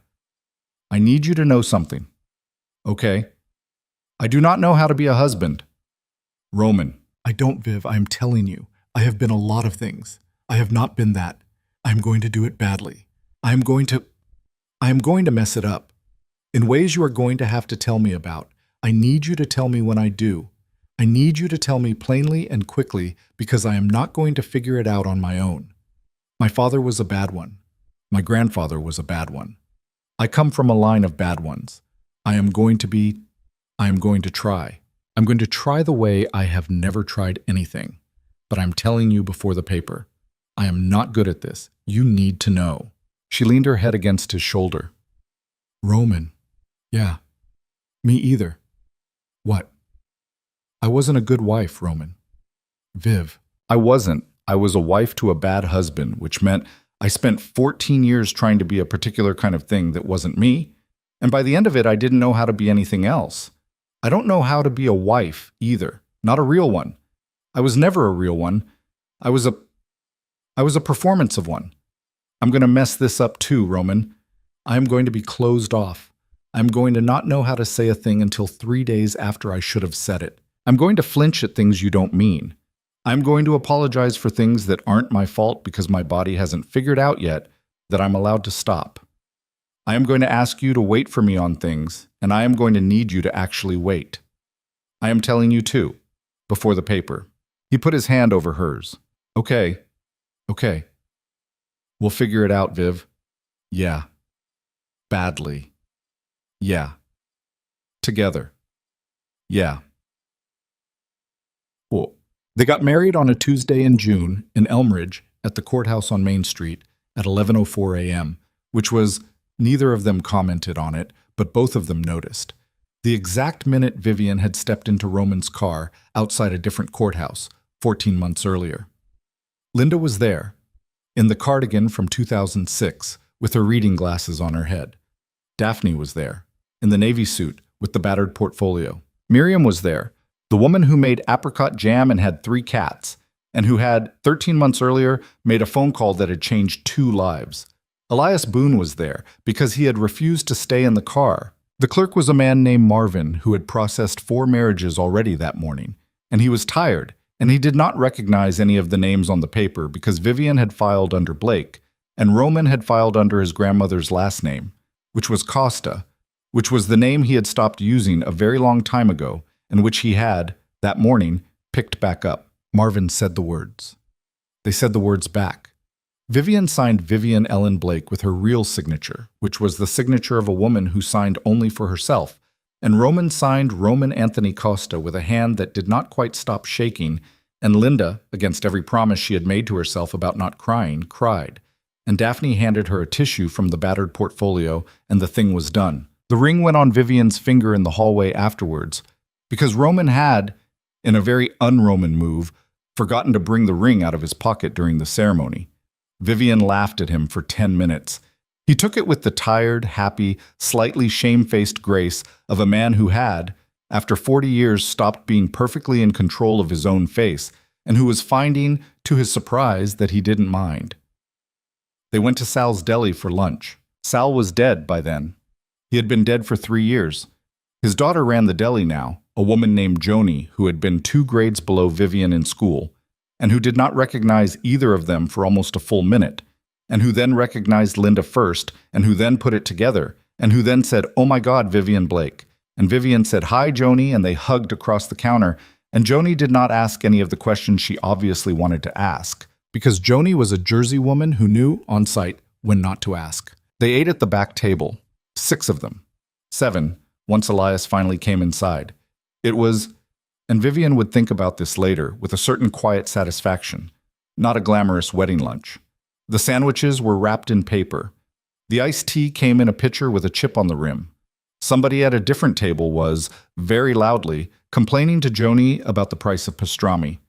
I need you to know something. Okay. I do not know how to be a husband. Roman. I don't, Viv. I am telling you. I have been a lot of things. I have not been that. I am going to do it badly. I am going to mess it up. In ways you are going to have to tell me about. I need you to tell me when I do. I need you to tell me plainly and quickly because I am not going to figure it out on my own. My father was a bad one. My grandfather was a bad one. I come from a line of bad ones. I am going to try. I'm going to try the way I have never tried anything. But I'm telling you before the paper. I am not good at this. You need to know. She leaned her head against his shoulder. Roman. Yeah. Me either. What? I wasn't a good wife, Roman. Viv. I wasn't. I was a wife to a bad husband, which meant I spent 14 years trying to be a particular kind of thing that wasn't me, and by the end of it, I didn't know how to be anything else. I don't know how to be a wife either, not a real one. I was never a real one. I was a performance of one. I'm going to mess this up too, Roman. I am going to be closed off. I'm going to not know how to say a thing until 3 days after I should have said it. I'm going to flinch at things you don't mean. I'm going to apologize for things that aren't my fault because my body hasn't figured out yet that I'm allowed to stop. I am going to ask you to wait for me on things, and I am going to need you to actually wait. I am telling you too, before the paper. He put his hand over hers. Okay. We'll figure it out, Viv. Yeah. Badly. Yeah. Together. Yeah. Cool. They got married on a Tuesday in June in Elmridge at the courthouse on Main Street at 11:04 a.m., which was, neither of them commented on it, but both of them noticed. The exact minute Vivian had stepped into Roman's car outside a different courthouse 14 months earlier. Linda was there, in the cardigan from 2006, with her reading glasses on her head. Daphne was there, in the navy suit with the battered portfolio. Miriam was there, the woman who made apricot jam and had 3 cats, and who had, 13 months earlier, made a phone call that had changed 2 lives. Elias Boone was there because he had refused to stay in the car. The clerk was a man named Marvin who had processed 4 marriages already that morning, and he was tired, and he did not recognize any of the names on the paper because Vivian had filed under Blake, and Roman had filed under his grandmother's last name, which was Costa, which was the name he had stopped using a very long time ago and which he had, that morning, picked back up. Marvin said the words. They said the words back. Vivian signed Vivian Ellen Blake with her real signature, which was the signature of a woman who signed only for herself, and Roman signed Roman Anthony Costa with a hand that did not quite stop shaking, and Linda, against every promise she had made to herself about not crying, cried, and Daphne handed her a tissue from the battered portfolio, and the thing was done. The ring went on Vivian's finger in the hallway afterwards, because Roman had, in a very un-Roman move, forgotten to bring the ring out of his pocket during the ceremony. Vivian laughed at him for 10 minutes. He took it with the tired, happy, slightly shamefaced grace of a man who had, after 40 years, stopped being perfectly in control of his own face, and who was finding, to his surprise, that he didn't mind. They went to Sal's deli for lunch. Sal was dead by then. He had been dead for 3 years. His daughter ran the deli now, a woman named Joni, who had been 2 grades below Vivian in school, and who did not recognize either of them for almost a full minute, and who then recognized Linda first, and who then put it together, and who then said, "Oh my God, Vivian Blake." And Vivian said, "Hi, Joni," and they hugged across the counter, and Joni did not ask any of the questions she obviously wanted to ask, because Joni was a Jersey woman who knew, on sight, when not to ask. They ate at the back table, 6 of them, 7, once Elias finally came inside. It was, and Vivian would think about this later with a certain quiet satisfaction, not a glamorous wedding lunch. The sandwiches were wrapped in paper. The iced tea came in a pitcher with a chip on the rim. Somebody at a different table was, very loudly, complaining to Joni about the price of pastrami.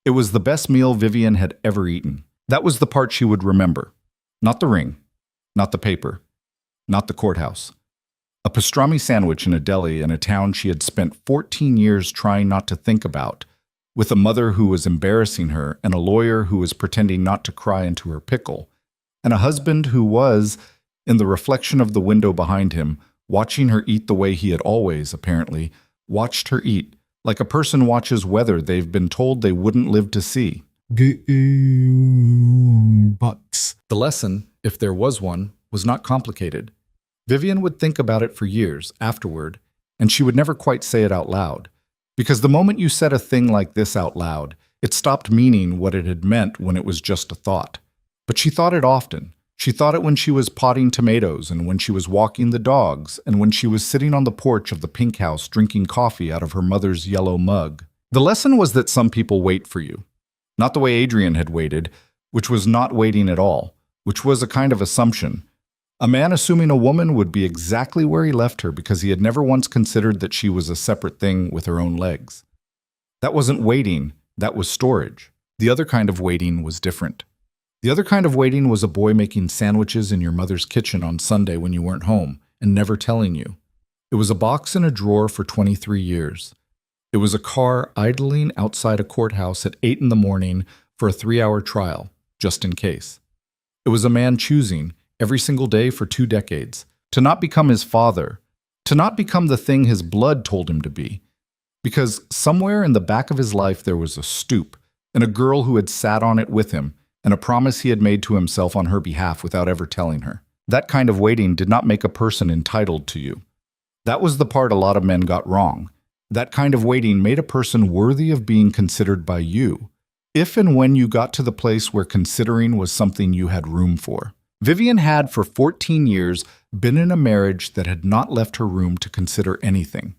It was the best meal Vivian had ever eaten. That was the part she would remember. Not the ring, not the paper, not the courthouse. A pastrami sandwich in a deli in a town she had spent 14 years trying not to think about, with a mother who was embarrassing her and a lawyer who was pretending not to cry into her pickle, and a husband who was, in the reflection of the window behind him, watching her eat the way he had always, apparently, watched her eat, like a person watches weather they've been told they wouldn't live to see. Bucks. The lesson, if there was one, was not complicated. Vivian would think about it for years afterward, and she would never quite say it out loud. Because the moment you said a thing like this out loud, it stopped meaning what it had meant when it was just a thought. But she thought it often. She thought it when she was potting tomatoes, and when she was walking the dogs, and when she was sitting on the porch of the pink house drinking coffee out of her mother's yellow mug. The lesson was that some people wait for you. Not the way Adrian had waited, which was not waiting at all, which was a kind of assumption. A man assuming a woman would be exactly where he left her because he had never once considered that she was a separate thing with her own legs. That wasn't waiting, that was storage. The other kind of waiting was different. The other kind of waiting was a boy making sandwiches in your mother's kitchen on Sunday when you weren't home and never telling you. It was a box in a drawer for 23 years. It was a car idling outside a courthouse at 8 in the morning for a 3-hour trial, just in case. It was a man choosing, every single day for 2 decades, to not become his father, to not become the thing his blood told him to be. Because somewhere in the back of his life there was a stoop, and a girl who had sat on it with him, and a promise he had made to himself on her behalf without ever telling her. That kind of waiting did not make a person entitled to you. That was the part a lot of men got wrong. That kind of waiting made a person worthy of being considered by you, if and when you got to the place where considering was something you had room for. Vivian had for 14 years been in a marriage that had not left her room to consider anything.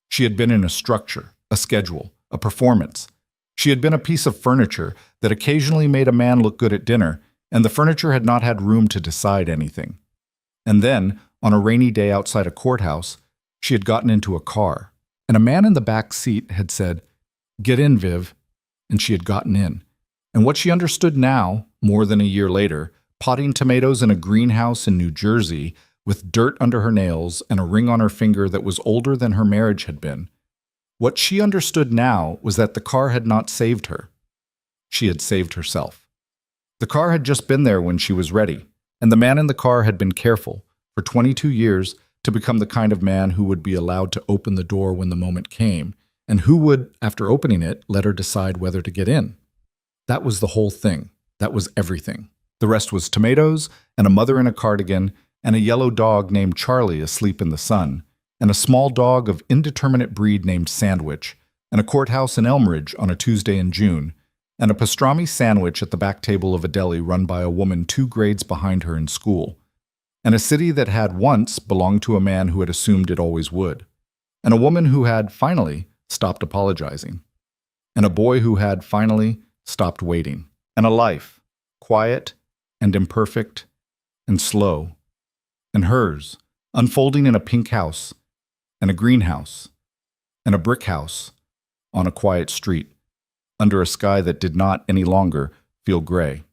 She had been in a structure, a schedule, a performance. She had been a piece of furniture that occasionally made a man look good at dinner, and the furniture had not had room to decide anything. And then, on a rainy day outside a courthouse, she had gotten into a car, and a man in the back seat had said, "Get in, Viv," and she had gotten in. And what she understood now, more than a year later, potting tomatoes in a greenhouse in New Jersey, with dirt under her nails and a ring on her finger that was older than her marriage had been. What she understood now was that the car had not saved her. She had saved herself. The car had just been there when she was ready, and the man in the car had been careful, for 22 years, to become the kind of man who would be allowed to open the door when the moment came, and who would, after opening it, let her decide whether to get in. That was the whole thing. That was everything. The rest was tomatoes and a mother in a cardigan and a yellow dog named Charlie asleep in the sun, and a small dog of indeterminate breed named Sandwich, and a courthouse in Elmridge on a Tuesday in June, and a pastrami sandwich at the back table of a deli run by a woman 2 grades behind her in school, and a city that had once belonged to a man who had assumed it always would, and a woman who had finally stopped apologizing, and a boy who had finally stopped waiting, and a life, quiet and imperfect and slow, and hers, unfolding in a pink house, and a greenhouse, and a brick house on a quiet street, under a sky that did not any longer feel gray.